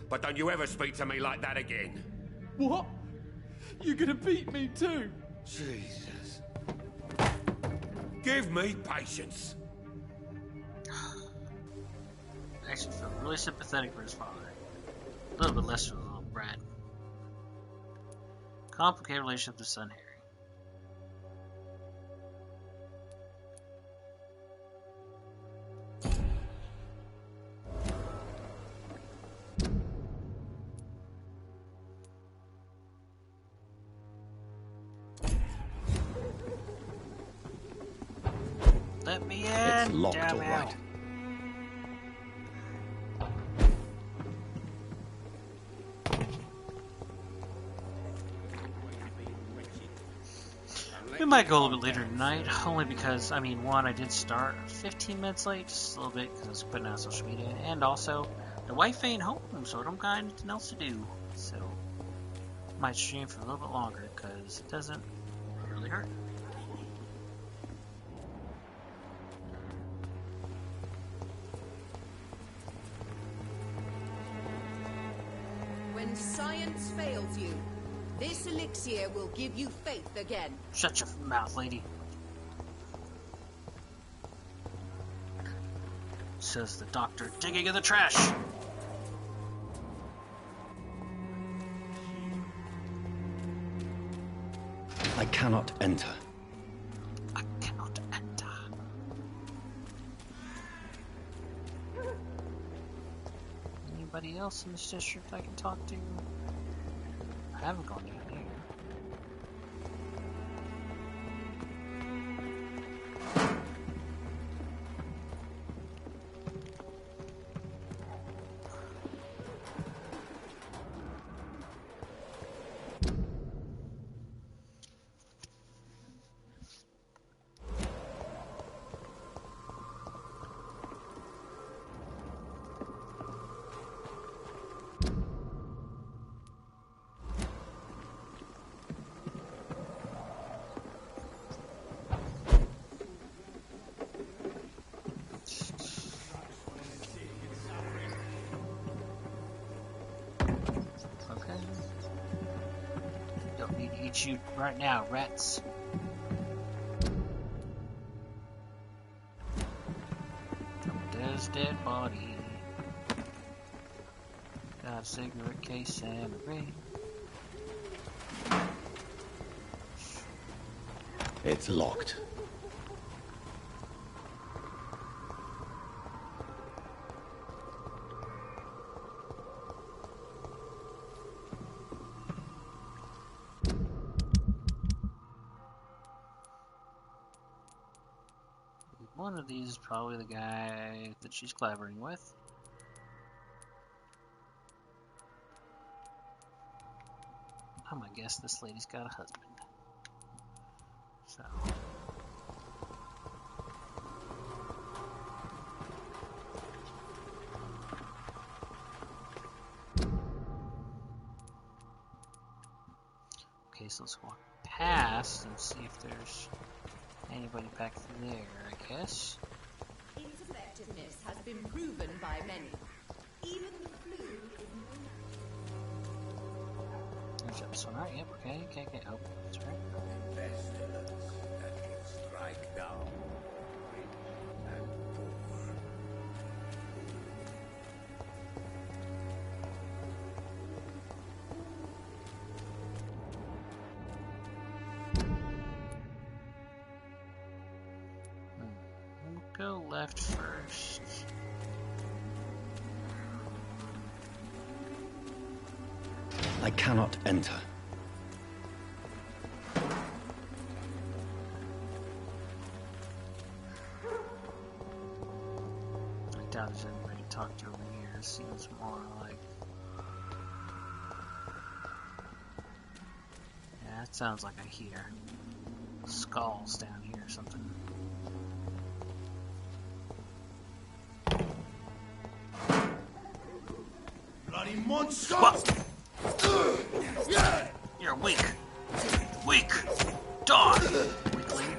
But don't you ever speak to me like that again. What? You're gonna beat me too? Jesus. Give me patience. I actually feel really sympathetic for his father. A little bit less for the little brat. Complicated relationship with son Harry. Let me in. It's locked, damn all it. right. We might go a little bit later tonight, only because, I mean, one, I did start 15 minutes late, just a little bit, because I was putting out social media, and also, the wife ain't home, so I don't got anything else to do, so, might stream for a little bit longer, because it doesn't really hurt. When science fails you, this elixir will give you faith again. Shut your mouth, lady. Says the doctor digging in the trash. I cannot enter. I cannot enter. Anybody else in this district I can talk to? I haven't gone down here. You right now, rats. There's dead body. Got a cigarette case and a ring. It's locked. One of these is probably the guy that she's collaborating with. I'm gonna guess this lady's got a husband. So. Okay, so let's walk past and see if there's anybody back there, I guess. Its effectiveness has been proven by many. Even the flu is There's this one, right? Yep, okay. Oh, that's right. Pestilence that will strike down rich and poor. We'll go left first. I cannot enter. I doubt there's anybody to talk to over here. It seems more like... Yeah, it sounds like I hear skulls down here or something. bloody monster! You're weak. Weak. Dog. Weakling.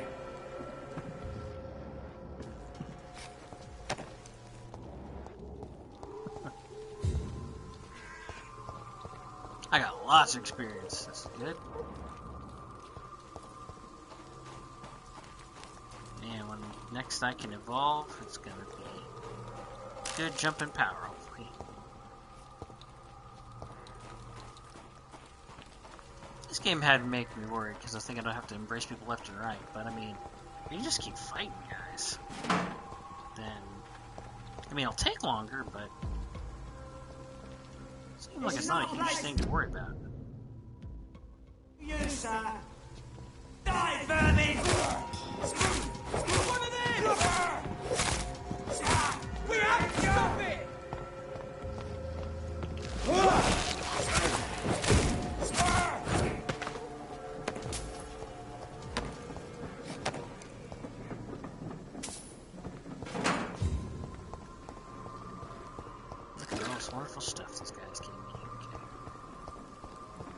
I got lots of experience. That's good. And when next I can evolve, it's gonna be good jumping power, hopefully. This game had to make me worried because I was thinking I don't have to embrace people left and right. But I mean, if you just keep fighting guys, then I mean it'll take longer, but it seems like it's not a huge thing to worry about. You, sir. Die, vermin! One of them! We have to stop it! Look at all this wonderful stuff this guy's giving me.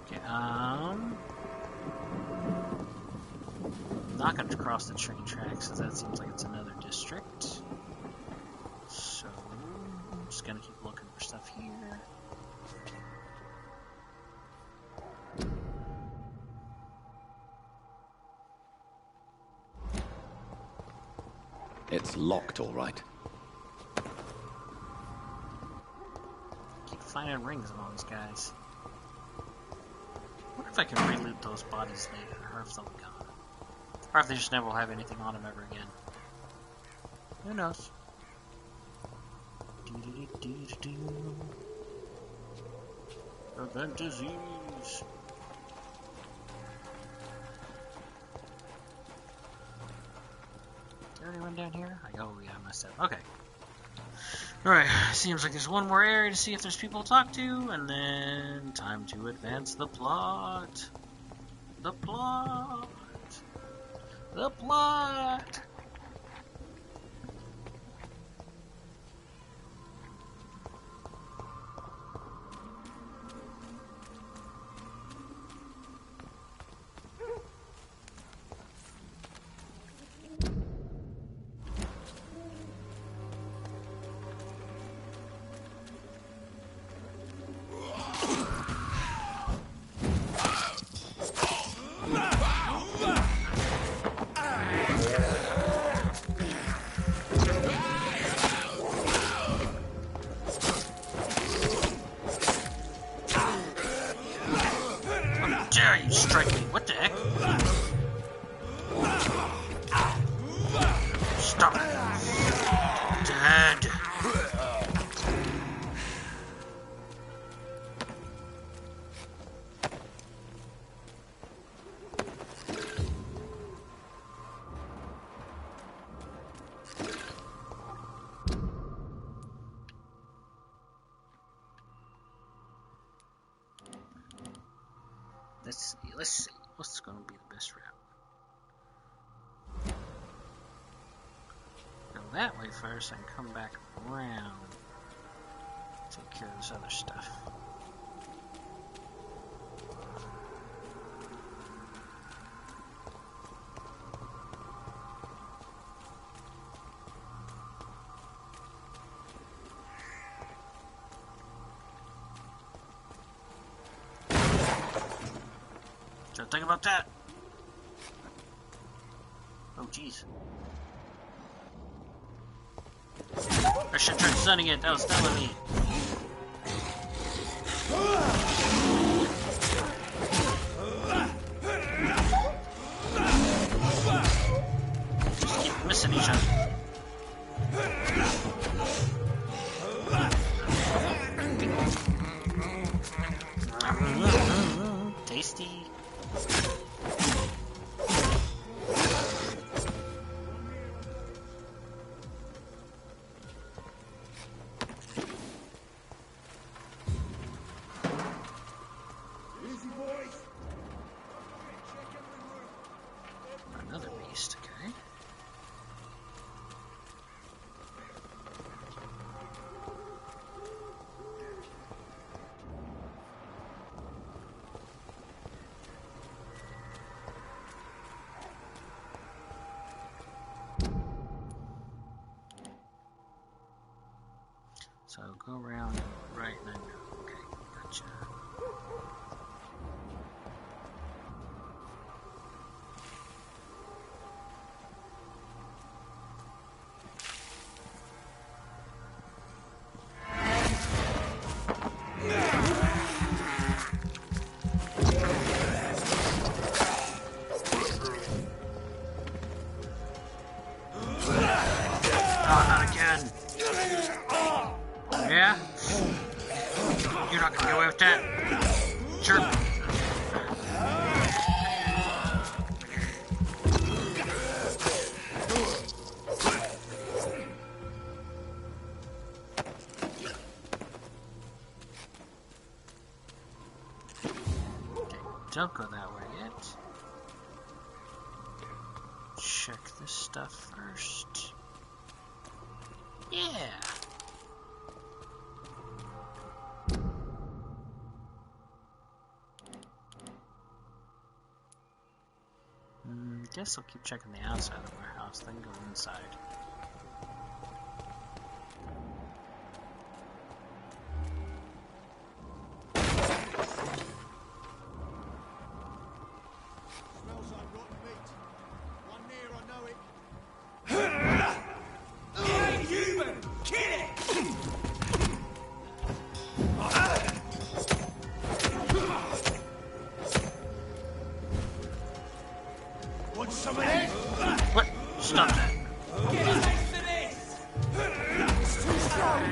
Okay. Okay, I'm not going to cross the train tracks because that seems like it's another district. So, I'm just going to keep looking for stuff here. It's locked, all right. Keep finding rings on all these guys. I wonder if I can reloot those bodies later, or if they'll be gone. Or if they just never will have anything on them ever again. Who knows? Prevent disease. Is there anyone down here? Oh yeah, I must have. Okay. Alright, seems like there's one more area to see if there's people to talk to, and then time to advance the plot. The plot. The plot. Dare you strike me? What the heck? Stop it. Dead. Let's see. What's going to be the best route? Go that way first and come back around. Take care of this other stuff. So think about that. Oh jeez. I should try stunning it. That was telling me. Just keep missing each other. Tasty. Another beast, okay. So go around right and then go. Okay, gotcha. Yeah? You're not gonna get away with that. Sure. Okay, don't go that way yet. Check this stuff first. Yeah. Guess I'll keep checking the outside of the warehouse, then go inside. Smells like rotten meat. One near, I know it. Hey, human! Kill it! Want some of this? What? Stop that. Get a taste of this! It's too strong!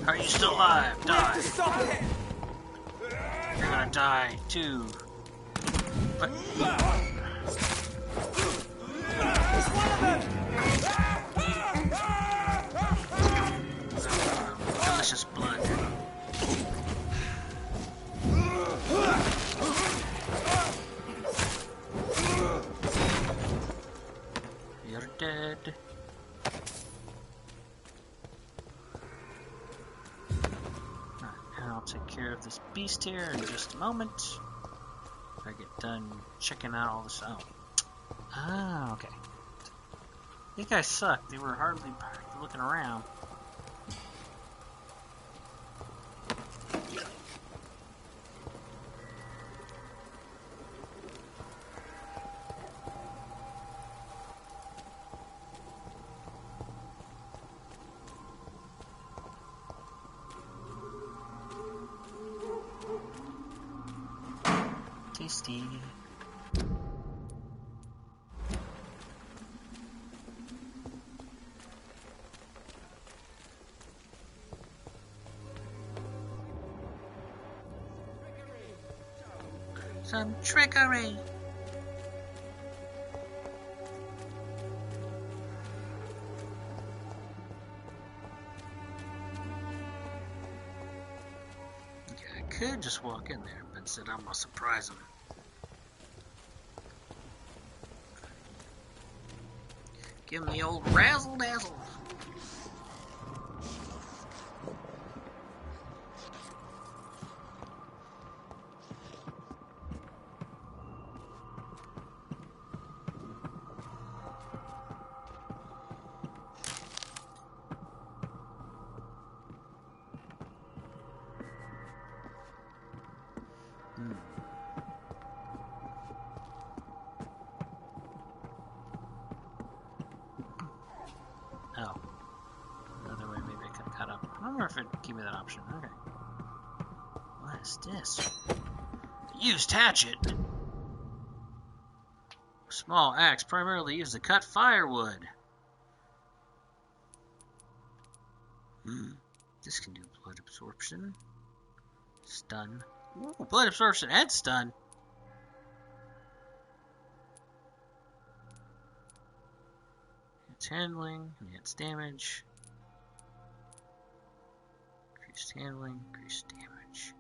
Are you still alive? We have Die. to stop it! You're gonna die too. But It's one of them! delicious blood. You're dead. I'll take care of this beast here in just a moment. I get done checking out all this out. Ah, okay. These guys suck. They were hardly looking around. Tasty. Some trickery. Okay, I could just walk in there, but instead I'm gonna surprise him. Give him the old razzle dazzle. Oh. Another way maybe I could cut up. I wonder if it'd give me that option. Okay. What is this? Used hatchet. Small axe primarily used to cut firewood. This can do blood absorption. Stun. Ooh, blood absorption and stun. It's handling, enhanced damage. Increased handling, increased damage.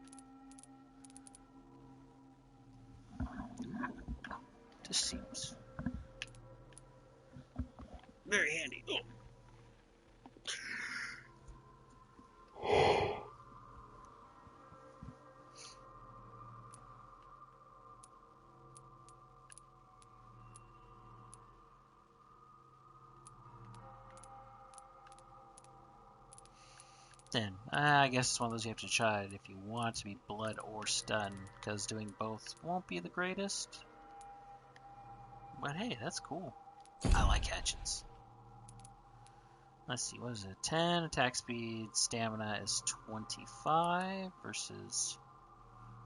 This seems very handy. Oh. Then, I guess it's one of those you have to try it if you want to be blood or stun, because doing both won't be the greatest. But hey, that's cool. I like hatchets. Let's see, what is it? 10 attack speed, stamina is 25 versus...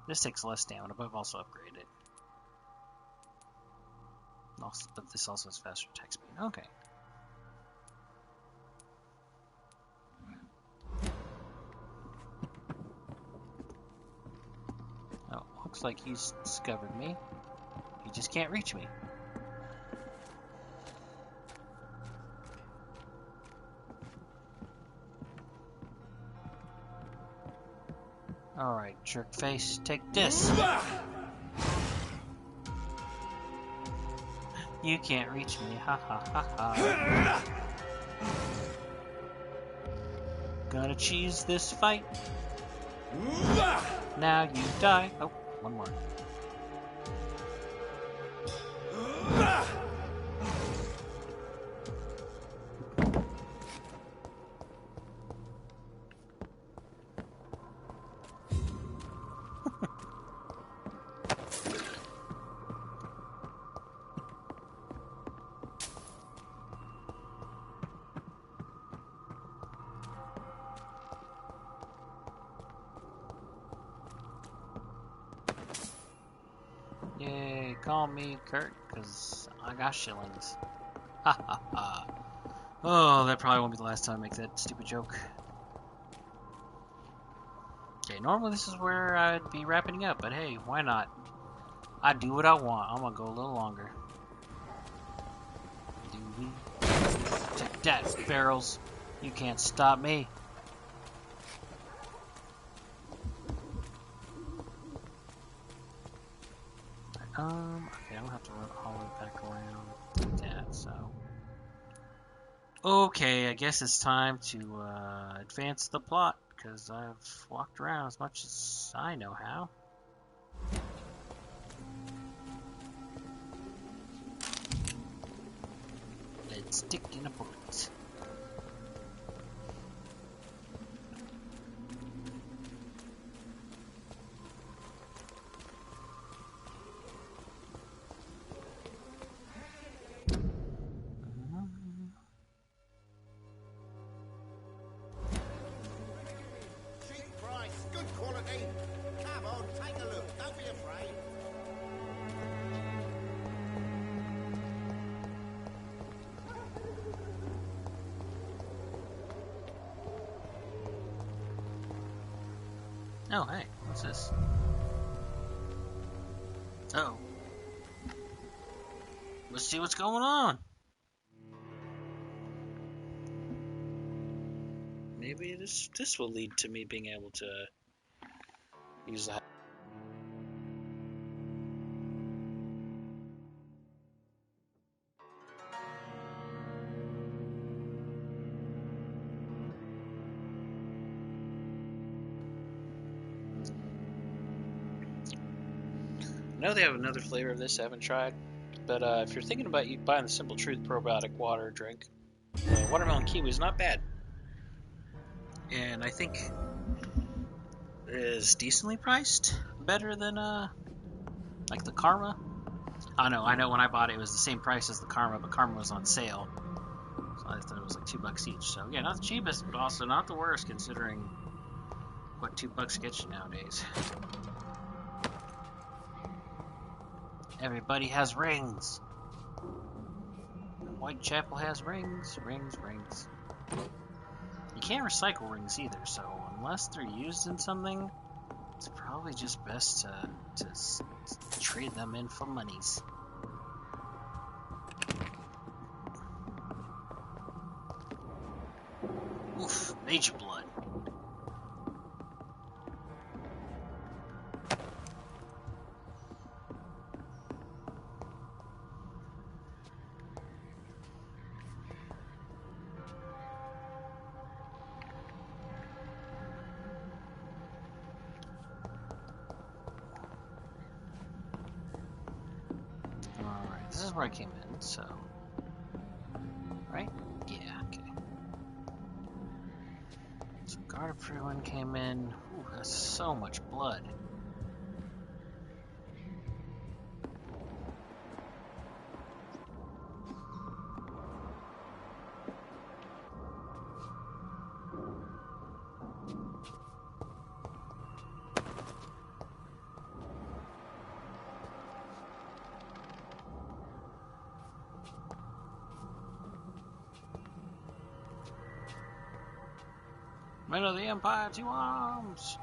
This takes less stamina, but I've also upgraded. Also, but this also has faster attack speed. Okay. Oh, looks like he's discovered me. He just can't reach me. Alright, jerk face, take this! You can't reach me, ha ha ha ha. Gonna cheese this fight. Now you die. Oh, one more. Yay, call me Kurt, because I got shillings. Ha ha ha. Oh, that probably won't be the last time I make that stupid joke. Okay, normally this is where I'd be wrapping up, but hey, why not? I do what I want. I'm gonna go a little longer. Take that, barrels. You can't stop me. Okay, I don't have to run all the way back around like that, so. Okay, I guess it's time to advance the plot, because I've walked around as much as I know how. Let's stick in a bullet. Oh, hey, what's this? Uh-oh. Let's see what's going on. Maybe this will lead to me being able to use that. I know they have another flavor of this I haven't tried, but if you're thinking about buying the Simple Truth probiotic water drink, watermelon kiwi is not bad, and I think is decently priced, better than like the Karma. I know when I bought it, it was the same price as the Karma, but Karma was on sale, so I thought it was like $2 each. So yeah, not the cheapest, but also not the worst considering what $2 gets you nowadays. Everybody has rings. Whitechapel has rings, rings, rings. You can't recycle rings either, so unless they're used in something, it's probably just best to trade them in for monies. Oof, major blood. This is where I came in, so... Right? Yeah, okay. So Guard of everyone came in. Ooh, that's so much blood. Men of the Empire, to arms!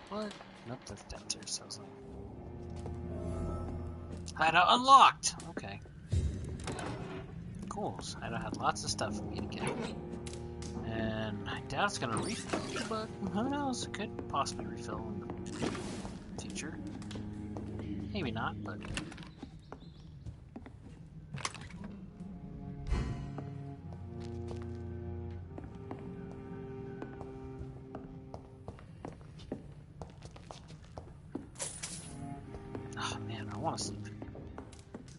What? Nope, that's downstairs, sounds like. Hideout unlocked! Okay. Cool, so Hideout had lots of stuff for me to get. And I doubt it's gonna refill, but who knows? It could possibly refill in the future. Maybe not, but... Oh man, I want to sleep.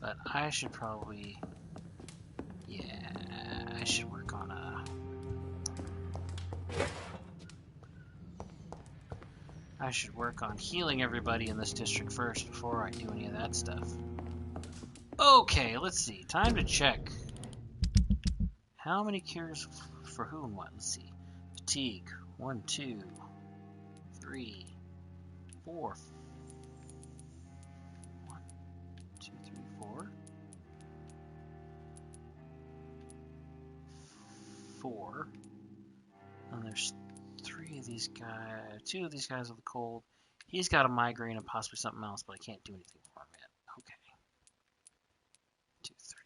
But I should probably... Yeah, I should work on I should work on healing everybody in this district first before I do any of that stuff. Okay, let's see. Time to check. How many cures for who and what? Let's see. Fatigue. 1, 2, 3, 4. 1, 2, 3, 4. 4. And there's 3 of these guys. 2 of these guys with the cold. He's got a migraine and possibly something else, but I can't do anything for him yet. Okay. 2, 3,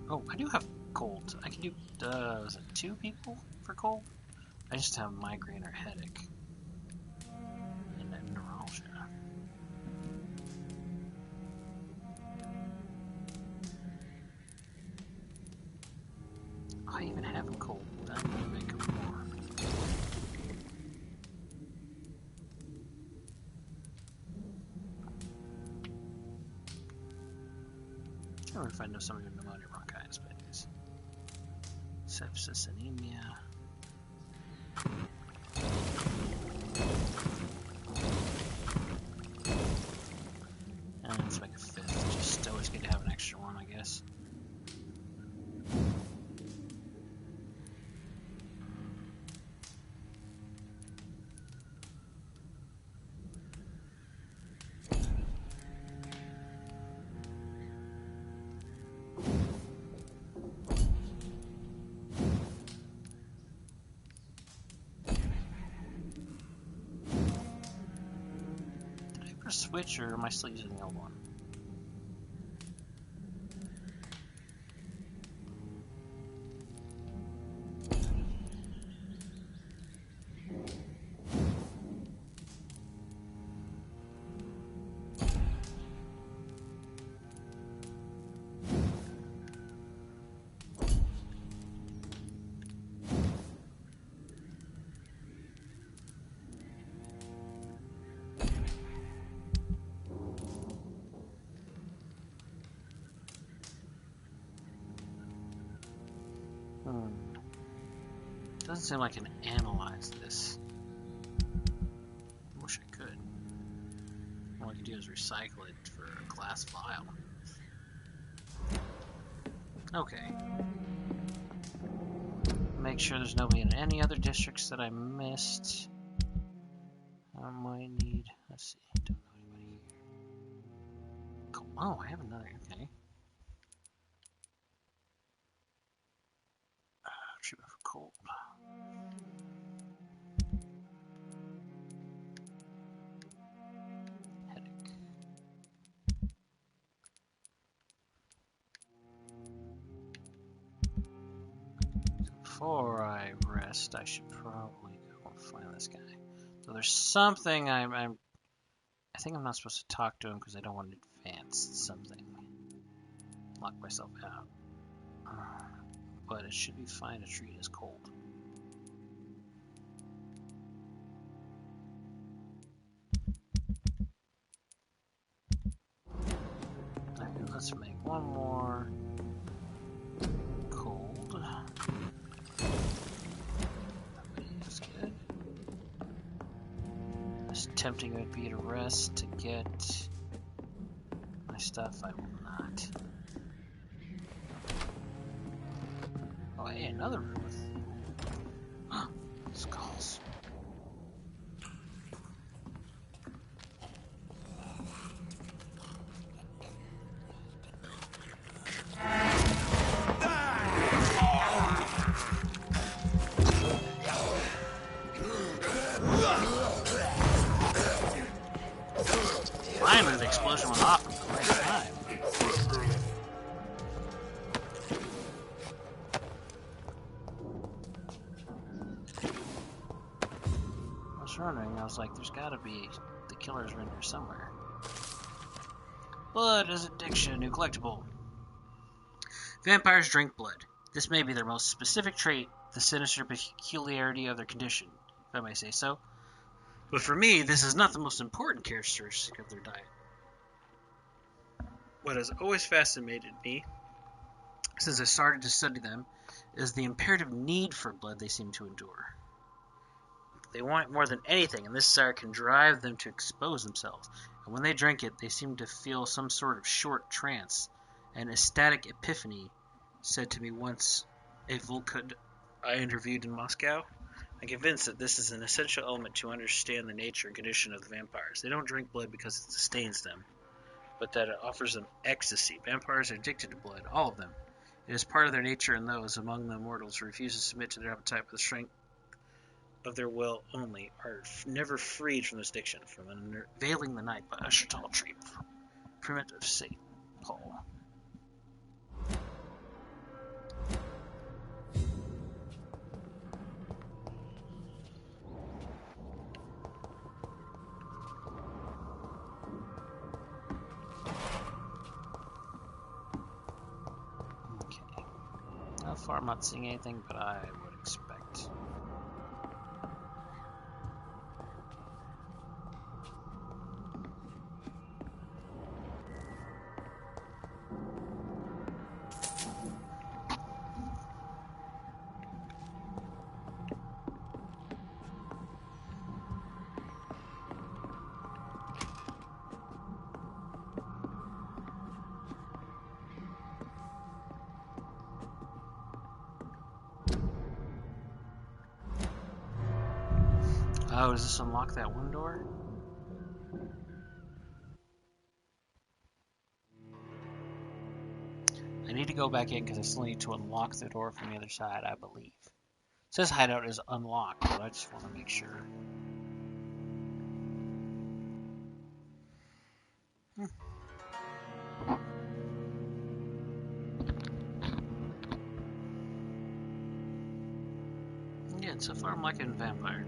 4. Oh, I do have cold. I can do, is it 2 people for cold? I just have migraine or headache. And then neuralgia. I even have a cold. I need to make it more. I don't know if I know some of your pneumonia bronchitis, but it is. Sepsis, anemia. And let's make a 5th. Just always good to have an extra one, I guess. Switch, or am I still using the old one? Doesn't seem like I can analyze this. I wish I could. All I can do is recycle it for a glass vial. Okay. Make sure there's nobody in any other districts that I missed. I might need... Let's see. Don't know anybody here. Cool. Oh, I have another. Okay. Treatment for cold. Headache. So before I rest, I should probably go and find this guy. So there's something I think I'm not supposed to talk to him because I don't want to advance something. Lock myself out. But it should be fine to treat as cold. Okay, let's make one more cold. That's good. As tempting it would be to rest to get my stuff, I will not. Oh, hey, another room with skulls. Finally, the explosion went off at the right time. I was wondering, I was like, there's gotta be, the killers are in here somewhere. Blood is addiction, new collectible. Vampires drink blood. This may be their most specific trait, the sinister peculiarity of their condition, if I may say so. But for me, this is not the most important characteristic of their diet. What has always fascinated me, since I started to study them, is the imperative need for blood they seem to endure. They want it more than anything, and this desire can drive them to expose themselves. And when they drink it, they seem to feel some sort of short trance, an ecstatic epiphany, said to me once a Volkud I interviewed in Moscow. I'm convinced that this is an essential element to understand the nature and condition of the vampires. They don't drink blood because it sustains them, but that it offers them ecstasy. Vampires are addicted to blood, all of them. It is part of their nature, and those among the immortals who refuse to submit to their appetite with the strength of their will only are never freed from this addiction, from Unveiling the Night by Usher Taltree, primitive St. Paul. Okay. How far I'm not seeing anything, but I would expect. Oh, does this unlock that one door? I need to go back in because I still need to unlock the door from the other side, I believe. It says hideout is unlocked, but I just want to make sure. Again, so far I'm liking Vampire.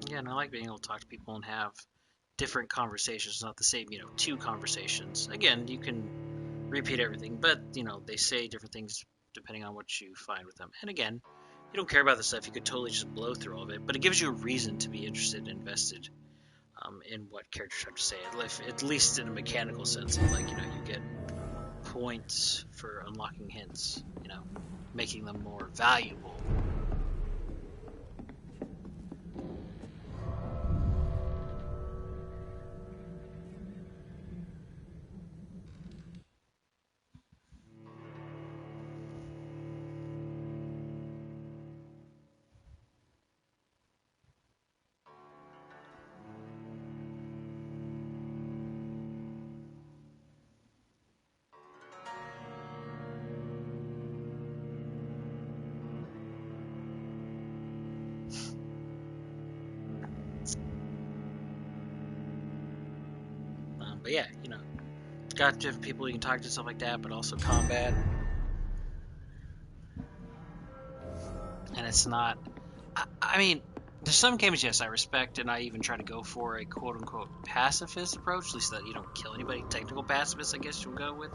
Again, I like being able to talk to people and have different conversations, not the same, two conversations. Again, you can repeat everything, but, they say different things depending on what you find with them. And again, you don't care about this stuff, you could totally just blow through all of it, but it gives you a reason to be interested and invested in what characters have to say, at least in a mechanical sense. Like, you get points for unlocking hints, making them more valuable. But yeah, got different people you can talk to, stuff like that, but also combat. and it's not. I mean, there's some games, yes, I respect, and I even try to go for a quote-unquote pacifist approach, at least that you don't kill anybody. Technical pacifist, I guess you'll go with.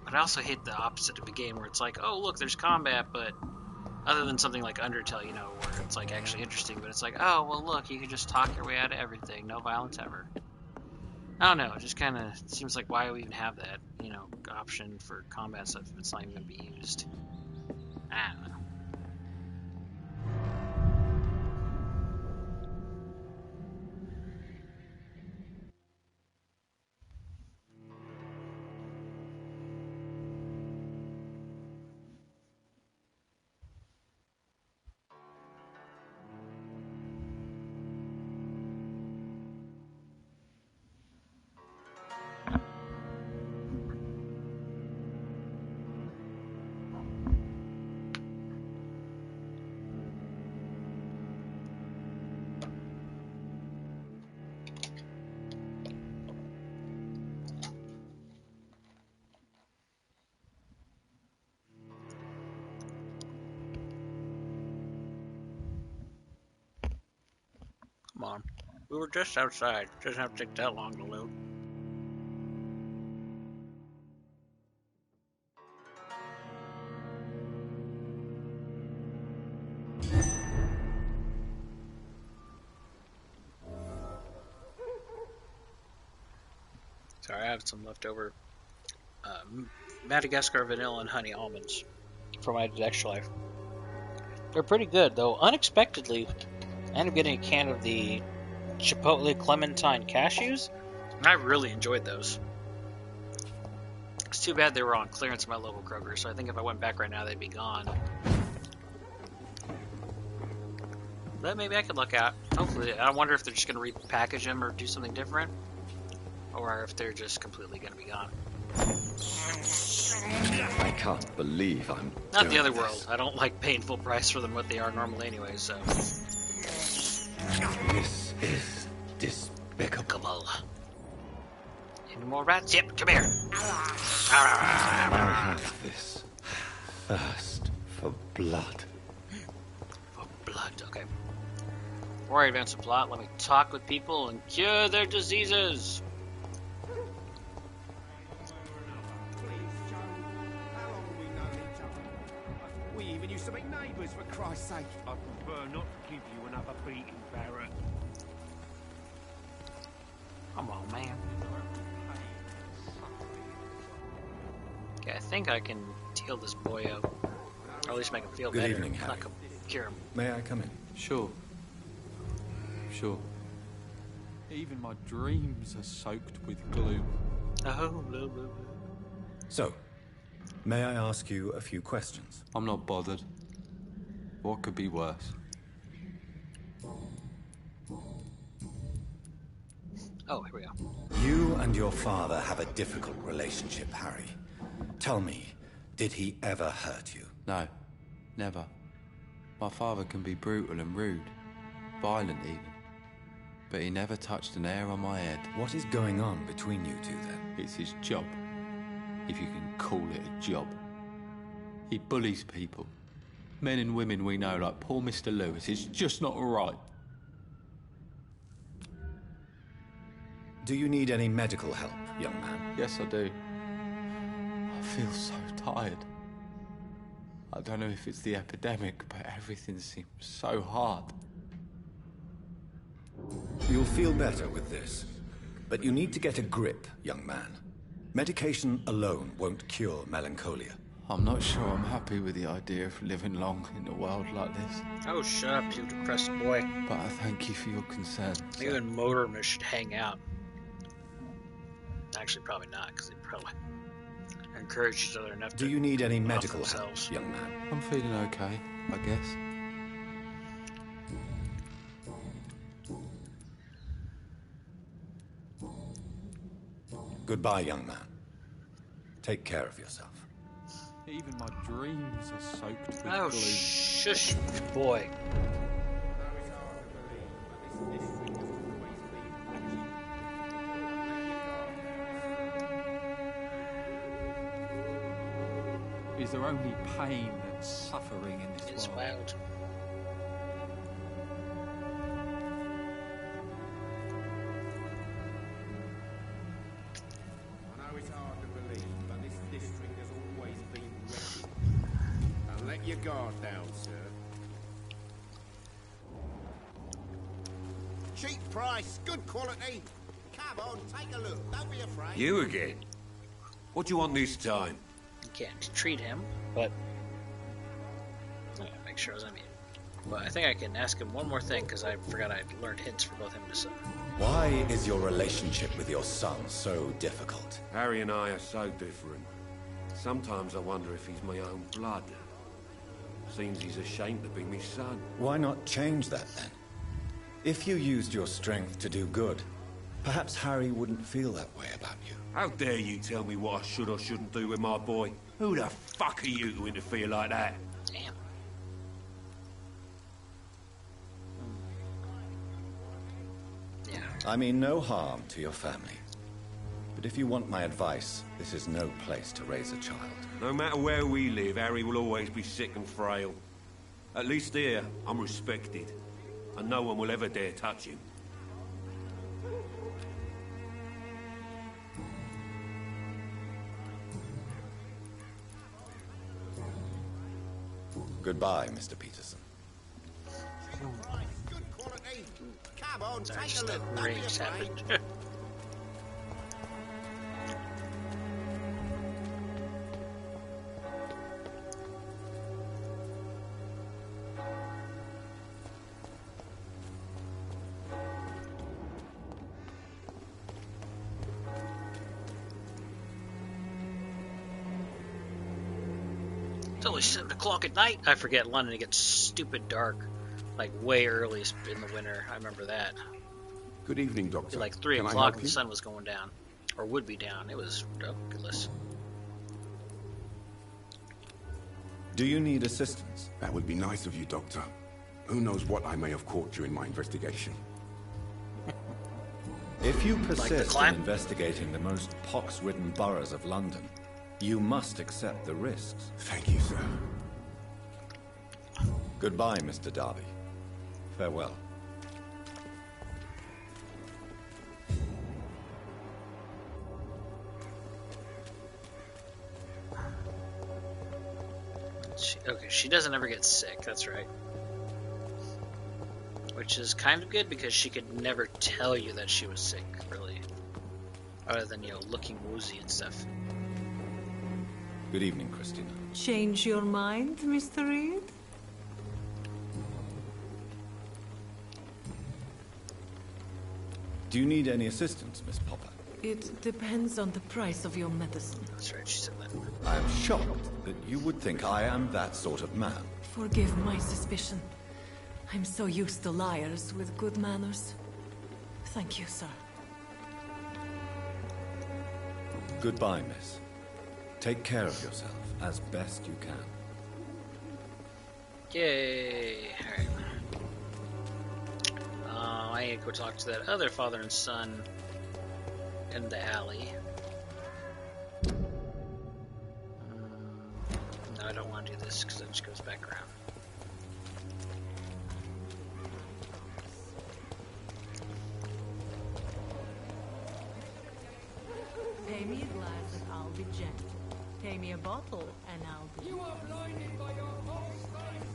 But I also hate the opposite of a game where it's like, oh, look, there's combat, but other than something like Undertale, you know, where it's like actually interesting, but it's like, oh, well, look, you can just talk your way out of everything, no violence ever. I don't know, it just kind of seems like why we even have that, you know, option for combat stuff if it's not even going to be used. I don't know. Come on. We were just outside. It doesn't have to take that long to load. Sorry, I have some leftover Madagascar vanilla and honey almonds for my extra life. They're pretty good, though. Unexpectedly, I ended up getting a can of the Chipotle Clementine cashews, and I really enjoyed those. It's too bad they were on clearance at my local Kroger, so I think if I went back right now, they'd be gone. But maybe I could look out. Hopefully, I wonder if they're just going to repackage them or do something different, or if they're just completely going to be gone. I can't believe I'm Not the other this. world. I don't like paying full price for them what they are normally anyway, so. This is despicable. Any more rats? Yep, come here. I have this thirst for blood. For blood, okay. Before I advance the plot, let me talk with people and cure their diseases. We even used to make neighbours, for Christ's sake. I prefer not to give you another beating, Barrett. Come on, man. Okay, I think I can heal this boy up. Or at least make him feel Good better. evening, Harry. Not cure him. May I come in? Sure. Even my dreams are soaked with gloom. Oh, blah, blah, blah. So, may I ask you a few questions? I'm not bothered. What could be worse? Oh, here we go. You and your father have a difficult relationship, Harry. Tell me, did he ever hurt you? No, never. My father can be brutal and rude, violent even. But he never touched an hair on my head. What is going on between you two, then? It's his job, if you can call it a job. He bullies people. Men and women we know, like poor Mr. Lewis. It's just not right. Do you need any medical help, young man? Yes, I do. I feel so tired. I don't know if it's the epidemic, but everything seems so hard. You'll feel better with this. But you need to get a grip, young man. Medication alone won't cure melancholia. I'm not sure I'm happy with the idea of living long in a world like this. Oh, shut up, you depressed boy. But I thank you for your concern. You and Motorman should hang out. Actually, probably not, because they probably encourage each other enough to. Do you need any off medical help, themselves. young man? I'm feeling okay, I guess. Goodbye, young man. Take care of yourself. Even my dreams are soaked with Oh, gloom. shush, boy. is there only pain and suffering in this It's world? wild. I know it's hard to believe, but this district has always been wretched. Now let your guard down, sir. Cheap price, good quality. Come on, take a look. Don't be afraid. You again? What do you want this time? You can't treat him, but make sure I was unmuted. Well, I think I can ask him one more thing because I forgot I learned hints for both him and his son. Why is your relationship with your son so difficult? Harry and I are so different. Sometimes I wonder if he's my own blood. Seems he's ashamed to be my son. Why not change that then? If you used your strength to do good, perhaps Harry wouldn't feel that way about you. How dare you tell me what I should or shouldn't do with my boy? Who the fuck are you to interfere like that? Damn. Yeah. I mean no harm to your family. But if you want my advice, this is no place to raise a child. No matter where we live, Harry will always be sick and frail. At least here, I'm respected. And no one will ever dare touch him. Goodbye, Mr. Peterson. Good quality. Come on, Sorry, take a just look. that Don't be rage afraid. happened. It's only 7 o'clock at night. I forget London, it gets stupid dark, like way early in the winter. I remember that. Good evening, It'd Doctor. be like 3 Can I o'clock help and you? the sun was going down. Or would be down. It was ridiculous. Do you need assistance? That would be nice of you, Doctor. Who knows what I may have caught during my investigation. If you Like the persist in clap? investigating the most pox-ridden boroughs of London, you must accept the risks. Thank you, sir. Goodbye, Mr. Darby. Farewell. Okay, she doesn't ever get sick, that's right. Which is kind of good because she could never tell you that she was sick, really. Other than, looking woozy and stuff. Good evening, Christina. Change your mind, Mr. Reed? Do you need any assistance, Miss Popper? It depends on the price of your medicine. That's right, she said that. I am shocked that you would think I am that sort of man. Forgive my suspicion. I'm so used to liars with good manners. Thank you, sir. Goodbye, miss. Take care of yourself as best you can. Yay! Alright. I need to go talk to that other father and son in the alley. No, I don't want to do this because it just goes back around. Pay me a glass and I'll be gentle. Pay me a bottle and I'll be... You are blinded by your false light!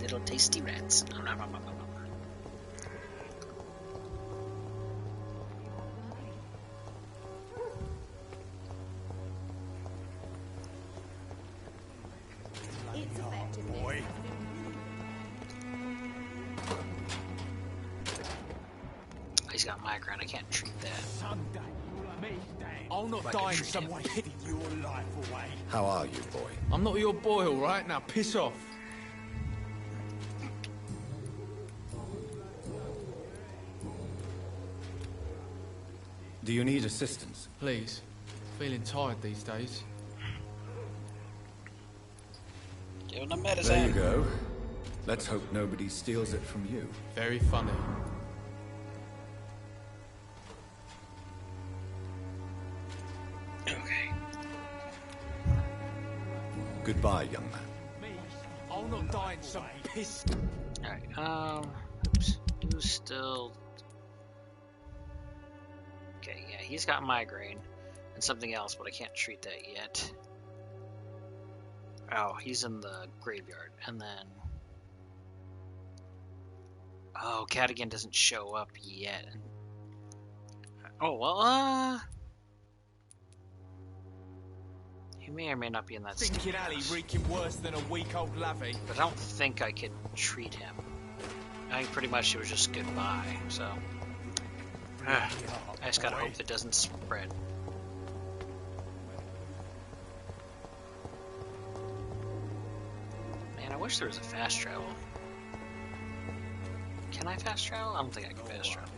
Little tasty rats. Nom, nom, nom, nom, nom. Its effectiveness boy. has been He's got migraine. I can't treat that. Someday you'll meet Dan. I'll not If I can die in treat some him. way hiding your life away. How are you, boy? I'm not your boy, all right? Now piss off. Do you need assistance? Please. Feeling tired these days. Give him the There medicine. you go. Let's hope nobody steals it from you. Very funny. Goodbye, young man. Me, I'll not die in some piss. Alright, oops. Who's still... Okay, yeah, he's got migraine and something else, but I can't treat that yet. Oh, he's in the graveyard, and then... Oh, Cadigan doesn't show up yet. Oh, well, he may or may not be in that Stinking alley reeking worse than a week-old lavvy. but I don't think I could treat him. I think pretty much it was just goodbye, so... I just gotta hope it doesn't spread. Man, I wish there was a fast travel. Can I fast travel? I don't think I can fast travel.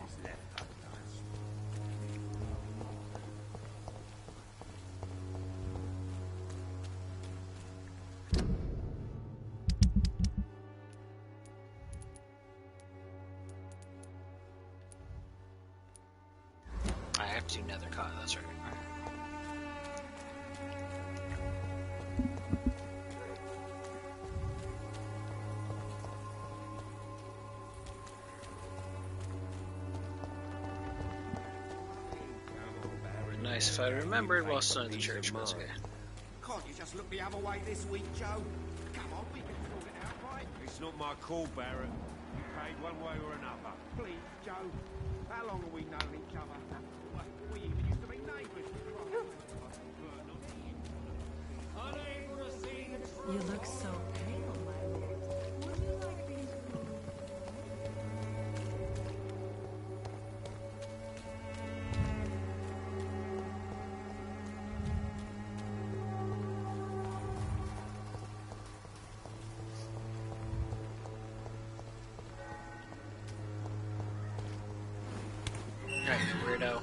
I have to nether caught, that's right. Nice if I remembered while still in the church, but it's okay. Can't you just look the other way this week, Joe? Come on, we can sort it out, right? It's not my call, Barrett. You paid one way or another. Please, Joe. How long have we known each other? We even used to be neighbours. You look so pale, my lord. Would you like these? Alright, weirdo.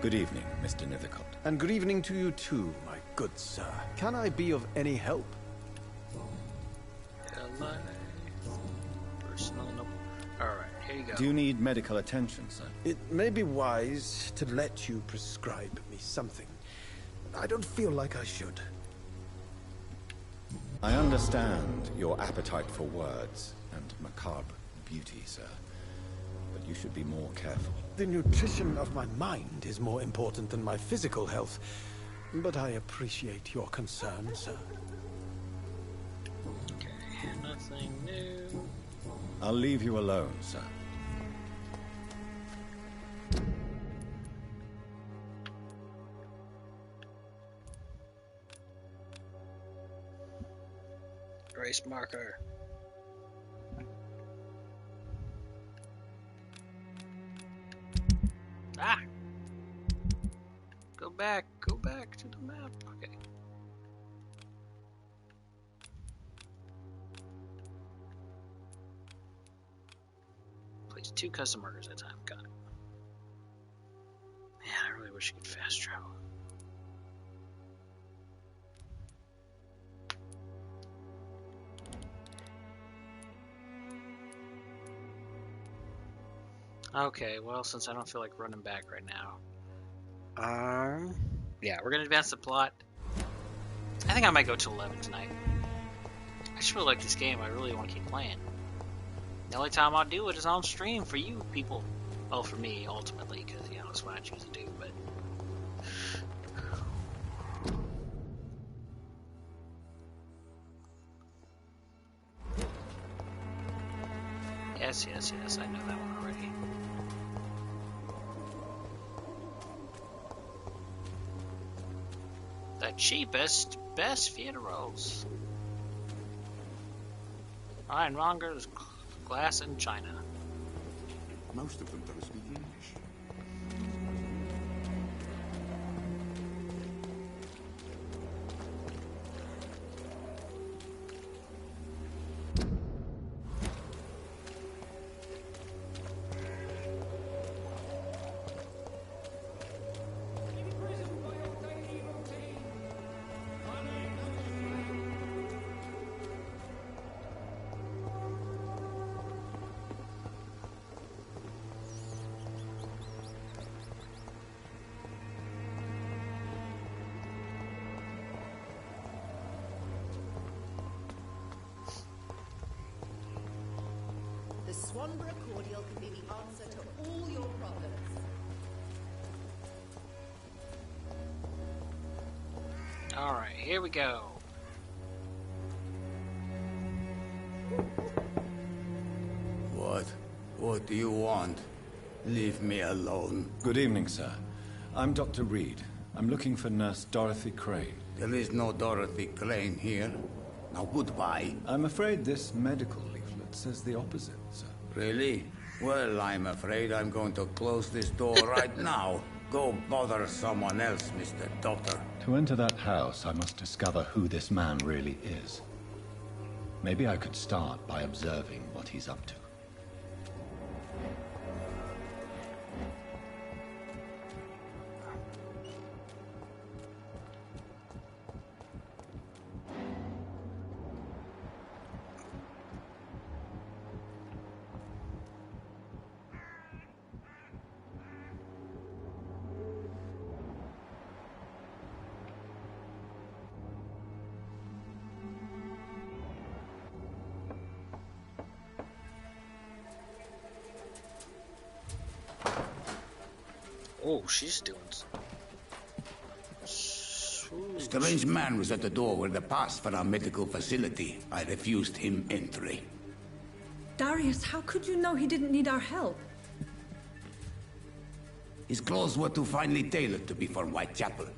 Good evening, Mr. Nethercott. And good evening to you too, my good sir. Can I be of any help? Alive. Personal note. Alright, here you go. Do you need medical attention, sir? It may be wise to let you prescribe me something. I don't feel like I should. I understand your appetite for words and macabre beauty, sir. But you should be more careful. The nutrition of my mind is more important than my physical health. But I appreciate your concern, sir. Okay, nothing new. I'll leave you alone, sir. Race marker. Ah! Go back to the map. Okay. Place 2 custom markers at a time. Got it. Man, I really wish you could fast travel. Okay, well, since I don't feel like running back right now, yeah, we're gonna advance the plot. I think I might go to 11 tonight. I just really like this game. I really want to keep playing. The only time I'll do it is on stream for you people. Well, for me, ultimately, because, you know, that's what I choose to do, but... Yes, I know that one already. The cheapest, best funerals. Iron mongers, glass, and china. Most of them don't speak English. Swanborough cordial can be the answer to all your problems. Alright, here we go. What do you want? Leave me alone. Good evening, sir. I'm Dr. Reed. I'm looking for Nurse Dorothy Crane. There is no Dorothy Crane here. Now goodbye. I'm afraid this medical leaflet says the opposite, sir. Really? Well, I'm afraid I'm going to close this door right now. Go bother someone else, Mr. Doctor. To enter that house, I must discover who this man really is. Maybe I could start by observing what he's up to. Oh, she's doing. A strange man was at the door with a pass for our medical facility. I refused him entry. Darius, how could you know he didn't need our help? His clothes were too finely tailored to be for Whitechapel.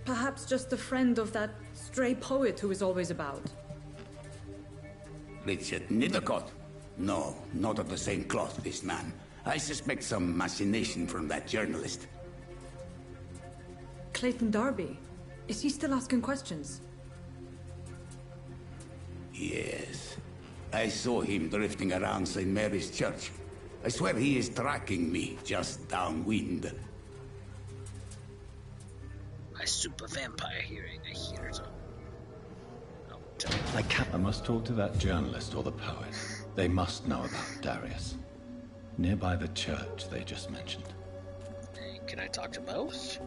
Perhaps just a friend of that stray poet who is always about. Richard Nithercott? No, not of the same cloth, this man. I suspect some machination from that journalist. Clayton Darby. Is he still asking questions? Yes. I saw him drifting around St. Mary's Church. I swear he is tracking me just downwind. My super vampire hearing. I hear it. I must talk to that journalist or the poet. They must know about Darius. Nearby the church they just mentioned. Hey, can I talk to both?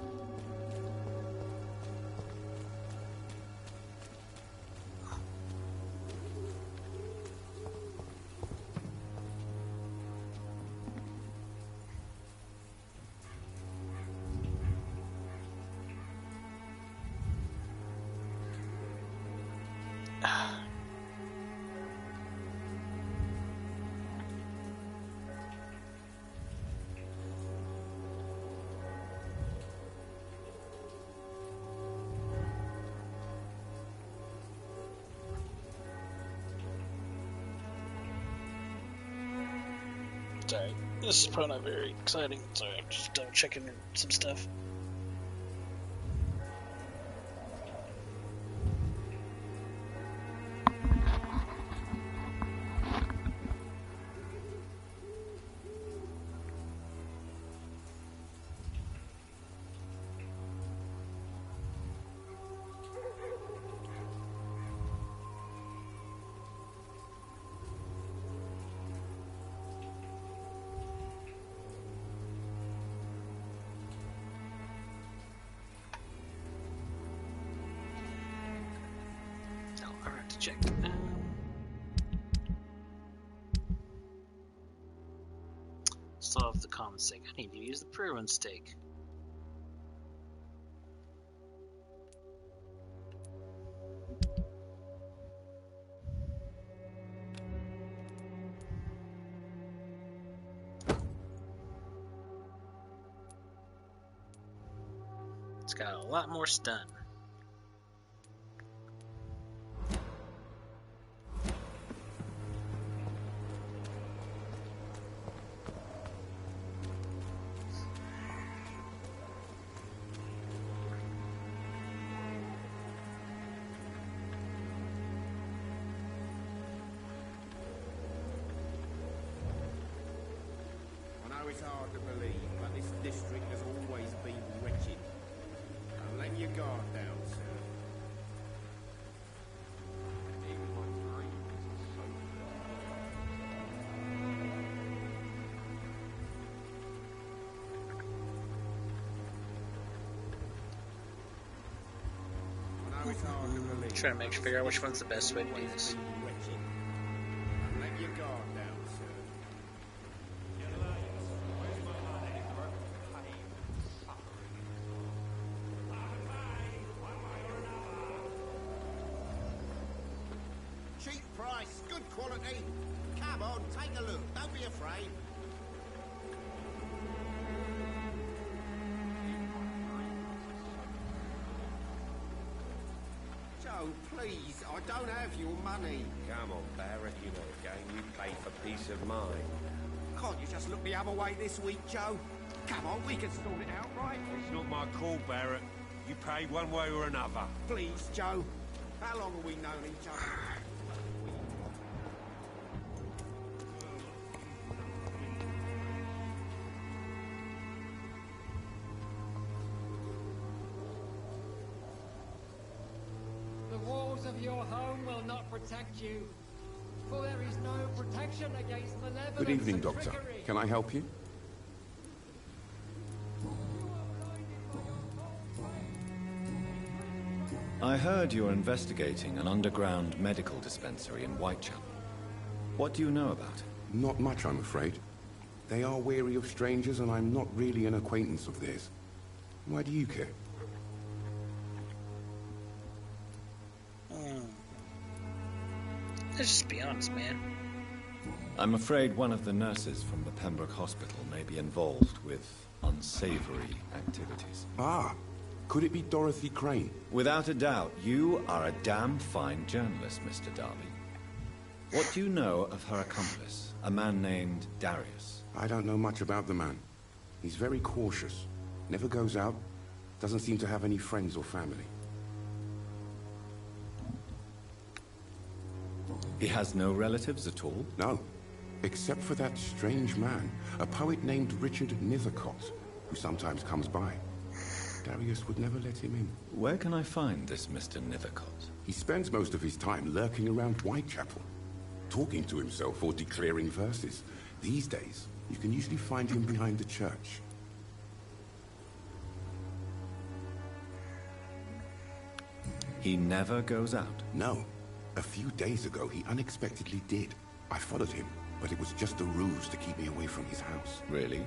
Sorry, this is probably not very exciting. Sorry, I'm just double checking some stuff. Check. Solve the common stake. I need to use the Pruin stake. It's got a lot more stun. It's hard to believe, but this district has always been wretched. Now let your guard down, sir. Even my dreams are so I know it's hard to believe. Trying to figure out which one's the best way to do this. Let your guard down. cheap price, good quality. Come on, take a look. Don't be afraid. Joe, please, I don't have your money. Come on, Barrett, you know the game. You pay for peace of mind. Can't you just look the other way this week, Joe? Come on, we can sort it out, right? It's not my call, Barrett. You pay one way or another. Please, Joe. How long have we known each other? The walls of your home will not protect you, for there is no protection against malevolence. Good evening, and Doctor. trickery. Can I help you? I heard you're investigating an underground medical dispensary in Whitechapel. What do you know about it? Not much, I'm afraid. They are wary of strangers, and I'm not really an acquaintance of theirs. Why do you care? Let's just be honest, man. I'm afraid one of the nurses from the Pembroke Hospital may be involved with unsavory activities. Ah, could it be Dorothy Crane? Without a doubt, you are a damn fine journalist, Mr. Darby. What do you know of her accomplice, a man named Darius? I don't know much about the man. He's very cautious. Never goes out. Doesn't seem to have any friends or family. He has no relatives at all? No. Except for that strange man, a poet named Richard Nethercott, who sometimes comes by. Darius would never let him in. Where can I find this Mr. Nethercott? He spends most of his time lurking around Whitechapel, talking to himself or declaring verses. These days, you can usually find him behind the church. He never goes out? No. A few days ago, he unexpectedly did. I followed him, but it was just a ruse to keep me away from his house. Really?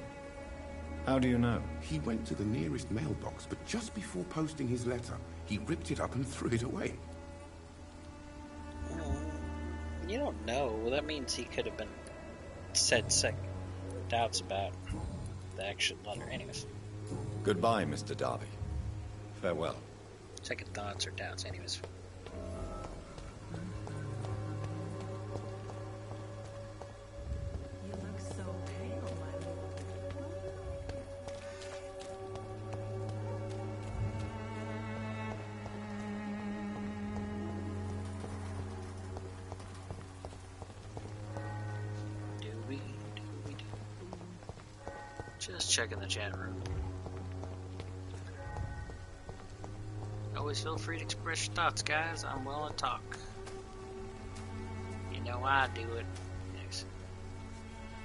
How do you know? He went to the nearest mailbox, but just before posting his letter, he ripped it up and threw it away. You don't know. Well, that means he could have been said second doubts about the actual letter. Anyways. Goodbye, Mr. Darby. Farewell. Second thoughts or doubts. Anyways. You look so pale, my lord. Just checking the chat room. Always feel free to express your thoughts, guys. I'm willing to talk. You know I do it. Thanks.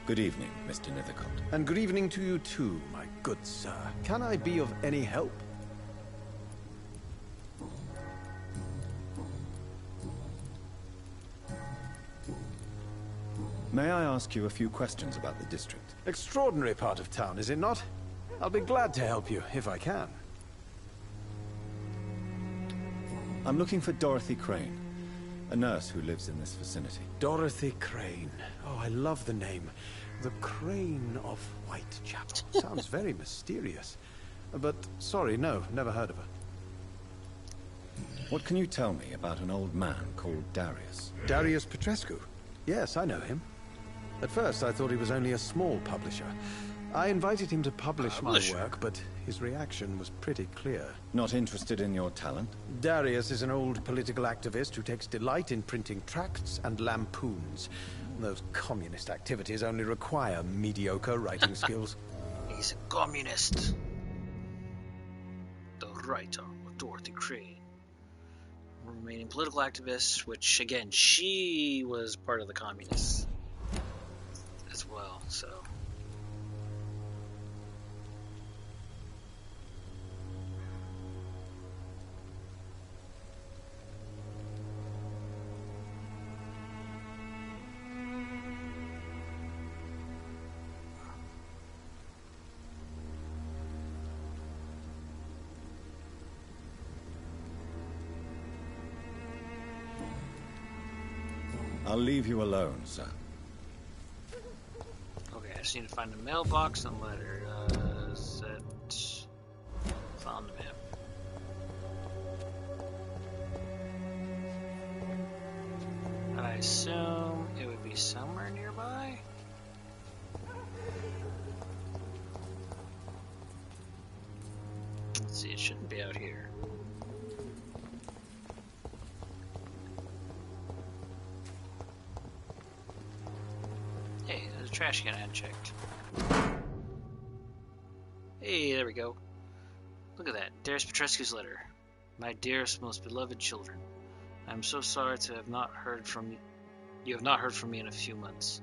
Good evening, Mr. Nethercott. And good evening to you too, my good sir. Can I be of any help? May I ask you a few questions about the district? Extraordinary part of town, is it not? I'll be glad to help you, if I can. I'm looking for Dorothy Crane, a nurse who lives in this vicinity. Dorothy Crane. Oh, I love the name. The Crane of Whitechapel. Sounds very mysterious. But, sorry, no, never heard of her. What can you tell me about an old man called Darius? Darius Petrescu? Yes, I know him. At first, I thought he was only a small publisher. I invited him to publish my work, but his reaction was pretty clear. Not interested in your talent? Darius is an old political activist who takes delight in printing tracts and lampoons. Those communist activities only require mediocre writing skills. He's a communist. The writer of Dorothy Crane. Remaining political activist, which, again, she was part of the communists as well, so... I'll leave you alone, sir. Okay, I just need to find a mailbox and letter. Set. Found the map. I assume it would be somewhere nearby. Let's see, it shouldn't be out here. Hey, there's a trash can I hadn't checked. Hey, there we go. Look at that. Darius Petrescu's letter. My dearest, most beloved children. I am so sorry to have not heard from you. You have not heard from me in a few months.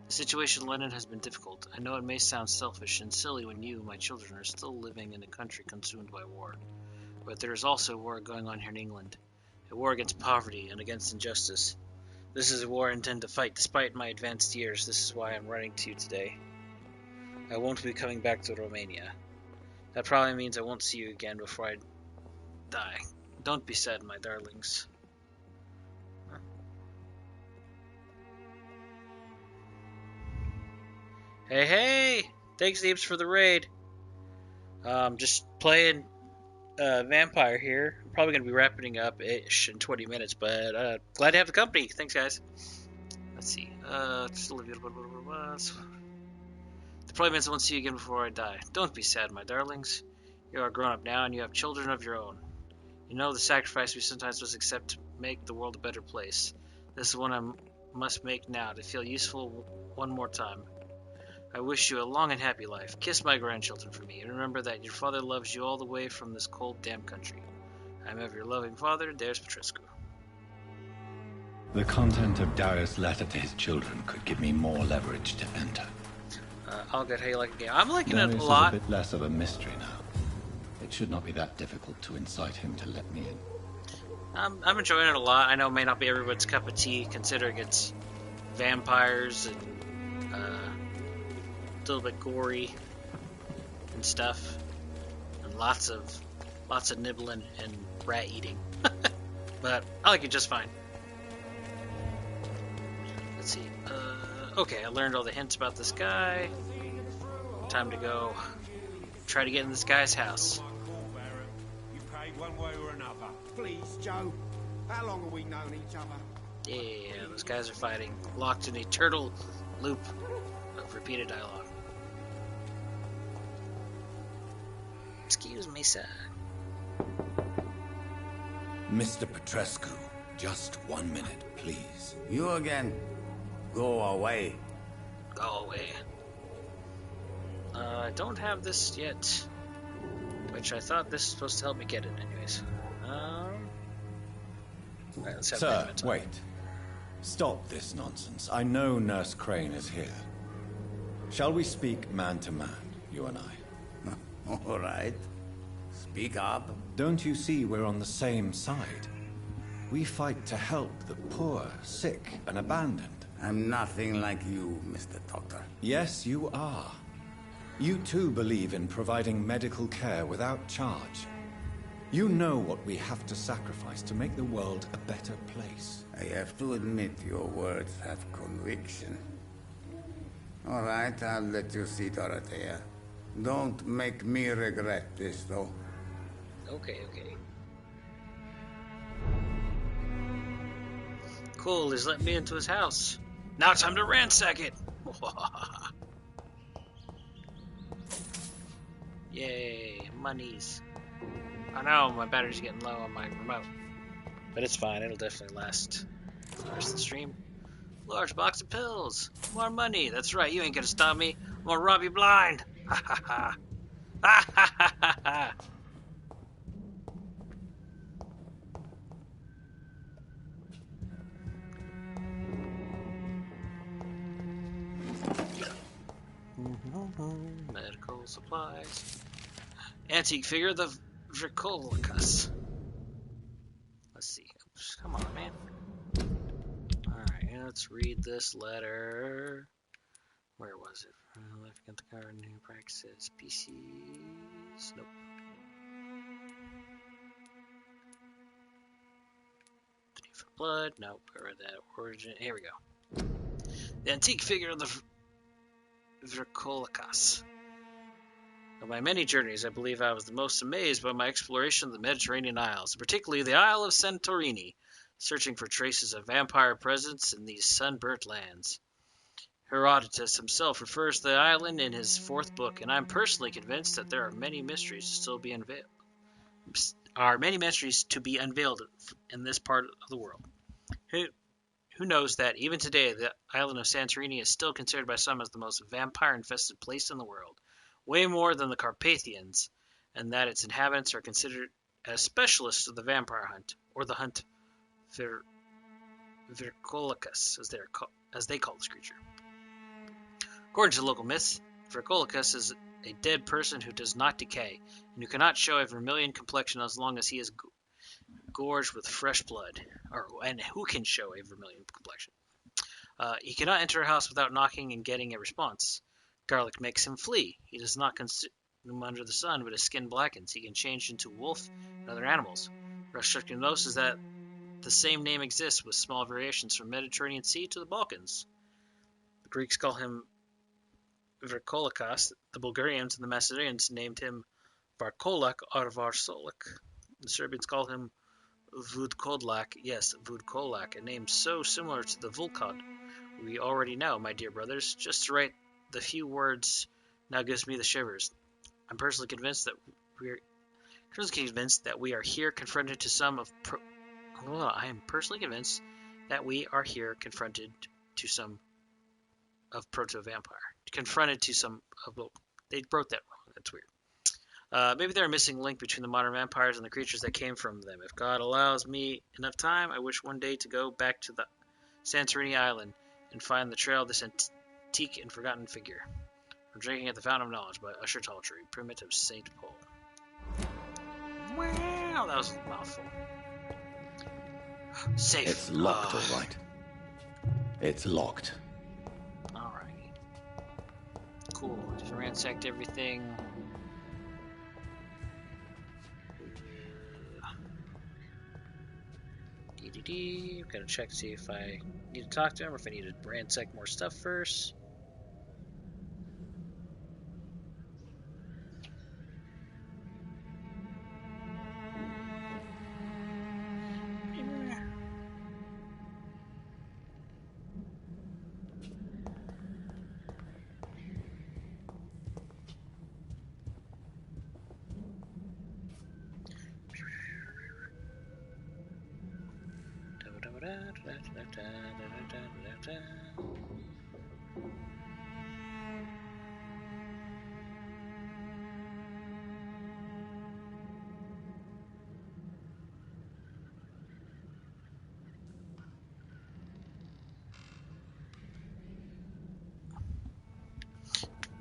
The situation in London has been difficult. I know it may sound selfish and silly when you, my children, are still living in a country consumed by war. But there is also a war going on here in England. A war against poverty and against injustice. This is a war I intend to fight despite my advanced years. This is why I'm writing to you today. I won't be coming back to Romania. That probably means I won't see you again before I die. Don't be sad, my darlings. Hey, hey! Thanks, Deeps, for the raid. Just playing Vampyr here. I'm probably going to be wrapping up-ish in 20 minutes, but glad to have the company. Thanks, guys. Let's see. The probably means I won't see you again before I die. Don't be sad, my darlings. You are grown up now, and you have children of your own. You know the sacrifice we sometimes must accept to make the world a better place. This is one I must make now to feel useful one more time. I wish you a long and happy life. Kiss my grandchildren for me, and remember that your father loves you all the way from this cold, damp country. I am ever your loving father, Darius Petrescu. The content of Darius' letter to his children could give me more leverage to enter. I'll get how you like the game. I'm liking Darius it a lot. is a bit less of a mystery now. It should not be that difficult to incite him to let me in. I'm enjoying it a lot. I know it may not be everyone's cup of tea, considering it's vampires and a little bit gory and stuff, and lots of nibbling and rat eating. But I like it just fine. Let's see. Okay, I learned all the hints about this guy. Time to go try to get in this guy's house. You paid one way or another. Please, Joe. How long have we known each other? Yeah, those guys are fighting, locked in a turtle loop of repeated dialogue. Excuse me, sir. Mr. Petrescu, just 1 minute, please. You again? Go away. Go away. I don't have this yet, which I thought this was supposed to help me get it anyways. Right, let's have Sir, wait. Stop this nonsense. I know Nurse Crane is here. Shall we speak man to man, you and I? All right. Speak up. Don't you see we're on the same side? We fight to help the poor, sick, and abandoned. I'm nothing like you, Mr. Doctor. Yes, you are. You too believe in providing medical care without charge. You know what we have to sacrifice to make the world a better place. I have to admit your words have conviction. All right, I'll let you see, Dorothea. Don't make me regret this, though. Okay. Cool, he's let me into his house. Now time to ransack it! Yay, monies. I know, my battery's getting low on my remote. But it's fine, it'll definitely last for the rest of the stream. Large box of pills. More money. That's right, you ain't gonna stop me. I'm gonna rob you blind. Ha ha ha. Ha ha ha ha ha. Medical supplies. Antique figure, the Dracolicus. Let's see. Oops, come on, man. Alright, let's read this letter. Where was it? Life against the garden, new practices, PCs. Nope. blood. No, where that origin. Here we go. The antique figure of the Vrikolikas. Of my many journeys, I believe I was the most amazed by my exploration of the Mediterranean Isles, particularly the Isle of Santorini, searching for traces of vampire presence in these sunburnt lands. Herodotus himself refers to the island in his 4th book, and I'm personally convinced that there are many mysteries to still be unveiled. In this part of the world. Who knows that even today the island of Santorini is still considered by some as the most vampire-infested place in the world, way more than the Carpathians, and that its inhabitants are considered as specialists of the vampire hunt, or the hunt Vrikolikas, as they call this creature. According to local myths, Vrikolikas is a dead person who does not decay, and who cannot show a vermilion complexion as long as he is gorged with fresh blood, and who can show a vermilion complexion. He cannot enter a house without knocking and getting a response. Garlic makes him flee. He does not consume under the sun, but his skin blackens. He can change into wolf and other animals. Striking most is that the same name exists with small variations from Mediterranean Sea to the Balkans. The Greeks call him Vrikolikas. The Bulgarians and the Macedonians named him Varkolak or Varsolik. The Serbians call him Vudkodlak, yes, Vudkolak, a name so similar to the Vulkod we already know, my dear brothers. Just to write the few words now gives me the shivers. I'm personally convinced that we are here confronted to some of I am personally convinced that we are here confronted to some of proto-vampire. Confronted to some of... They wrote that wrong. That's weird. Maybe they're a missing link between the modern vampires and the creatures that came from them. If God allows me enough time, I wish one day to go back to the Santorini Island and find the trail of this antique and forgotten figure. I'm drinking at the Fountain of Knowledge by Usher Taltry, Primitive Saint Paul. Wow, that was a mouthful. Safe. It's locked, all right. It's locked. Alright. Cool. Just ransacked everything. I'm gonna check to see if I need to talk to him or if I need to ransack more stuff first.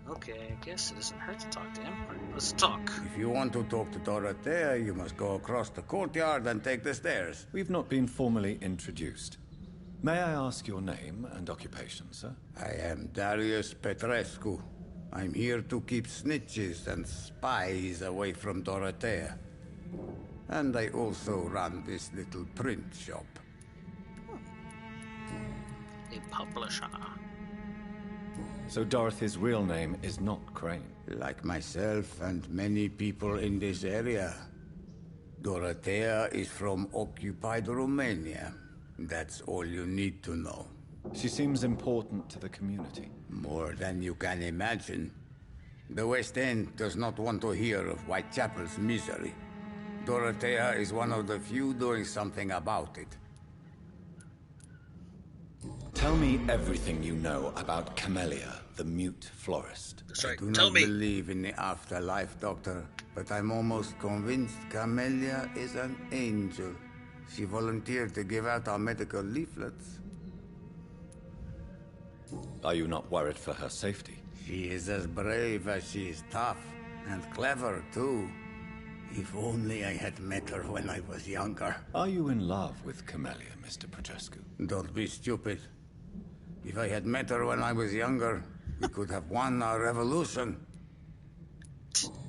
Okay, I guess it doesn't hurt to talk to him. Let's talk. If you want to talk to Dorothea, you must go across the courtyard and take the stairs. We've not been formally introduced. May I ask your name and occupation, sir? I am Darius Petrescu. I'm here to keep snitches and spies away from Dorothea. And I also run this little print shop. A publisher. So Dorothy's real name is not Crane? Like myself and many people in this area. Dorothea is from occupied Romania. That's all you need to know. She seems important to the community. More than you can imagine. The West End does not want to hear of Whitechapel's misery. Dorothea is one of the few doing something about it. Tell me everything you know about Camellia, the mute florist. I do not believe in the afterlife, Doctor, but I'm almost convinced Camellia is an angel. She volunteered to give out our medical leaflets. Are you not worried for her safety? She is as brave as she is tough, and clever, too. If only I had met her when I was younger. Are you in love with Camellia, Mr. Petrescu? Don't be stupid. If I had met her when I was younger, we could have won our revolution.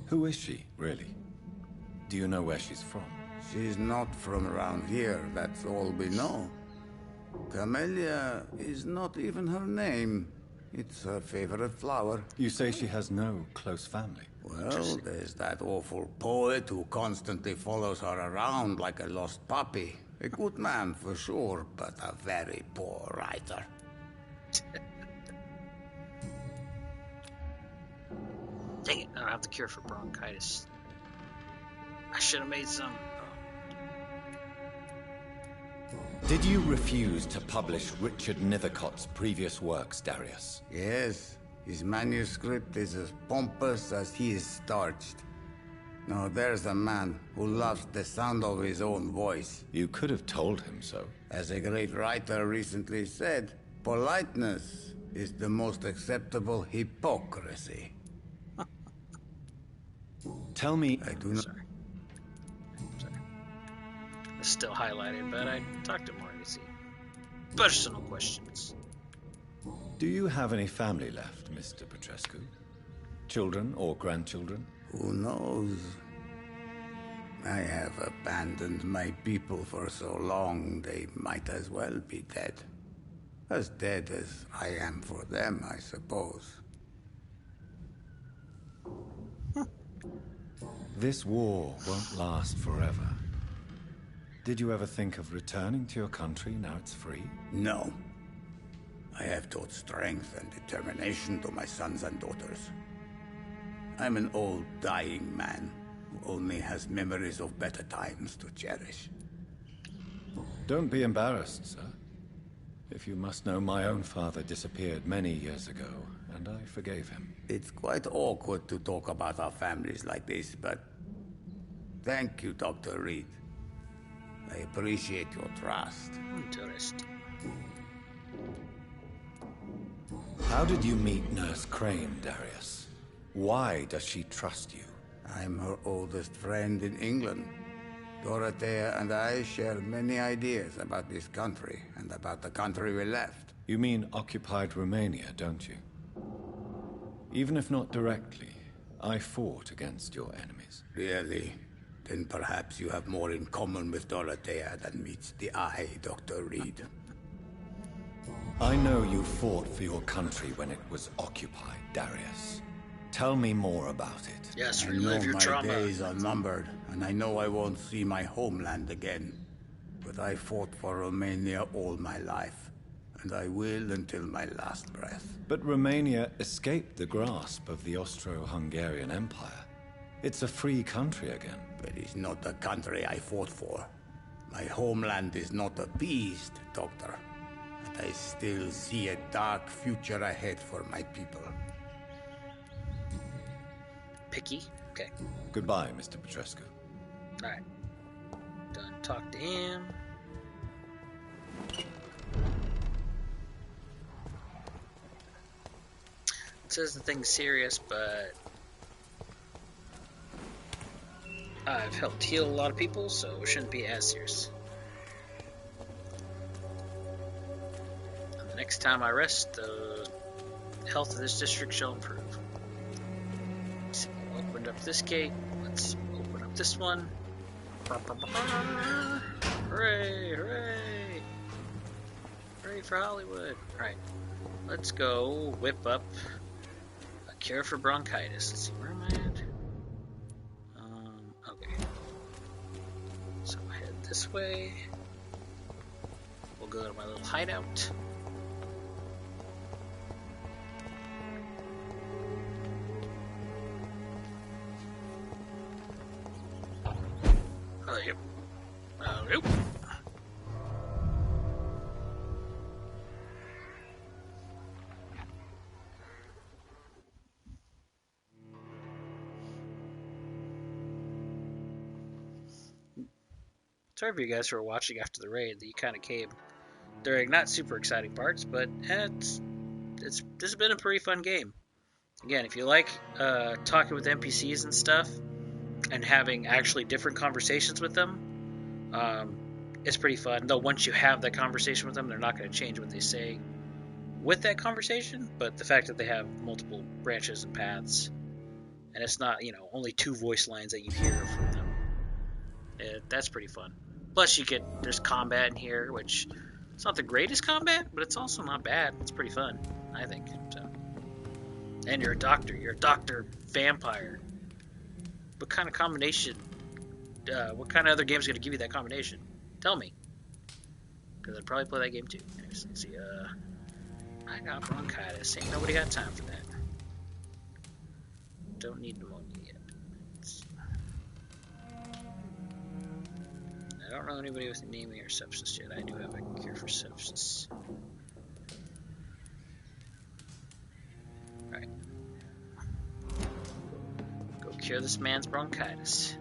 Who is she, really? Do you know where she's from? She's not from around here, that's all we know. Camellia is not even her name. It's her favorite flower. You say she has no close family? Well, there's that awful poet who constantly follows her around like a lost puppy. A good man for sure, but a very poor writer. Dang it, I don't have the cure for bronchitis. I should have made some. Did you refuse to publish Richard Nethercott's previous works, Darius? Yes, his manuscript is as pompous as he is starched. Now there's a man who loves the sound of his own voice. You could have told him so. As a great writer recently said, politeness is the most acceptable hypocrisy. Tell me... I do not... Sorry. It's still highlighted, but I talked to Morty to see. Personal questions. Do you have any family left, Mr. Petrescu? Children or grandchildren? Who knows? I have abandoned my people for so long, they might as well be dead. As dead as I am for them, I suppose. This war won't last forever. Did you ever think of returning to your country now it's free? No. I have taught strength and determination to my sons and daughters. I'm an old, dying man who only has memories of better times to cherish. Don't be embarrassed, sir. If you must know, my own father disappeared many years ago, and I forgave him. It's quite awkward to talk about our families like this, but... Thank you, Dr. Reed. I appreciate your trust. Interesting. How did you meet Nurse Crane, Darius? Why does she trust you? I'm her oldest friend in England. Dorothea and I share many ideas about this country and about the country we left. You mean occupied Romania, don't you? Even if not directly, I fought against your enemies. Really? Then perhaps you have more in common with Dorothea than meets the eye, Dr. Reed. I know you fought for your country when it was occupied, Darius. Tell me more about it. Yes, I relive know your my trauma. days are numbered, and I know I won't see my homeland again. But I fought for Romania all my life, and I will until my last breath. But Romania escaped the grasp of the Austro-Hungarian Empire. It's a free country again. But it's not the country I fought for. My homeland is not appeased, Doctor. And I still see a dark future ahead for my people. Picky? Okay. Goodbye, Mr. Petrescu. Alright. Done talk to him. It says the thing's serious, but I've helped heal a lot of people, so it shouldn't be as serious. And the next time I rest, the health of this district shall improve. So I opened up this gate. Let's open up this one. Hooray! Hooray! Hooray for Hollywood! Alright, let's go whip up a cure for bronchitis. Let's see, where am I at? Okay. So I'll head this way. We'll go to my little hideout. Oh, yep. Oh, yep. Sorry for you guys who were watching after the raid that you kind of came during not super exciting parts, but this has been a pretty fun game. Again, if you like talking with NPCs and stuff, and having actually different conversations with them, it's pretty fun. Though once you have that conversation with them, they're not going to change what they say with that conversation, but the fact that they have multiple branches and paths, and it's not, only two voice lines that you hear from them, that's pretty fun. Plus, there's combat in here, which It's not the greatest combat, but it's also not bad. It's pretty fun, I think. So. And you're a doctor. You're a doctor vampire. What kind of combination? What kind of other games are going to give you that combination? Tell me. Because I'd probably play that game too. Anyways, let's see. I got bronchitis. Ain't nobody got time for that. Don't need pneumonia yet. I don't know anybody with anemia or sepsis yet. I do have a cure for sepsis. Alright. Go cure this man's bronchitis.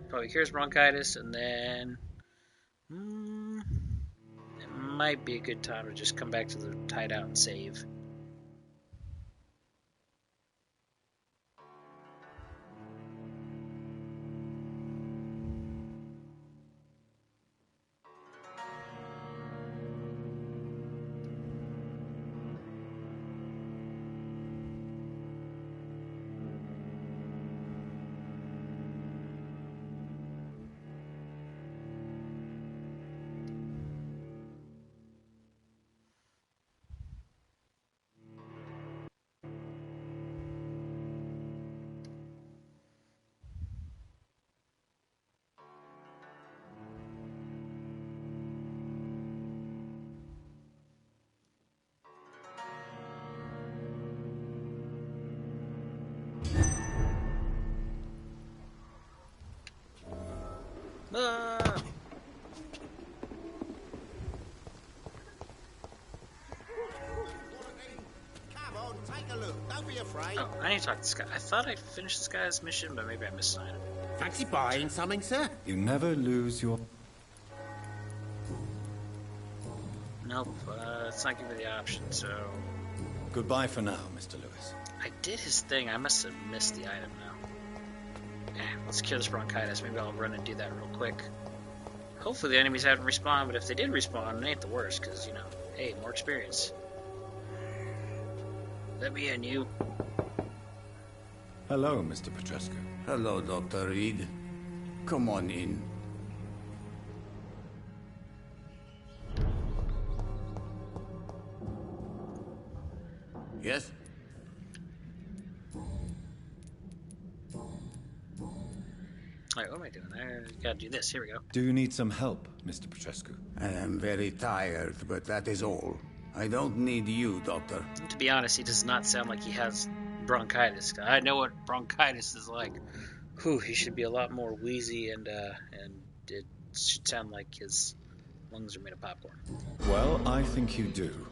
Probably cures bronchitis, and then it might be a good time to just come back to the hideout and save. Oh, I need to talk to this guy. I thought I finished this guy's mission, but maybe I missed an item. Fancy buying something, sir? You never lose your... Nope, it's not giving me the option, so... Goodbye for now, Mr. Lewis. I did his thing. I must have missed the item now. Let's cure this bronchitis. Maybe I'll run and do that real quick. Hopefully the enemies haven't respawned, but if they did respawn, it ain't the worst, because, you know, hey, more experience. Let me in, you. Hello, Mr. Petrescu. Hello, Dr. Reed. Come on in. Yes? Alright, what am I doing? I gotta do this. Here we go. Do you need some help, Mr. Petrescu? I am very tired, but that is all. I don't need you, Doctor. To be honest, he does not sound like he has bronchitis. I know what bronchitis is like. Whew, he should be a lot more wheezy, and it should sound like his lungs are made of popcorn. Well, I think you do.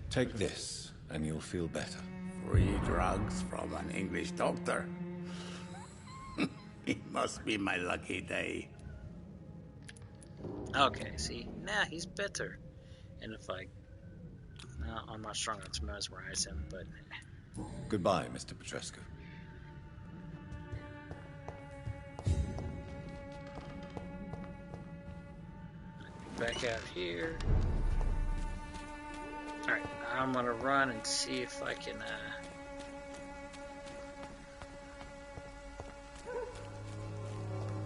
Take this, and you'll feel better. Free drugs from an English doctor? It must be my lucky day. Okay, see? Nah, he's better. And if I'm not strong enough to mesmerize him, but... Goodbye, Mr. Petrescu. Back out here. Alright, I'm gonna run and see if I can,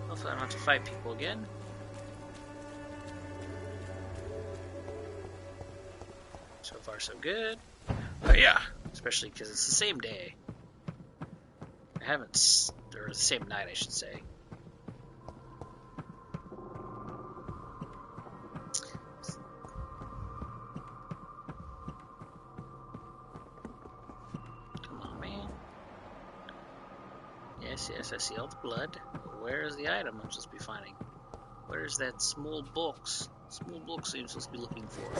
hopefully I don't have to fight people again. So far, so good. But yeah, especially because it's the same day. I haven't, or the same night, I should say. Come on, man. Yes, I see all the blood. Where is the item I'm supposed to be finding? Where's that small box? Small box I'm supposed to be looking for.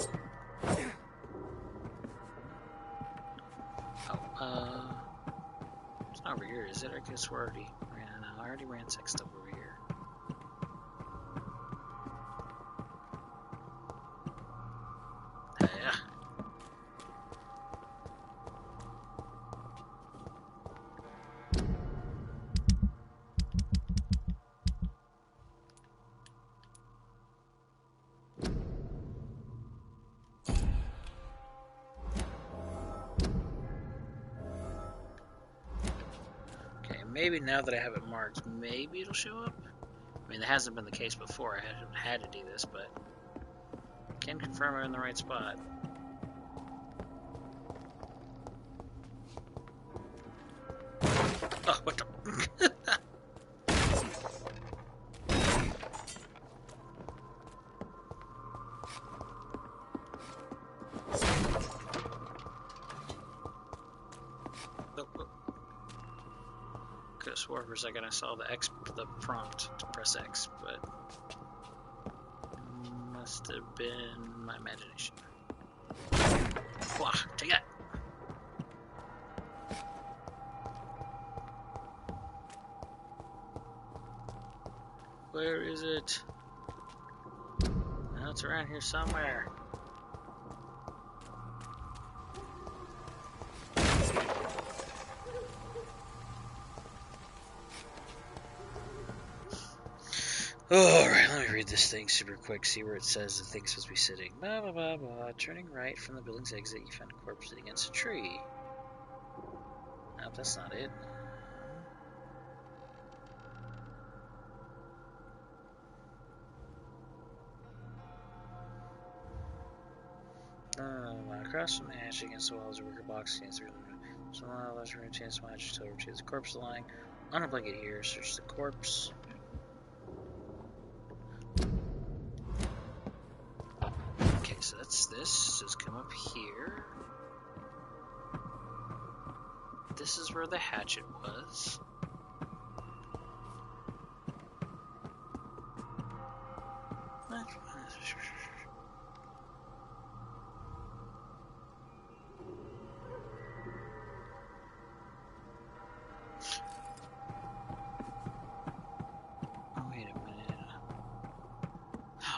It's not over here, is it? I guess we already ran. I already ransacked stuff over here. Yeah. Maybe now that I have it marked, maybe it'll show up. I mean, that hasn't been the case before. I haven't had to do this, but I can confirm we're in the right spot. Oh, what the? Could have swore for a second I saw the prompt to press X, but must have been my imagination. Wah, take that! Where is it? Now it's around here somewhere. Alright, let me read this thing super quick, see where it says the thing's supposed to be sitting. Blah, blah, blah, blah. Turning right from the building's exit, you find a corpse sitting against a tree. Nope, that's not it. Across from the hatch against the wall is a wicker box against the room. Someone allows her to chance to match to retrieve the corpse lying on a blanket here. Search the corpse. Okay, so that's this. Just come up here. This is where the hatchet was.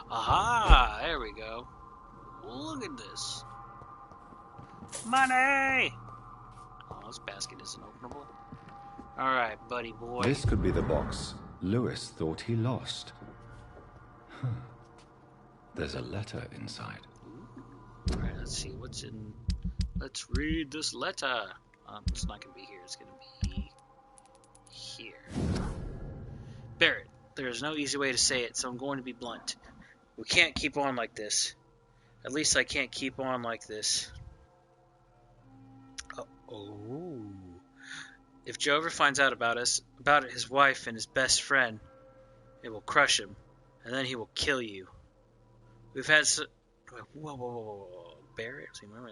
Aha! There we go. Look at this. Money! Oh, this basket isn't openable. Alright, buddy boy. This could be the box Lewis thought he lost. There's a letter inside. Alright, let's see what's in. Let's read this letter. It's not going to be here. It's going to be here. Barrett, there is no easy way to say it, so I'm going to be blunt. We can't keep on like this. At least I can't keep on like this. Oh. If Joe ever finds out about us, about his wife and his best friend, it will crush him, and then he will kill you. We've had whoa. Barrett? Remember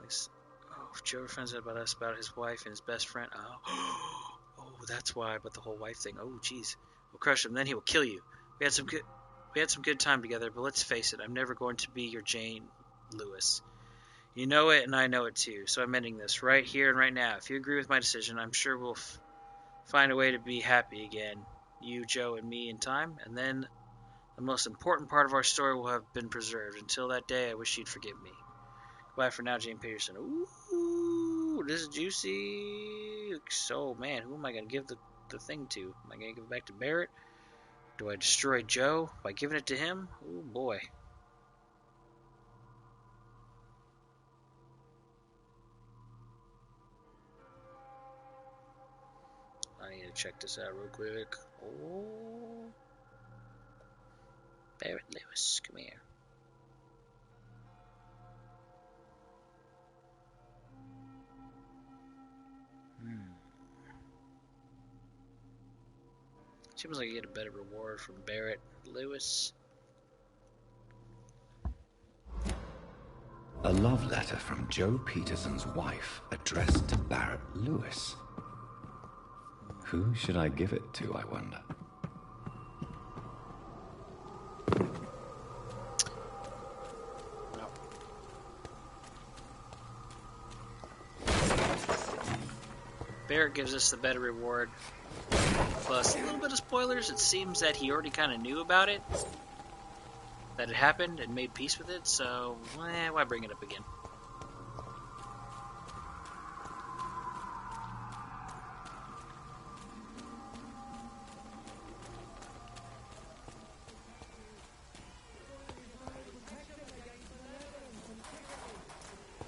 this? Oh, if Joe ever finds out about us, about his wife and his best friend, oh, that's why. But the whole wife thing. Oh, jeez, we'll crush him, then he will kill you. We had some good time together, but let's face it, I'm never going to be your Jane Lewis. You know it, and I know it too, so I'm ending this right here and right now. If you agree with my decision, I'm sure we'll find a way to be happy again. You, Joe, and me in time, and then the most important part of our story will have been preserved. Until that day, I wish you'd forgive me. Goodbye for now, Jane Peterson. Ooh, this is juicy. So, man, who am I going to give the thing to? Am I going to give it back to Barrett? Do I destroy Joe by giving it to him? Oh boy. I need to check this out real quick. Oh. Barrett Lewis, come here. Seems like you get a better reward from Barrett Lewis. A love letter from Joe Peterson's wife addressed to Barrett Lewis. Who should I give it to, I wonder? Barrett gives us the better reward. Plus a little bit of spoilers. It seems that he already kind of knew about it, that it happened, and made peace with it, so why bring it up again?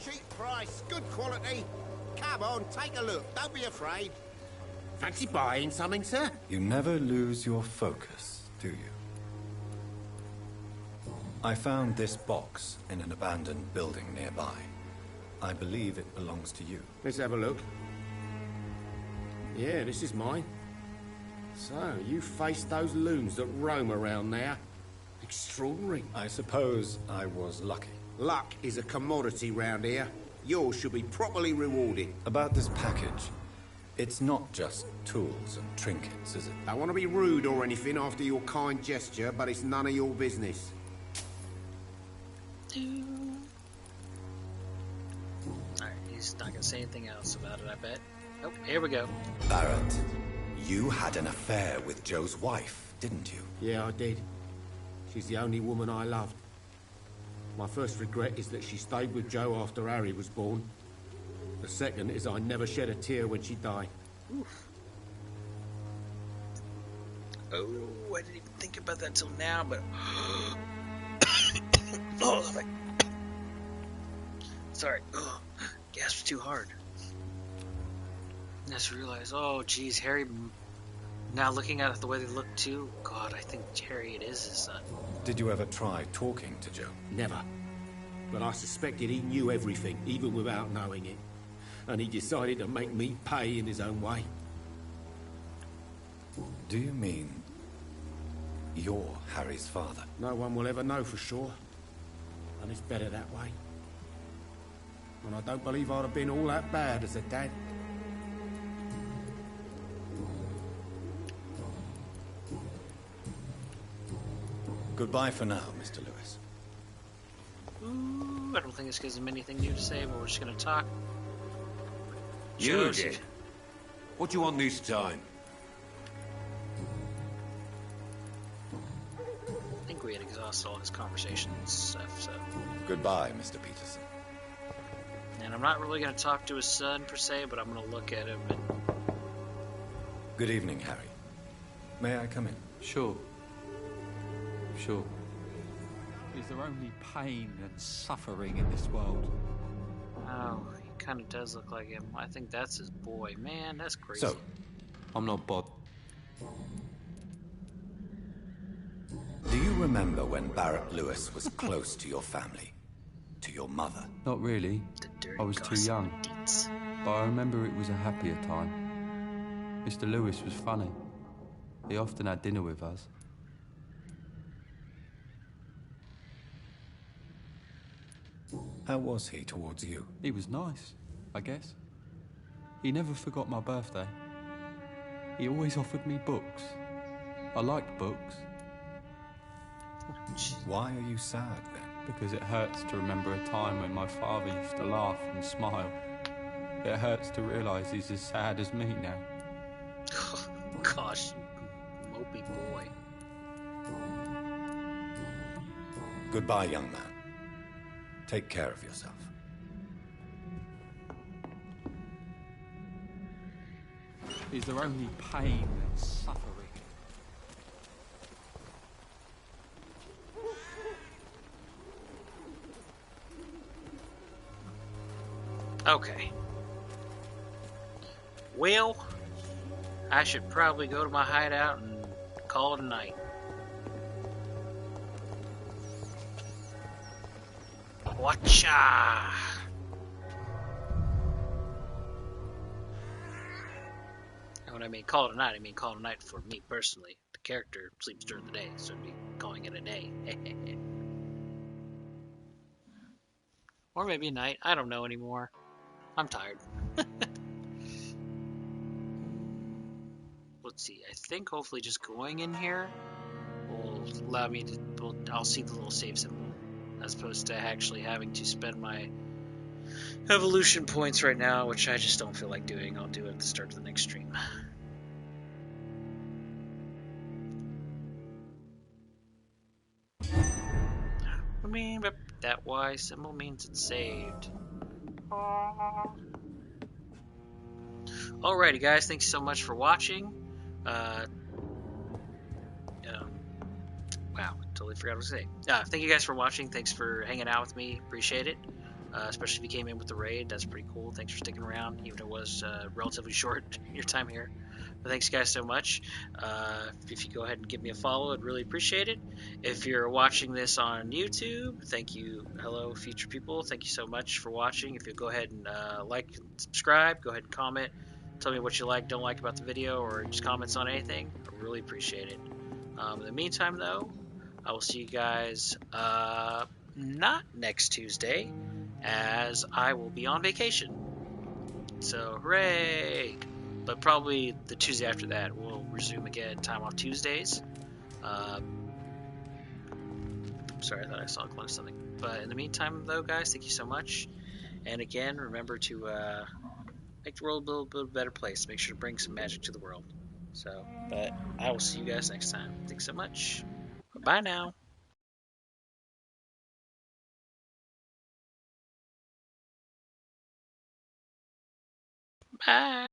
Cheap price, good quality. Come on, take a look. Don't be afraid. Fancy buying something, sir? You never lose your focus, do you? I found this box in an abandoned building nearby. I believe it belongs to you. Let's have a look. Yeah, this is mine. So, you faced those loons that roam around there. Extraordinary. I suppose I was lucky. Luck is a commodity round here. Yours should be properly rewarded. About this package, it's not just tools and trinkets, is it? I want to be rude or anything after your kind gesture, but it's none of your business. Alright, he's not gonna say anything else about it, I bet. Oh, here we go. Barrett, you had an affair with Joe's wife, didn't you? Yeah, I did. She's the only woman I loved. My first regret is that she stayed with Joe after Harry was born. The second is I never shed a tear when she died. Oof. Oh, I didn't even think about that till now, but... oh, my... Sorry. Oh, gasped too hard. I just realized, oh, geez, Harry... Now looking at it the way they look too, God, I think Harry, it is his son. Did you ever try talking to Joe? Never. But I suspected he knew everything, even without knowing it. And he decided to make me pay in his own way. Do you mean you're Harry's father? No one will ever know for sure. And it's better that way. And I don't believe I'd have been all that bad as a dad. Goodbye for now, Mr. Lewis. Ooh, I don't think this gives him anything new to say, but we're just gonna talk. You did. What do you want this time? I think we had exhausted all his conversations and stuff, so... Goodbye, Mr. Peterson. And I'm not really gonna talk to his son, per se, but I'm gonna look at him and... Good evening, Harry. May I come in? Sure. Sure. Is there only pain and suffering in this world? Oh, he kind of does look like him. I think that's his boy. Man, that's crazy. So, I'm not bothered. Do you remember when Barrett Lewis was close to your family? To your mother? Not really. I was too young. But I remember it was a happier time. Mr. Lewis was funny. He often had dinner with us. How was he towards you? He was nice, I guess. He never forgot my birthday. He always offered me books. I liked books. Why are you sad then? Because it hurts to remember a time when my father used to laugh and smile. It hurts to realise he's as sad as me now. Oh, gosh, mopey boy. Goodbye, young man. Take care of yourself. Is there only pain and suffering? Okay. Well, I should probably go to my hideout and call it a night. Watcha! And when I mean call it a night, I mean call it a night for me personally. The character sleeps during the day, so I'd be calling it a day. Or maybe a night. I don't know anymore. I'm tired. Let's see. I think hopefully just going in here will allow me to... Well, I'll see the little save symbol, as opposed to actually having to spend my evolution points right now, which I just don't feel like doing. I'll do it at the start of the next stream. I mean, but that Y symbol means it's saved. Alrighty, guys, thanks so much for watching. Wow, totally forgot what to say. Thank you guys for watching. Thanks for hanging out with me. Appreciate it. Especially if you came in with the raid. That's pretty cool. Thanks for sticking around, even if it was relatively short your time here. But thanks, guys, so much. If you go ahead and give me a follow, I'd really appreciate it. If you're watching this on YouTube, thank you. Hello, future people. Thank you so much for watching. If you'll go ahead and like and subscribe, go ahead and comment. Tell me what you like, don't like about the video, or just comments on anything. I really appreciate it. In the meantime, though, I will see you guys not next Tuesday, as I will be on vacation. So, hooray! But probably the Tuesday after that, we'll resume again, time off Tuesdays. Sorry, I thought I saw a glimpse of something. But in the meantime, though, guys, thank you so much. And again, remember to make the world a little bit better place. Make sure to bring some magic to the world. So, but I will see you guys next time. Thanks so much. Bye now. Bye.